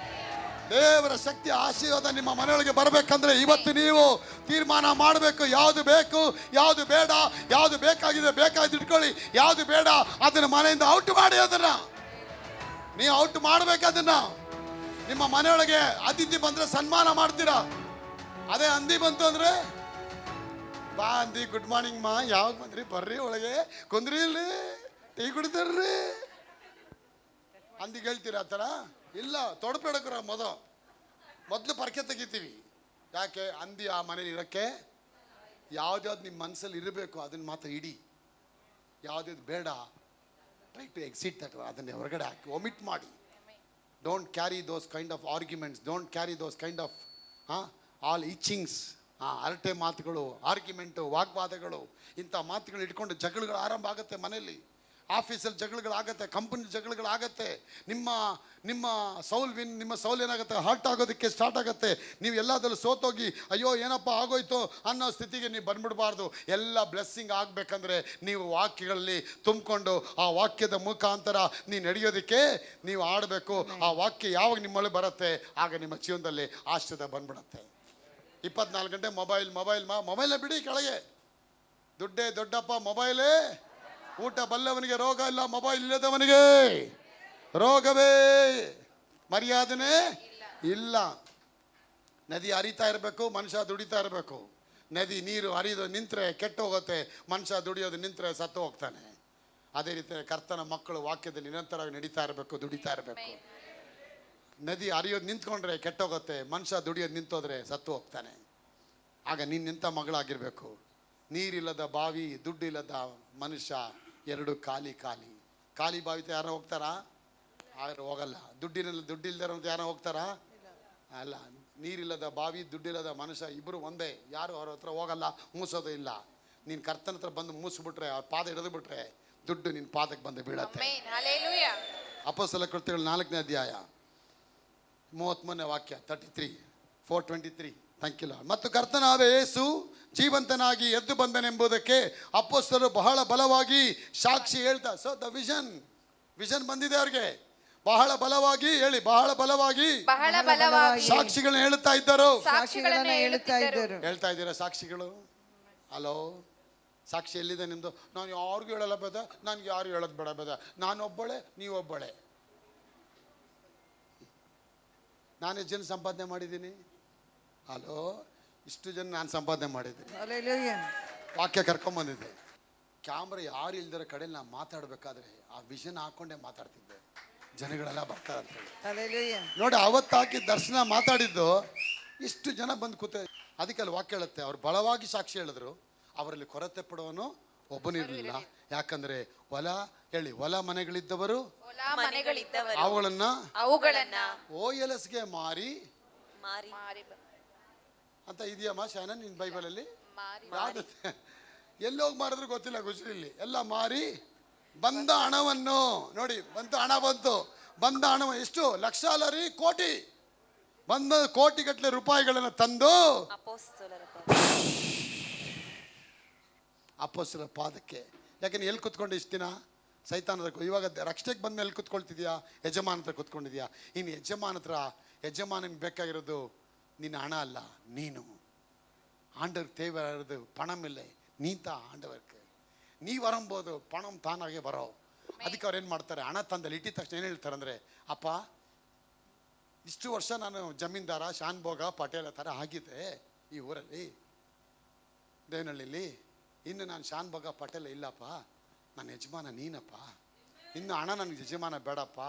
ದೇವರ ಶಕ್ತಿ ಆಶೀರ್ವಾದ ನಿಮ್ಮ ಮನೆಯೊಳಗೆ ಬರಬೇಕಂದ್ರೆ ಇವತ್ತು ನೀವು ತೀರ್ಮಾನ ಮಾಡಬೇಕು. ಯಾವುದು ಬೇಕು, ಯಾವುದು ಬೇಡ, ಯಾವುದು ಬೇಕಾಗಿದೆ ಬೇಕಾಗಿ ಇಟ್ಕೊಳ್ಳಿ, ಯಾವುದು ಬೇಡ ಅದನ್ನು ಮನೆಯಿಂದ ಔಟ್ ಮಾಡಿ. ಅದನ್ನ ನೀವು ಔಟ್ ಮಾಡ್ಬೇಕು. ಅದನ್ನ ನಿಮ್ಮ ಮನೆಯೊಳಗೆ ಅತಿಥಿ ಬಂದ್ರೆ ಸನ್ಮಾನ ಮಾಡ್ತೀರಾ. ಅದೇ ಹಂದಿ ಬಂತು ಅಂದ್ರೆ ಬಾ ಹಂದಿ, ಗುಡ್ ಮಾರ್ನಿಂಗ್ ಮಾ, ಯಾವಾಗ ಬಂದ್ರಿ, ಬರ್ರಿ ಒಳಗೆ ಕುಂದ್ರಿ, ಇಲ್ಲಿ ಟೀ ಕುಡಿತಾರ್ರಿ ಹಂದಿಗೆ ಹೇಳ್ತೀರಾ? ಆ ಥರ ಇಲ್ಲ. ತೊಡಪೆಡಕ್ರ ಮೊದಲು ಪರಕೆ ತೆಗಿತೀವಿ. ಯಾಕೆ? ಹಂದಿ ಆ ಮನೇಲಿ ಇರೋಕ್ಕೆ ಯಾವ್ದ್ಯಾವ್ದು ನಿಮ್ಮ ಮನಸ್ಸಲ್ಲಿ ಇರಬೇಕು ಅದನ್ನು ಮಾತ್ರ ಇಡಿ. ಯಾವ್ದು ಬೇಡ ಟ್ರೈ ಟು ಎಕ್ಸಿಟ್ ದಟ್, ಅದನ್ನೇ ಹೊರಗಡೆ ಹಾಕಿ ಒಮಿಟ್ ಮಾಡಿ. Don't carry those kind of arguments, don't carry those kind of all itchings. ಹರಟೆ ಮಾತುಗಳು, ಆರ್ಗ್ಯುಮೆಂಟು, ವಾಗ್ವಾದಗಳು, ಇಂಥ ಮಾತುಗಳು ಇಟ್ಕೊಂಡು ಜಗಳಗಳು ಆರಂಭ ಆಗುತ್ತೆ ಮನೆಯಲ್ಲಿ. ಆಫೀಸಲ್ಲಿ ಜಗಳಗಳಾಗತ್ತೆ, ಕಂಪನಿ ಜಗಳಗಳಾಗತ್ತೆ. ನಿಮ್ಮ ಸೌಲ್ ಏನಾಗುತ್ತೆ, ಹರ್ಟ್ ಆಗೋದಕ್ಕೆ ಸ್ಟಾರ್ಟ್ ಆಗುತ್ತೆ. ನೀವು ಎಲ್ಲದರಲ್ಲೂ ಸೋತೋಗಿ ಅಯ್ಯೋ ಏನಪ್ಪ ಆಗೋಯ್ತು ಅನ್ನೋ ಸ್ಥಿತಿಗೆ ನೀವು ಬಂದ್ಬಿಡಬಾರ್ದು. ಎಲ್ಲ ಬ್ಲೆಸ್ಸಿಂಗ್ ಆಗಬೇಕಂದ್ರೆ ನೀವು ವಾಕ್ಯಗಳಲ್ಲಿ ತುಂಬಿಕೊಂಡು ಆ ವಾಕ್ಯದ ಮುಖಾಂತರ ನೀವು ನಡೆಯೋದಕ್ಕೆ ನೀವು ಆಡಬೇಕು. ಆ ವಾಕ್ಯ ಯಾವಾಗ ನಿಮ್ಮೊಳಗೆ ಬರುತ್ತೆ ಆಗ ನಿಮ್ಮ ಜೀವನದಲ್ಲಿ ಆಶೀರ್ವಾದ ಬಂದ್ಬಿಡುತ್ತೆ. 24 ಗಂಟೆ ಮೊಬೈಲ್ನ ಬಿಡಿ ಕೆಳಗೆ. ದುಡ್ಡೇ ದೊಡ್ಡಪ್ಪ ಮೊಬೈಲೇ. ಊಟ ಬಲ್ಲವನಿಗೆ ರೋಗ ಇಲ್ಲ, ಮೊಬೈಲ್ ಇಲ್ಲದವನಿಗೆ ರೋಗವೇ, ಮರ್ಯಾದೆನೇ ಇಲ್ಲ. ನದಿ ಹರಿತಾ ಇರಬೇಕು, ಮನುಷ್ಯ ದುಡಿತಾ ಇರಬೇಕು. ನದಿ ನೀರು ಹರಿದು ನಿಂತರೆ ಕೆಟ್ಟು ಹೋಗುತ್ತೆ, ಮನುಷ್ಯ ದುಡಿಯೋದು ನಿಂತರೆ ಸತ್ತು ಹೋಗ್ತಾನೆ. ಅದೇ ರೀತಿ ಕರ್ತನ ಮಕ್ಕಳು ವಾಕ್ಯದಲ್ಲಿ ನಿರಂತರವಾಗಿ ನಡೀತಾ ಇರಬೇಕು, ದುಡಿತಾ ಇರಬೇಕು. ನದಿ ಹರಿಯೋದು ನಿಂತ್ಕೊಂಡ್ರೆ ಕೆಟ್ಟೋಗುತ್ತೆ, ಮನುಷ್ಯ ದುಡಿಯೋದು ನಿಂತೋದ್ರೆ ಸತ್ತು ಹೋಗ್ತಾನೆ. ಆಗ ನೀನು ನಿಂತ ಮಗಳಾಗಿರ್ಬೇಕು. ನೀರಿಲ್ಲದ ಬಾವಿ, ದುಡ್ಡಿಲ್ಲದ ಮನುಷ್ಯ, ಎರಡು ಖಾಲಿ ಬಾವಿತ ಯಾರೋ ಹೋಗ್ತಾರಾ? ಯಾರು ಹೋಗಲ್ಲ. ದುಡ್ಡಿಲ್ಲದ ಯಾರೋ ಹೋಗ್ತಾರಾ? ಅಲ್ಲ. ನೀರಿಲ್ಲದ ಬಾವಿ, ದುಡ್ಡಿಲ್ಲದ ಮನುಷ್ಯ ಇಬ್ಬರು ಒಂದೇ. ಯಾರು ಅವ್ರ ಹತ್ರ ಹೋಗಲ್ಲ, ಮೂಸೋದು ಇಲ್ಲ. ನೀನು ಕರ್ತನ ಹತ್ರ ಬಂದು ಮೂಸಿಬಿಟ್ರೆ, ಅವ್ರ ಪಾದ ಹಿಡಿದು ಬಿಟ್ರೆ ದುಡ್ಡು ನಿನ್ನ ಪಾದಕ್ಕೆ ಬಂದು ಬೀಳತ್ತೆ. ಅಪೊಸ್ತಲ ಕೃತ್ಯಗಳು 4ನೇ ಅಧ್ಯಾಯ 33ನೇ ವಾಕ್ಯ, 4:23. Thank you Lord. ಮತ್ತು ಕರ್ತನಾದ ಯೇಸು ಜೀವಂತನಾಗಿ ಎದ್ದು ಬಂದನೆಂಬುದಕ್ಕೆ ಅಪೊಸ್ತಲರು ಬಹಳ ಬಲವಾಗಿ ಸಾಕ್ಷಿ ಹೇಳ್ತಾ. ಸೊ ದ ವಿಷನ್ ಬಂದಿದೆ ಅವ್ರಿಗೆ. ಬಹಳ ಬಲವಾಗಿ ಹೇಳಿ, ಬಹಳ ಬಲವಾಗಿ ಸಾಕ್ಷಿಗಳನ್ನ ಹೇಳ್ತಾ ಇದ್ದರು. ಹೇಳ್ತಾ ಇದ್ದೀರಾ ಸಾಕ್ಷಿಗಳು? ಹಲೋ, ಸಾಕ್ಷಿ ಎಲ್ಲಿದೆ ನಿಮ್ಮದು? ನಾನು ಯಾರಿಗೂ ಹೇಳಲ್ಲ ಬೇಡ, ನನಗೆ ಯಾರು ಹೇಳೋದು ಬೇಡ ಬೇಡ, ನಾನೊಬ್ಬಳೆ ನೀವೊಬ್ಬಳೆ. ನಾನು ಎಷ್ಟು ಜನ ಸಂಪಾದನೆ ಮಾಡಿದ್ದೀನಿ? ಹಲೋ, ಇಷ್ಟು ಜನ ನಾನು ಸಂಪಾದನೆ ಮಾಡಿದ್ದೀನಿ. ವಾಕ್ಯ ಕರ್ಕೊಂಬಂದಿದ್ದೆ. ಕ್ಯಾಮ್ರಾ ಯಾರು ಇಲ್ದಿರೋ ಕಡೆಯಲ್ಲಿ ನಾನು ಮಾತಾಡಬೇಕಾದ್ರೆ ಆ ವಿಷನ್ ಹಾಕೊಂಡೇ ಮಾತಾಡ್ತಿದ್ದೆ. ಜನಗಳೆಲ್ಲ ಬರ್ತಾರೆ ಅಂತೇಳಿ ನೋಡಿ. ಅವತ್ತು ಹಾಕಿ ದರ್ಶನ ಮಾತಾಡಿದ್ದು ಇಷ್ಟು ಜನ ಬಂದು ಕೂತ. ಅದಕ್ಕೆ ಅಲ್ಲಿ ವಾಕ್ಯ ಹೇಳುತ್ತೆ, ಅವ್ರು ಬಲವಾಗಿ ಸಾಕ್ಷಿ ಹೇಳಿದ್ರು. ಅವರಲ್ಲಿ ಕೊರತೆ ಪಡುವನು ಒಬ್ಬನಿರಲಿಲ್ಲ. ಯಾಕಂದ್ರೆ ಹೊಲ ಮನೆಗಳಿದ್ದವರು ಅವುಗಳನ್ನ OLSಗೆ ಮಾರಿ ಅಂತ ಇದೆಯಮ್ಮ ಶಾನನ್ ನಿನ್ನ ಬೈಬಲಲ್ಲಿ?
ಮಾರಿ
ಯಾವ್ದು ಎಲ್ಲೋಗಿ ಮಾರಿದ್ರು ಗೊತ್ತಿಲ್ಲ ಗುಜರಿಲಿ. ಎಲ್ಲ ಮಾರಿ ಬಂದ ಹಣವನ್ನು ನೋಡಿ, ಹಣ ಬಂದ ಹಣ ಎಷ್ಟು ಲಕ್ಷ ಅಲ್ಲ ರೀ, ಕೋಟಿ. ಬಂದ ಕೋಟಿಗಟ್ಟಲೆ ರೂಪಾಯಿಗಳನ್ನು ತಂದು ಅಪೊಸ್ತಲರ ಪಾದಕ್ಕೆ. ಯಾಕೆ ಎಲ್ಲಿ ಕುತ್ಕೊಂಡು ಇಷ್ಟು ದಿನ ಸೈತಾನದ ಇವಾಗ ರಕ್ಷಣೆಗೆ ಬಂದ ಮೇಲೆ ಕುತ್ಕೊಳ್ತಿದ್ಯಾ? ಯಜಮಾನ ಹತ್ರ ಕುತ್ಕೊಂಡಿದ್ಯಾ? ಇನ್ನು ಯಜಮಾನನಿಗೆ ಬೇಕಾಗಿರೋದು ನಿನ್ನ ಹಣ ಅಲ್ಲ, ನೀನು. ஆண்டவர் தேவையானது பணம் இல்லை, நீ தான் ஆண்டவருக்கு. நீ வரும்போது பணம் தானாಗೆ ಬರೋ. ಅದಕ್ಕೆ ಅವ್ರು ಏನು ಮಾಡ್ತಾರೆ, ಹಣ ತಂದಲ್ಲಿ ಇಟ್ಟಿದ ತಕ್ಷಣ ಏನು ಹೇಳ್ತಾರೆ ಅಂದರೆ, ಅಪ್ಪ ಇಷ್ಟು ವರ್ಷ ನಾನು ಜಮೀನ್ದಾರ ಶಾನ್ ಭೋಗ ಪಟೇಲ ಥರ ಆಗಿದೆ ಈ ಊರಲ್ಲಿ ದೇವನಹಳ್ಳಿಲಿ. ಇನ್ನು ನಾನು ಶಾನ್ ಭೋಗ ಪಟೇಲ ಇಲ್ಲಪ್ಪ, ನನ್ನ ಯಜಮಾನ ನೀನಪ್ಪ. ಇನ್ನು ಹಣ ನನಗೆ ಯಜಮಾನ ಬೇಡಪ್ಪ,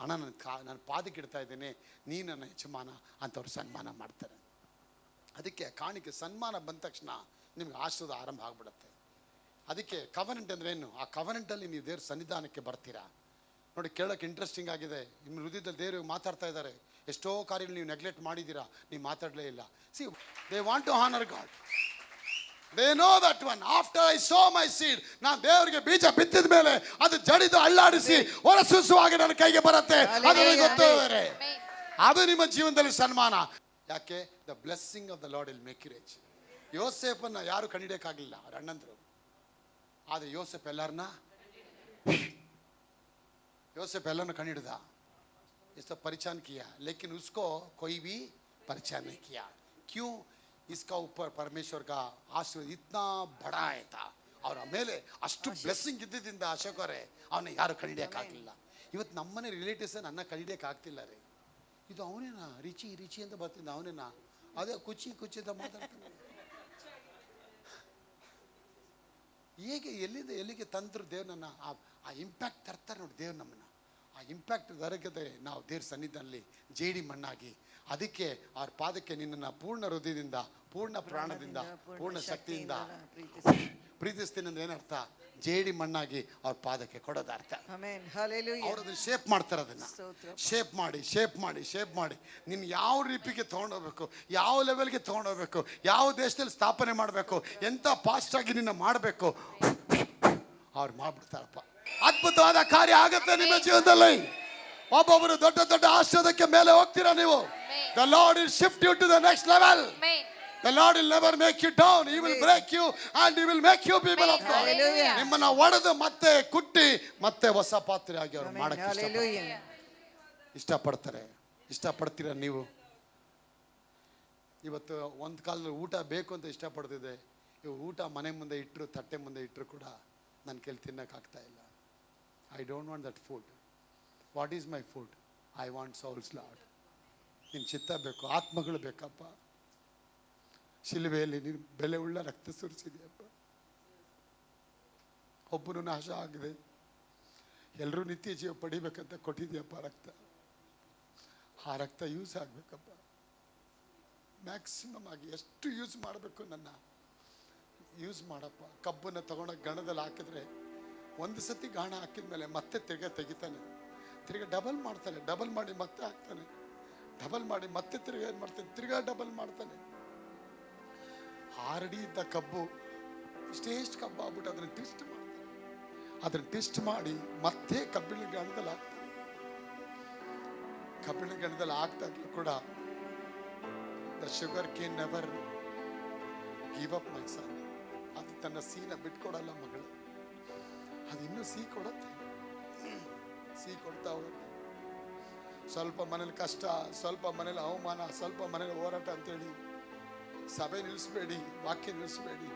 ಹಣ ನನ್ನ ಪಾದಕ್ಕೆ ಇಡ್ತಾ ಇದ್ದೀನಿ, ನೀ ನನ್ನ ಯಜಮಾನ ಅಂತವ್ರು ಸನ್ಮಾನ ಮಾಡ್ತಾರೆ. ಅದಕ್ಕೆ ಕಾಣಿಕೆ ಸನ್ಮಾನ ಬಂದ ತಕ್ಷಣ ನಿಮ್ಗೆ ಆಶೀರ್ವಾದ ಆರಂಭ ಆಗ್ಬಿಡುತ್ತೆ. ಅದಕ್ಕೆ ಕವನೆಂಟ್ ಅಂದ್ರೆ ಏನು? ಆ ಕವನೆಂಟಲ್ಲಿ ನೀವು ದೇವ್ರ ಸನ್ನಿಧಾನಕ್ಕೆ ಬರ್ತೀರಾ. ನೋಡಿ, ಕೇಳೋಕ್ಕೆ ಇಂಟ್ರೆಸ್ಟಿಂಗ್ ಆಗಿದೆ. ನಿಮ್ಮ ಹೃದಯದಲ್ಲಿ ದೇವ್ರಿಗೆ ಮಾತಾಡ್ತಾ ಇದ್ದಾರೆ. ಎಷ್ಟೋ ಕಾರ್ಯಗಳು ನೀವು ನೆಗ್ಲೆಕ್ಟ್ ಮಾಡಿದ್ದೀರಾ, ನೀವು ಮಾತಾಡಲೇ ಇಲ್ಲ. See, they want to honour God. They know that one. After I sow my seed, ನಾನು ದೇವರಿಗೆ ಬೀಜ ಬಿತ್ತಿದ ಮೇಲೆ ಅದು ಜಡಿದು ಅಳ್ಳಾಡಿಸಿ ಹೊರಸೂಸುವಾಗಿ ನನ್ನ ಕೈಗೆ ಬರುತ್ತೆ. ಅದರಲ್ಲಿ ಗೊತ್ತಿದ್ದಾರೆ, ಅದು ನಿಮ್ಮ ಜೀವನದಲ್ಲಿ ಸನ್ಮಾನ. ಯಾಕೆ? The blessing of the Lord will make you rich. ಯೋಸೇಫನ್ನ ಯಾರು ಕಂಡಿಡಿಯಕ್ಕಾಗಲಿಲ್ಲ, ಅವ್ರ ಅಣ್ಣಂದರು. ಆದರೆ ಯೋಸೇಫ್ ಎಲ್ಲರನ್ನು ಕಂಡಿಡ್ದ. इसका परिचान किया, लेकिन उसको कोई भी परिचान नहीं किया. क्यों? इसका ऊपर परमेश्वर का आशीर्वाद इतना बड़ा था. ಅವರ ಮೇಲೆ ಅಷ್ಟು ಬ್ಲೆಸ್ಸಿಂಗ್ ಇದ್ದಿದ್ದರಿಂದ ಅಶೋಕರೇ ಅವನ್ನ ಯಾರು ಕಂಡಿಡಿಯಕ್ಕಾಗಲಿಲ್ಲ. ಇವತ್ತು ನಮ್ಮನೆ ರಿಲೇಟಿವ್ಸ್ ನನ್ನ ಕಂಡಿಡಿಯಕ್ಕಾಗ್ತಿಲ್ಲ ರೀ. ಇದು ಅವನೇನಾ ರಿಚಿ ಅಂತ ಬರ್ತಿದ್ದ, ಅವನೇನಾ ಅದೇ ಕುಚಿ ಅಂತ ಮಾತಾಡ್ತಾನೆ. ಹೇಗೆ ಎಲ್ಲಿಗೆ ತಂದ್ರು ದೇವ್ರನ್ನ ಆ ಇಂಪ್ಯಾಕ್ಟ್ ತರ್ತಾರೆ ನೋಡಿ ದೇವ್ರು ನಮ್ಮನ್ನ. ಆ ಇಂಪ್ಯಾಕ್ಟ್ ದೊರಕದೆ ನಾವು ದೇವ್ರ ಸನ್ನಿಧಾನದಲ್ಲಿ ಜೇಡಿ ಮಣ್ಣಾಗಿ. ಅದಕ್ಕೆ ಅವ್ರ ಪಾದಕ್ಕೆ ನಿನ್ನನ್ನು ಪೂರ್ಣ ಹೃದಯದಿಂದ, ಪೂರ್ಣ ಪ್ರಾಣದಿಂದ, ಪೂರ್ಣ ಶಕ್ತಿಯಿಂದ ಪ್ರೀತಿಸ್ತೀನಿ ಅಂದ್ರೆ ಏನರ್ಥ? ಜೇಡಿ ಮಣ್ಣಾಗಿ ಅವ್ರ ಪಾದಕ್ಕೆ ಕೊಡೋದು ಅರ್ಥ. ಅವ್ರು ಅದನ್ನ ಶೇಪ್ ಮಾಡ್ತಾರೆ. ಅದನ್ನ ಶೇಪ್ ಮಾಡಿ ನಿನ್ನ ಯಾವ ರೀತಿಗೆ ತೊಗೊಂಡೋಗ್ಬೇಕು, ಯಾವ ಲೆವೆಲ್ಗೆ ತೊಗೊಂಡೋಗ್ಬೇಕು, ಯಾವ ದೇಶದಲ್ಲಿ ಸ್ಥಾಪನೆ ಮಾಡಬೇಕು, ಎಂಥ ಫಾಸ್ಟ್ ಆಗಿ ನಿನ್ನ ಮಾಡಬೇಕು, ಅವ್ರು ಮಾಡ್ಬಿಡ್ತಾರಪ್ಪ. ಅದ್ಭುತವಾದ ಕಾರ್ಯ ಆಗುತ್ತೆ ನಿಮ್ಮ ಜೀವನದಲ್ಲಿ. ಒಬ್ಬೊಬ್ಬರು ದೊಡ್ಡ ದೊಡ್ಡ ಆಶೀರ್ವಾದಕ್ಕೆ ಮೇಲೆ ಹೋಗ್ತೀರಾ ನೀವು. The Lord will shift you to the next level. The Lord will never make you down. He will break you and He will make you people of God. ನಿಮ್ಮನ್ನ ಒಡೆದು ಮತ್ತೆ ಕುಟ್ಟಿ ಮತ್ತೆ ಹೊಸ ಪಾತ್ರೆ ಆಗಿ ಅವ್ರು ಮಾಡಕ್ಕೆ ಇಷ್ಟಪಡ್ತೀರಾ ನೀವು? ಇವತ್ತು ಒಂದು ಕಾಲದಲ್ಲಿ ಊಟ ಬೇಕು ಅಂತ ಇಷ್ಟಪಡ್ತಿದ್ದೆ. ಇವು ಊಟ ಮನೆ ಮುಂದೆ ಇಟ್ಟರು, ತಟ್ಟೆ ಮುಂದೆ ಇಟ್ಟರು ಕೂಡ ನನ್ನ ಕೈಲಿ ತಿನ್ನೋಕ್ಕಾಗ್ತಾ ಇಲ್ಲ. I don't want that food. What is my food? I want souls Lord. ನಿನ್ನ ಚಿತ್ತ ಬೇಕು, ಆತ್ಮಗಳು ಬೇಕಪ್ಪ. ಶಿಲುಬೆಯಲ್ಲಿ ನೀನು ಬೆಲೆ ಉಳ್ಳ ರಕ್ತ ಸುರಿಸಿದೆಯಪ್ಪ. ಒಬ್ಬನು ನಾಶ ಆಗಿದೆ, ಎಲ್ಲರೂ ನಿತ್ಯ ಜೀವ ಪಡಿಬೇಕಂತ ಕೊಟ್ಟಿದೆಯಪ್ಪ ರಕ್ತ. ಆ ರಕ್ತ ಯೂಸ್ ಆಗಬೇಕಪ್ಪ. ಮ್ಯಾಕ್ಸಿಮಮ್ ಆಗಿ ಎಷ್ಟು ಯೂಸ್ ಮಾಡಬೇಕು ನನ್ನ ಯೂಸ್ ಮಾಡಪ್ಪ. ಕಬ್ಬನ್ನು ತಗೊಂಡೋಗಿ ಗಣದಲ್ಲಿ ಹಾಕಿದ್ರೆ ಒಂದು ಸತಿ ಗಾಣ ಹಾಕಿದ ಮೇಲೆ ಮತ್ತೆ ತಿರ್ಗಾ ತೆಗಿತಾನೆ, ತಿರ್ಗಾ ಡಬಲ್ ಮಾಡ್ತಾನೆ, ಡಬಲ್ ಮಾಡಿ ಮತ್ತೆ ಹಾಕ್ತಾನೆ, ಡಬಲ್ ಮಾಡಿ ಮತ್ತೆ ತಿರ್ಗಾ ಏನು ಮಾಡ್ತಾನೆ, ತಿರ್ಗಾ ಡಬಲ್ ಮಾಡ್ತಾನೆ. ಆರಡಿ ಇದ್ದ ಕಬ್ಬು ಇಷ್ಟೇಷ್ಟು ಕಬ್ಬು ಆಗ್ಬಿಟ್ಟು ಅದನ್ನು ಟ್ವಿಸ್ಟ್ ಮಾಡಿ ಮತ್ತೆ ಕಬ್ಬಿಣ ಗಣದಲ್ಲಿ ಹಾಕ್ತಾನೆ. ಕಬ್ಬಿಣ ಗಣದಲ್ಲಿ ಹಾಕ್ದಾಗ್ಲೂ ಕೂಡ the sugarcane never give up my son. ಅದು ತನ್ನ ಸೀನ ಬಿಟ್ಕೊಡಲ್ಲ ಮಗಳು. ಅದು ಇನ್ನೂ ಸಿಹಿ ಕೊಡ್ತಾ ಹೋಗುತ್ತೆ. ಸ್ವಲ್ಪ ಮನೇಲಿ ಕಷ್ಟ, ಸ್ವಲ್ಪ ಮನೇಲಿ ಅವಮಾನ, ಸ್ವಲ್ಪ ಮನೇಲಿ ಹೋರಾಟ ಅಂತೇಳಿ ಸಭೆ ನಿಲ್ಲಿಸ್ಬೇಡಿ, ವಾಕ್ಯ ನಿಲ್ಲಿಸ್ಬೇಡಿ,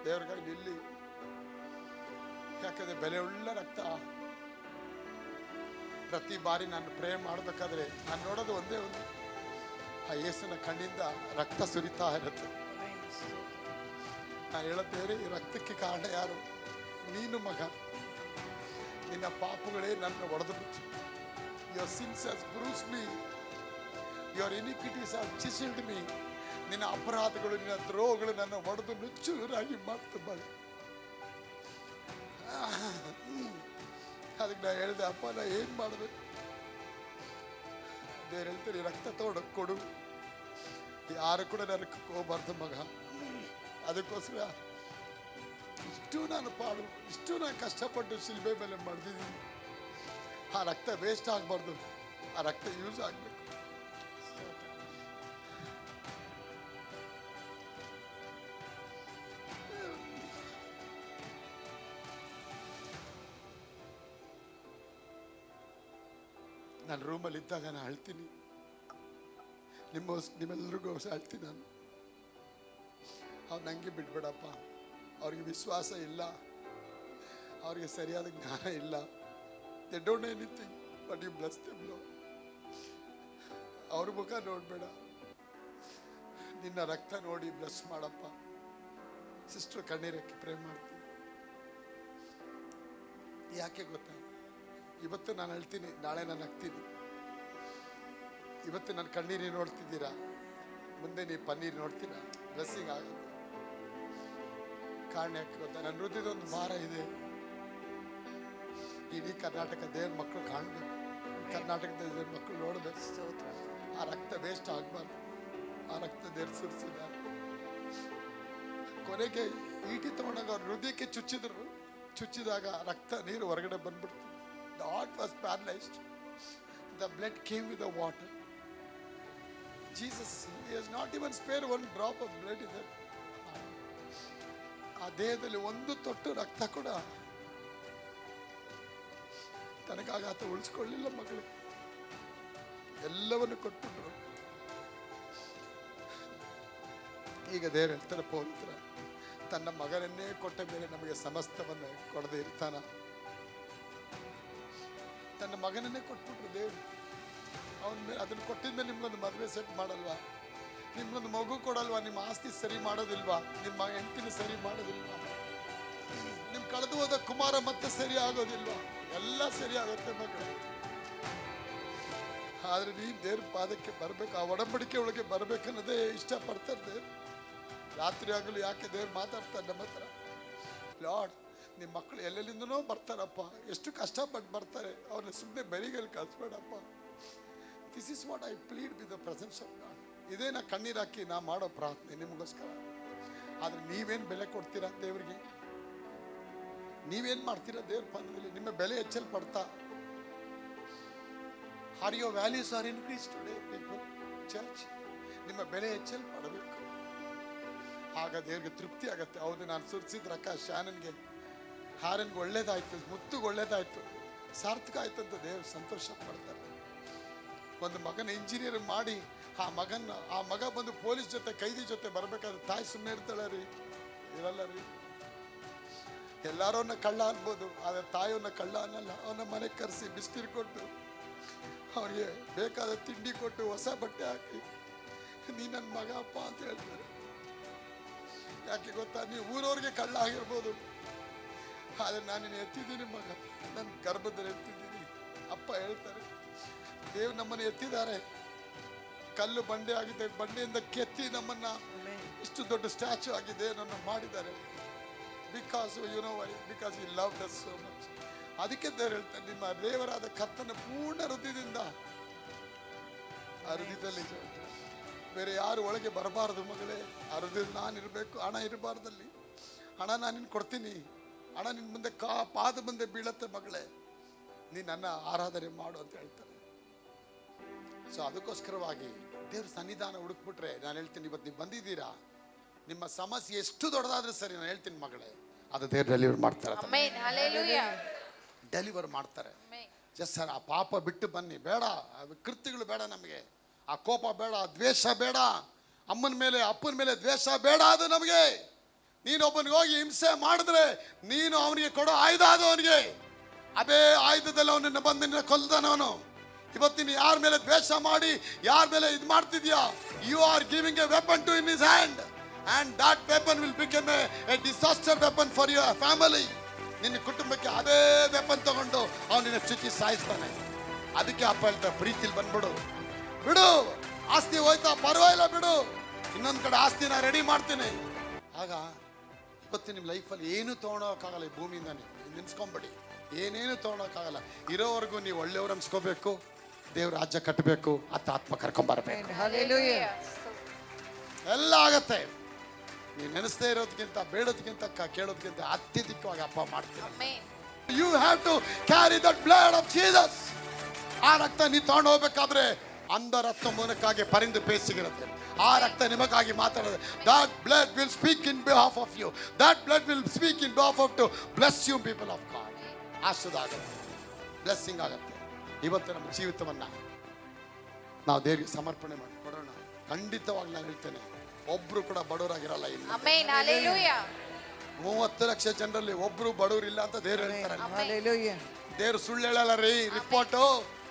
ದೇವ್ರಿಗಾಗಿ ನಿಲ್ಲಿ. ಯಾಕಂದ್ರೆ ಬೆಲೆ ಉಳ್ಳ ರಕ್ತ. ಪ್ರತಿ ಬಾರಿ ನಾನು ಪ್ರೇ ಮಾಡಬೇಕಾದ್ರೆ ನಾನು ನೋಡೋದು ಒಂದೇ ಒಂದು, ಆ ಯೇಸುನ ಕಣ್ಣಿಂದ ರಕ್ತ ಸುರಿತಾ ಇರುತ್ತೆ. ನಾನು ಹೇಳುತ್ತೇನೆ, ಈ ರಕ್ತಕ್ಕೆ ಕಾರಣ ಯಾರು? ನೀನು ಮಗ. ನಿನ್ನ ಪಾಪಗಳೇ ನನ್ನ ಒಡೆದು ಬಿಟ್ಟು. Your sins has bruised me. Your iniquities have chiseled me. ನಿನ್ನ ಅಪರಾಧಗಳು, ನಿನ್ನ ದ್ರೋಹಗಳು ನನ್ನ ಒಡೆದು ನುಚ್ಚೂರಾಗಿ ಮಾಡ್ತು ಮಾಡಿ. ಅದಕ್ಕೆ ನಾನು ಹೇಳಿದೆ, ಅಪ್ಪ ನಾ ಏನು ಮಾಡಬೇಕು? ದೇವ್ರು ಹೇಳ್ತಾರೆ, ರಕ್ತ ಕೊಡು, ಯಾರು ಕೂಡ ನರಕಕ್ಕೆ ಹೋಗ್ಬಾರ್ದು ಮಗ. ಅದಕ್ಕೋಸ್ಕರ ಇಷ್ಟು ನಾನು ಕಷ್ಟಪಟ್ಟು ಶಿಲ್ಬೆ ಮೇಲೆ ಮಾಡ್ತಿದ್ದೀನಿ. ಆ ರಕ್ತ ವೇಸ್ಟ್ ಆಗಬಾರ್ದು, ಆ ರಕ್ತ ಯೂಸ್ ಆಗಬೇಕು. ನಾನು ರೂಮಲ್ಲಿ ಇದ್ದಾಗ ನಾನು ಅಳ್ತೀನಿ, ನಿಮ್ಮೆಲ್ಲರಿಗೂ ಅಳ್ತೀನಿ ನಾನು. ಅವ್ರು ನನಗೆ ಬಿಟ್ಬೇಡಪ್ಪ, ಅವ್ರಿಗೆ ವಿಶ್ವಾಸ ಇಲ್ಲ, ಅವ್ರಿಗೆ ಸರಿಯಾದ ಜ್ಞಾನ ಇಲ್ಲ. They don't know anything but you bless them Lord. ಅವ್ರ ಮುಖ ನೋಡಬೇಡ, ನಿನ್ನ ರಕ್ತ ನೋಡಿ ಬ್ಲೆಸ್ ಮಾಡಪ್ಪ. ಸಿಸ್ಟರ್ ಕಣ್ಣೀರಕ್ಕೆ ಪ್ರೇ ಮಾಡ್ತೀನಿ. ಯಾಕೆ ಗೊತ್ತಾ, ಇವತ್ತು ನಾನು ಅಳ್ತೀನಿ, ನಾಳೆ ನಾನು ನಗ್ತೀನಿ. ಇವತ್ತು ನನ್ನ ಕಣ್ಣೀರು ನೋಡ್ತಿದ್ದೀರಾ, ಮುಂದೆ ನೀವು ಪನ್ನೀರು ನೋಡ್ತೀರಾ. ಬ್ಲೆಸ್ಸಿಂಗ್ ಆಗುತ್ತೆ. ಕಾರಣ ಯಾಕೆ ಗೊತ್ತಾ, ನನ್ನ ಹೃದಯದೊಂದು ಭಾರ ಇದೆ. ಇಡೀ ಕರ್ನಾಟಕ ದೇವ್ರ ಮಕ್ಕಳು ಕಾಣಬೇಕು, ಕರ್ನಾಟಕದ ದೇವ್ರ ಮಕ್ಕಳು ನೋಡಬೇಕು. ಆ ರಕ್ತ ವೇಸ್ಟ್ ಆಗಬಾರ್ದು. ಆ ರಕ್ತ ದೇವ್ರು ಸುರಿಸಿದ್ದಾರೆ. ಕೊನೆಗೆ ಈಟಿ ತಗೊಂಡಾಗ ಅವ್ರ ಹೃದಯಕ್ಕೆ ಚುಚ್ಚಿದಾಗ ರಕ್ತ ನೀರು ಹೊರಗಡೆ ಬಂದ್ಬಿಡ್ತು. The heart was paralyzed. The blood came with the water. Jesus, he has not even spared one drop of blood in that. ಆ ದೇಹದಲ್ಲಿ ಒಂದು ತೊಟ್ಟು ರಕ್ತ ಕೂಡ ತನಗಾಗಾತ ಉಳಿಸ್ಕೊಳ್ಳಿಲ್ಲ ಮಗಳು. ಎಲ್ಲವನ್ನು ಕೊಟ್ಬಿಟ್ರು. ಈಗ ದೇವರು ಹೇಳ್ತಾರೆ, ಪವಿತ್ರ ತನ್ನ ಮಗನನ್ನೇ ಕೊಟ್ಟ ಮೇಲೆ ನಮಗೆ ಸಮಸ್ತವನ್ನು ಕೊಡದೆ ಇರ್ತಾನ? ತನ್ನ ಮಗನನ್ನೇ ಕೊಟ್ಬಿಟ್ರು ದೇವರು. ಅವನ ಮೇಲೆ ಅದನ್ನು ಕೊಟ್ಟಿದ್ಮೇಲೆ ನಿಮ್ಗೊಂದು ಮದುವೆ ಸೆಟ್ ಮಾಡಲ್ವಾ? ನಿಮ್ಗೊಂದು ಮಗು ಕೊಡಲ್ವಾ? ನಿಮ್ಮ ಆಸ್ತಿ ಸರಿ ಮಾಡೋದಿಲ್ವಾ? ನಿಮ್ಮ ಹೆಂಡತಿನ ಸರಿ ಮಾಡೋದಿಲ್ವಾ? ನಿಮ್ ಕಳೆದು ಹೋದ ಕುಮಾರ ಮತ್ತೆ ಸರಿ ಆಗೋದಿಲ್ವಾ? ಎಲ್ಲ ಸರಿ ಆಗುತ್ತೆ ಮಗಳು. ಆದ್ರೆ ನೀನ್ ದೇವ್ರ ಪಾದಕ್ಕೆ ಬರ್ಬೇಕು, ಆ ಒಡಂಬಡಿಕೆ ಒಳಗೆ ಬರ್ಬೇಕನ್ನೋದೇ ಇಷ್ಟಪಡ್ತಾರೆ ದೇವ್ರು. ರಾತ್ರಿ ಆಗಲು ಯಾಕೆ ದೇವ್ರು ಮಾತಾಡ್ತಾರೆ ನಮ್ಮ ಹತ್ರ, ಲಾರ್ಡ್ ನಿಮ್ಮ ಮಕ್ಕಳು ಎಲ್ಲೆಲ್ಲಿಂದನೋ ಬರ್ತಾರಪ್ಪ, ಎಷ್ಟು ಕಷ್ಟಪಟ್ಟು ಬರ್ತಾರೆ, ಅವ್ರನ್ನ ಸುಮ್ಮನೆ ಬರಿಗಲ್ಲಿ ಕಳಿಸ್ಬೇಡಪ್ಪ. This is what I plead with the presence of God. ಇದೇ ನಾ ಕಣ್ಣೀರು ಹಾಕಿ ನಾ ಮಾಡೋ ಪ್ರಾರ್ಥನೆ ನಿಮಗೋಸ್ಕರ. ಆದ್ರೆ ನೀವೇನು ಬೆಲೆ ಕೊಡ್ತೀರಾ ದೇವ್ರಿಗೆ? ನೀವೇನು ಮಾಡ್ತೀರಾ ದೇವ್ರ ಪಾದದಲ್ಲಿ? ನಿಮ್ಮ ಬೆಲೆ ಹೆಚ್ಚಲ್ಪಡ್ತಾ? Are your values are increase today people church? ನಿಮ್ಮ ಬೆಲೆ ಹೆಚ್ಚಲ್ಪಡಬೇಕು, ಆಗ ದೇವ್ರಿಗೆ ತೃಪ್ತಿ ಆಗತ್ತೆ. ಹೌದು, ನಾನು ಸುರಿಸಿದ ರೊಕ್ಕ ಶಾನನ್ಗೆ ಹಾರನ್ಗೆ ಒಳ್ಳೇದಾಯ್ತು, ಮುತ್ತುಗೆ ಒಳ್ಳೇದಾಯ್ತು, ಸಾರ್ಥಕ ಆಯ್ತು ಅಂತ ದೇವ್ರು ಸಂತೋಷ ಪಡ್ತಾರೆ. ಒಂದು ಮಗನ ಇಂಜಿನಿಯರ್ ಮಾಡಿ ಆ ಮಗ ಬಂದು ಪೊಲೀಸ್ ಜೊತೆ ಕೈದಿ ಜೊತೆ ಬರ್ಬೇಕಾದ್ರೆ ತಾಯಿ ಸುಮ್ಮನೆ ಇರ್ತಾಳೆ ರೀ? ಇರಲ್ಲ ರೀ. ಎಲ್ಲಾರು ಅವನ್ನ ಕಳ್ಳ ಅನ್ಬೋದು, ಆದ್ರೆ ತಾಯಿಯವ್ರನ್ನ ಕಳ್ಳ ಅನ್ನಲ್ಲ. ಅವನ ಮನೆಗೆ ಕರೆಸಿ ಬಿಸ್ನೀರು ಕೊಟ್ಟು ಅವ್ರಿಗೆ ಬೇಕಾದ ತಿಂಡಿ ಕೊಟ್ಟು ಹೊಸ ಬಟ್ಟೆ ಹಾಕಿ ನೀ ನನ್ನ ಮಗ ಅಪ್ಪ ಅಂತ ಹೇಳ್ತಾರೆ. ಯಾಕೆ ಗೊತ್ತಾ, ನೀವು ಊರವ್ರಿಗೆ ಕಳ್ಳ ಆಗಿರ್ಬೋದು, ಆದ್ರೆ ನಾನು ನಿನ್ನ ಎತ್ತಿದ್ದೀನಿ ಮಗ, ನನ್ನ ಗರ್ಭದಲ್ಲಿ ಎತ್ತಿದ್ದೀನಿ ಅಪ್ಪ ಹೇಳ್ತಾರೆ. ದೇವ್ ನಮ್ಮನ್ನು ಎತ್ತಿದ್ದಾರೆ, ಕಲ್ಲು ಬಂಡೆ ಆಗಿದೆ, ಬಂಡೆಯಿಂದ ಕೆತ್ತಿ ನಮ್ಮನ್ನ ಇಷ್ಟು ದೊಡ್ಡ ಸ್ಟ್ಯಾಚು ಆಗಿದೆ ನನ್ನ ಮಾಡಿದ್ದಾರೆ. Because you know why, because you loved us so much. ಅದಕ್ಕೆ ದೇವ್ರು ಹೇಳ್ತಾರೆ, ನಿಮ್ಮ ದೇವರಾದ ಕರ್ತನ ಪೂರ್ಣ ಹೃದಯದಿಂದ, ಆ ಹೃದಯದಲ್ಲಿ ಬೇರೆ ಯಾರು ಒಳಗೆ ಬರಬಾರದು ಮಗಳೇ. ಆ ಹೃದಯದಲ್ಲಿ ನಾನು ಇರಬೇಕು. ಹಣ ಇರಬಾರ್ದಲ್ಲಿ. ಹಣ ನಾನು ನಿನ್ ಕೊಡ್ತೀನಿ, ಹಣ ನಿನ್ ಮುಂದೆ ಪಾದ ಮುಂದೆ ಬೀಳತ್ತೆ ಮಗಳೇ, ನೀನು ನನ್ನ ಆರಾಧನೆ ಮಾಡು ಅಂತ ಹೇಳ್ತಾರೆ. ಸೊ ಅದಕ್ಕೋಸ್ಕರವಾಗಿ ದೇವ್ರ ಸನ್ನಿಧಾನ ಹುಡುಕ್ಬಿಟ್ರೆ, ನಾನು ಹೇಳ್ತೀನಿ, ಇವತ್ತು ನೀವು ಬಂದಿದ್ದೀರಾ, ನಿಮ್ಮ ಸಮಸ್ಯೆ ಎಷ್ಟು ದೊಡ್ಡದಾದ್ರೂ ಸರಿ, ನಾನು ಹೇಳ್ತೀನಿ ಮಗಳೇ, ಅದು ದೇವ್ರು ಡೆಲಿವರ್ ಮಾಡ್ತಾರೆ, ಡೆಲಿವರ್ ಮಾಡ್ತಾರೆ. ಜಸ್ಟ್ ಸರ್, ಆ ಪಾಪ ಬಿಟ್ಟು ಬನ್ನಿ, ಬೇಡ ಕೃತ್ಯಗಳು ಬೇಡ ನಮಗೆ, ಆ ಕೋಪ ಬೇಡ, ದ್ವೇಷ ಬೇಡ, ಅಮ್ಮನ ಮೇಲೆ ಅಪ್ಪನ ಮೇಲೆ ದ್ವೇಷ ಬೇಡ. ಅದು ನಮಗೆ, ನೀನೊಬ್ಬನಿಗೆ ಹೋಗಿ ಹಿಂಸೆ ಮಾಡಿದ್ರೆ ನೀನು ಅವನಿಗೆ ಕೊಡೋ ಆಯುಧ ಅದು ಅವನಿಗೆ. ಅದೇ ಆಯುಧದಲ್ಲಿ ಅವನನ್ನು ಬಂದು ನಿನ್ನ ಕೊಲ್ದಾನವನು. ಇವತ್ತಿನ ಯಾರ ಮೇಲೆ ದ್ವೇಷ ಮಾಡಿ ಯಾರ ಮೇಲೆ ಇದು ಮಾಡ್ತಿದ್ಯಾ, you are giving a weapon to in his hand, and that weapon will become a disaster weapon for your family. ನಿನ್ನ ಕುಟುಂಬಕ್ಕೆ ಅದೇ ವೆಪನ್ ತಗೊಂಡು ಅವನಿನ ಚುಚ್ಚಿ ಸಾಯಿಸ್ತಾನೆ. ಅದಕ್ಕೆ ಅಪ್ಪ ಹೇಳ್ತಾರೆ, ಪ್ರೀತಿಲಿ ಬಂದ್ಬಿಡು, ಬಿಡು, ಆಸ್ತಿ ಹೋಯ್ತಾ ಪರವಾಗಿಲ್ಲ ಬಿಡು, ಇನ್ನೊಂದು ಕಡೆ ಆಸ್ತಿನ ರೆಡಿ ಮಾಡ್ತೀನಿ. ಆಗ ಇವತ್ತು ನಿಮ್ಮ ಲೈಫಲ್ಲಿ ಏನು ತೊಗೊಳೋಕ್ಕಾಗಲ್ಲ, ಈ ಭೂಮಿಯಿಂದ ನಿನ್ಸ್ಕೊಂಬಿಡಿ, ಏನೇನು ತೊಗೊಳೋಕ್ಕಾಗಲ್ಲ. ಇರೋವರೆಗೂ ನೀವು ಒಳ್ಳೆಯವ್ರು ಅನ್ಸ್ಕೋಬೇಕು, ದೇವ್ರ ರಾಜ್ಯ ಕಟ್ಟಬೇಕು, ಆತ್ಮ ಕರ್ಕೊಂಬರ್ಬೇಕು. ಎಲ್ಲ ಆಗತ್ತೆ. ನೀನು ನೆನೆಸದೇ ಇರೋದಕ್ಕಿಂತ, ಬೇಡೋದಕ್ಕಿಂತ, ಕೇಳೋದಕ್ಕಿಂತ ಅತ್ಯಧಿಕವಾಗಿ ಅಪ್ಪ ಮಾಡ್ತೀನಿ.
Amen.
You have to carry that blood of Jesus. ಆ ರಕ್ತ ನೀವು ತಗೊಂಡು ಹೋಗ್ಬೇಕಾದ್ರೆ ಅಂಧ ರಕ್ತ ಮೂಲಕ್ಕಾಗಿ ಪರಿಂದು ಪೇಸಿಗಿರುತ್ತೆ. ಆ ರಕ್ತ ನಿಮಗಾಗಿ ಮಾತಾಡೋದು. That blood will speak in behalf of you. That blood will speak in behalf of to bless you people of God. ಆಶೀರ್ವಾದ ಆಗುತ್ತೆ, ಬ್ಲೆಸ್ಸಿಂಗ್ ಆಗುತ್ತೆ. ಇವತ್ತು ನಮ್ಮ ಜೀವಿತವನ್ನ ನಾವು ದೇವರಿಗೆ ಸಮರ್ಪಣೆ ಮಾಡಿ ಕೊಡೋಣ. ಖಂಡಿತವಾಗಿ ನಾನು ಹೇಳ್ತೇನೆ, ಒಬ್ರು ಕೂಡ ಬಡವರಾಗಿರಲ್ಲ ಇಲ್ಲಿ.
ಆಮೆನ್. ಹಲ್ಲೆಲೂಯಾ.
30 ಲಕ್ಷ ಜನರಲ್ಲಿ ಒಬ್ರು ಬಡವರಿಲ್ಲ ಅಂತ ದೇವ್ರು ಹೇಳ್ತಾರೆ.
Hallelujah.
ದೇವ್ರು ಸುಳ್ಳು ಹೇಳಲ್ಲ ರೀ. Report,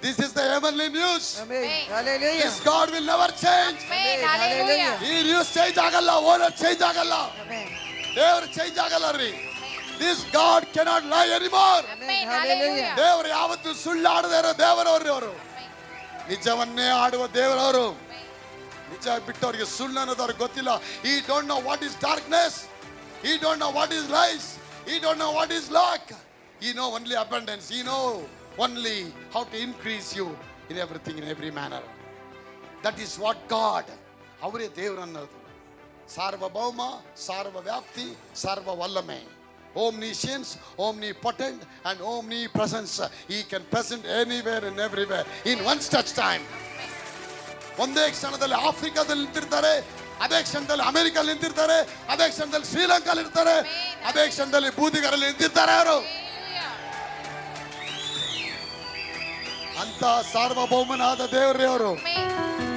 this is the heavenly news.
Amen. Hallelujah.
This god will never change.
Amen. Hallelujah.
ಈ ನ್ಯೂಸ್ ಚೇಂಜ್ ಆಗಲ್ಲ, ಓನರ್ ಚೇಂಜ್ ಆಗಲ್ಲ,
Amen.
ದೇವ್ರು ಚೇಂಜ್ ಆಗಲ್ಲ ರೀ. ದಿಸ್ ಗಾಡ್ ಕೆನಾಟ್ ಲೈ ಎನಿಮೋರ್.
ಆಮೆನ್. ಹಲ್ಲೆಲೂಯಾ.
ದೇವರು ಯಾವತ್ತೂ ಸುಳ್ಳು ಆಡದೇ ಇರೋ ದೇವರವ್ರಿ ಅವರು. ನಿಜವನ್ನೇ ಆಡುವ ದೇವರವರು. ನಿಜ ಬಿಟ್ಟವ್ರಿಗೆ ಸುಳ್ಳು ಅನ್ನೋದು ಅವ್ರಿಗೆ ಗೊತ್ತಿಲ್ಲ. ಈ don't know what is darkness. He don't know what is lies. He don't know what is lack. He know only abundance. He know only how to increase you in everything, in every manner. That is what God. ಅವರೇ ದೇವರು ಅನ್ನೋದು. ಸಾರ್ವಭೌಮ, ಸಾರ್ವವ್ಯಾಪ್ತಿ, ಸರ್ವವಲ್ಲಮೆ. Omniscience, omnipotent and omnipresence. He can present anywhere and everywhere in one such time. ಒಂದೇ ಕ್ಷಣದಲ್ಲಿ ಆಫ್ರಿಕಾದಲ್ಲಿ ನಿಂತಿರ್ತಾರೆ, ಅದೇ ಕ್ಷಣದಲ್ಲಿ ಅಮೆರಿಕಲ್ಲಿ ನಿಂತಿರ್ತಾರೆ, ಅದೇ ಕ್ಷಣದಲ್ಲಿ ಶ್ರೀಲಂಕಾದಲ್ಲಿ ಇರ್ತಾರೆ, ಅದೇ ಕ್ಷಣದಲ್ಲಿ ಬೂದಿಗರಲ್ಲಿ ನಿಂತಿರ್ತಾರೆ. ಅವರು ಅಂತ ಸಾರ್ವಭೌಮನಾದ ದೇವರೇ ಅವರು.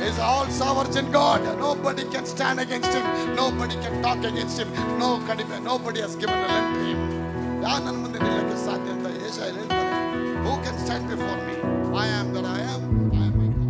Is all sovereign God. Nobody can stand against him. Nobody can talk against him. Nobody has given a length to him. ಯಾರು ನನ್ನ ಮುಂದೆ ನಿಲ್ಲಕ್ಕೆ ಸಾಧ್ಯ ಅಂತ ಯೆಶಾಯ ಹೇಳ್ತಾರೆ. Who can stand before me? I am that I am. I am my God.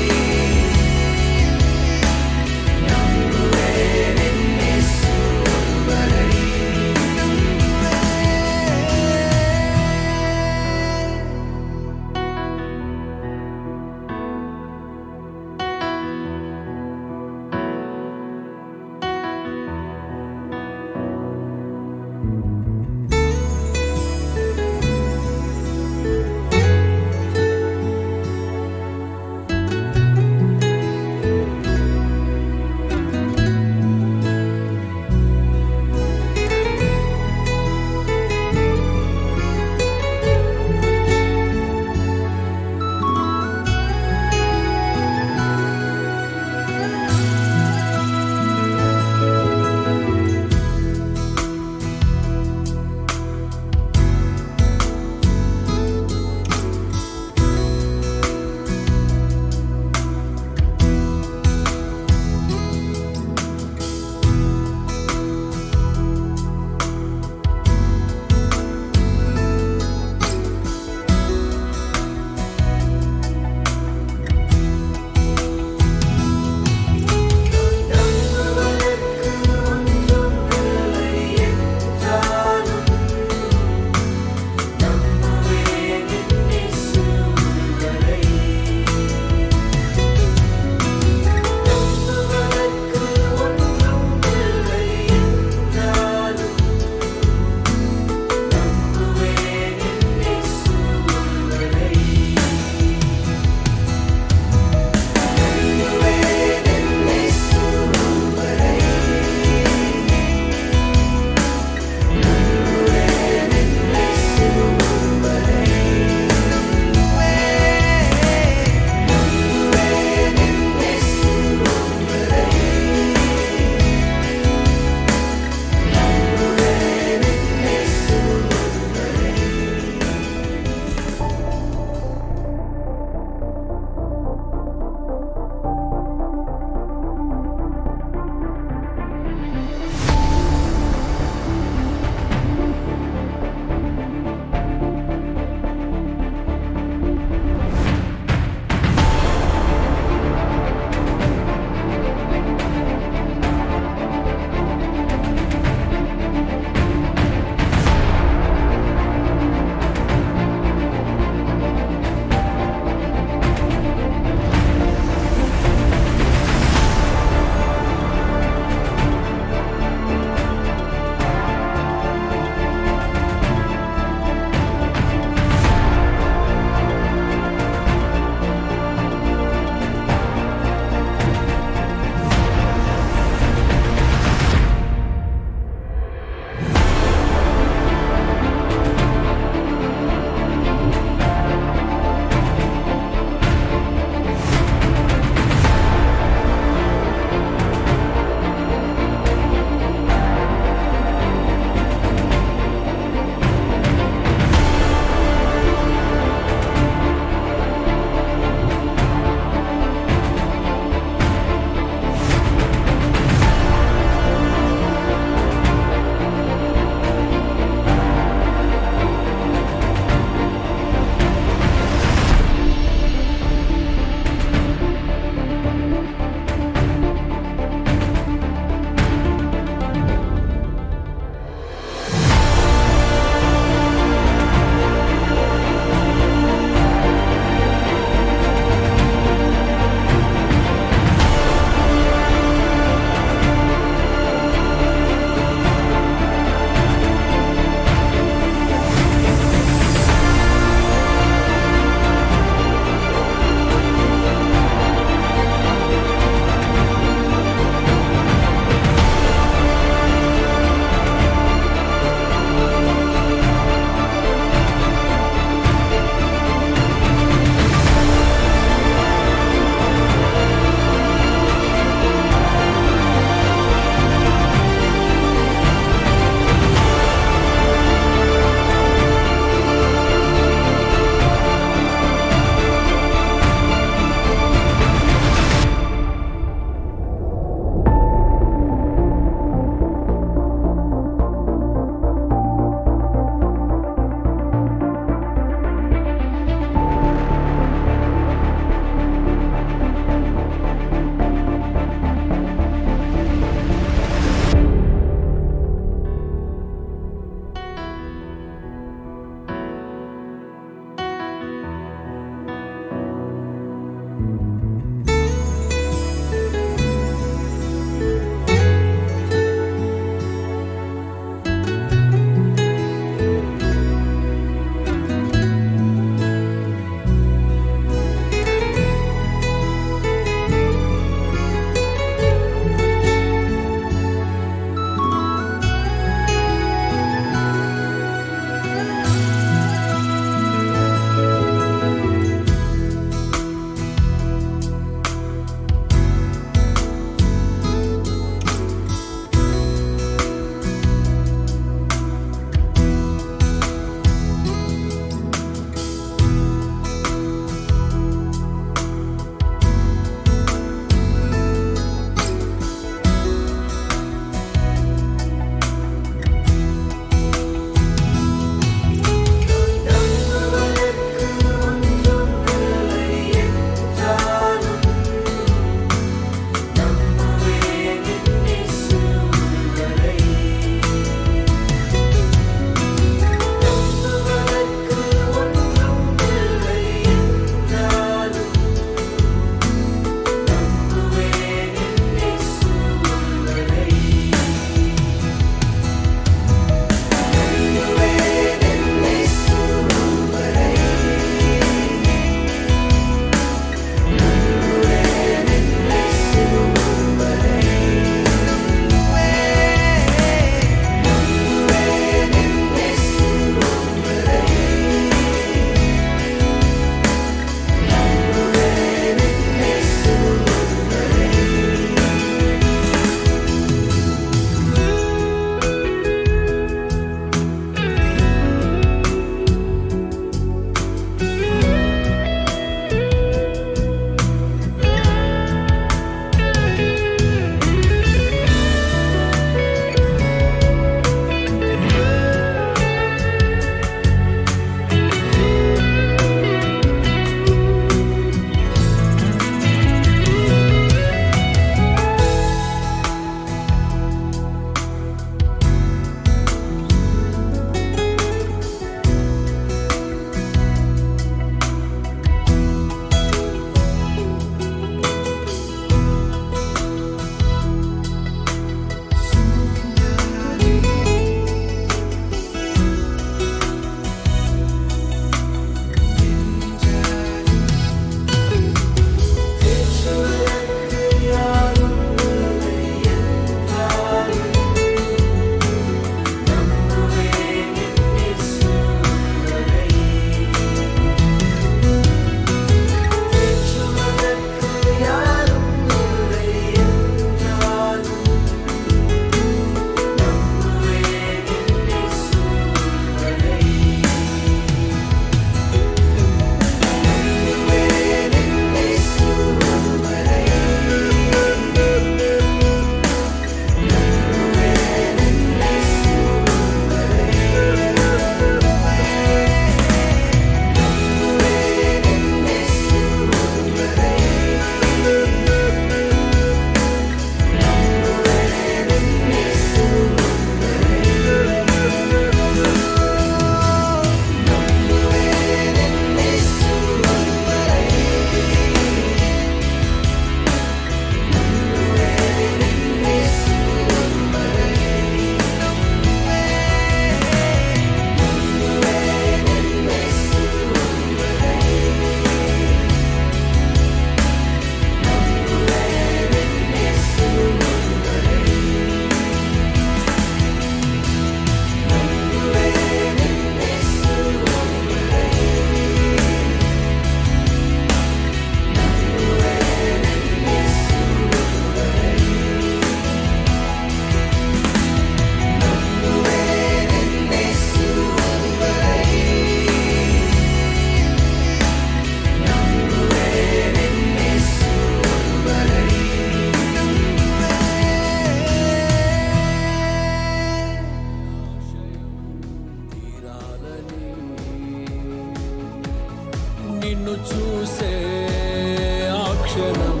దర్శనం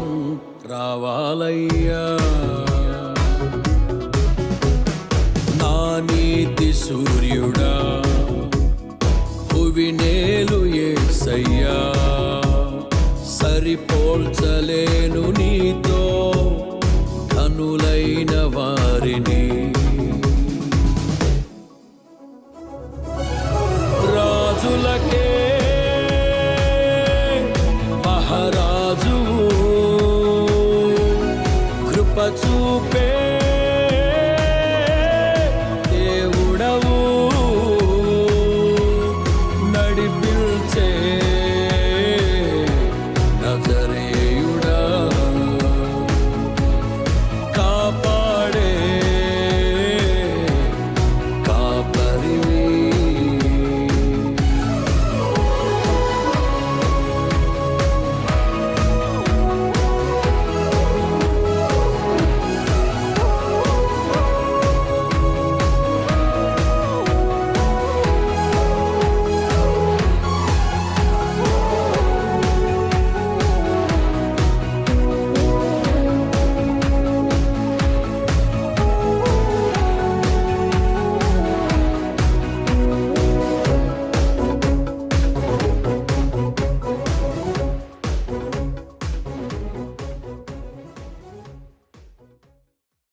రావాలయ్యా. నా నీతి సూర్యుడా భువినేలు యేసయ్యా, సరిపోల్చలేను నీతో ధనులైన వారిని. రాజులకే మహారాజు కృప చూపే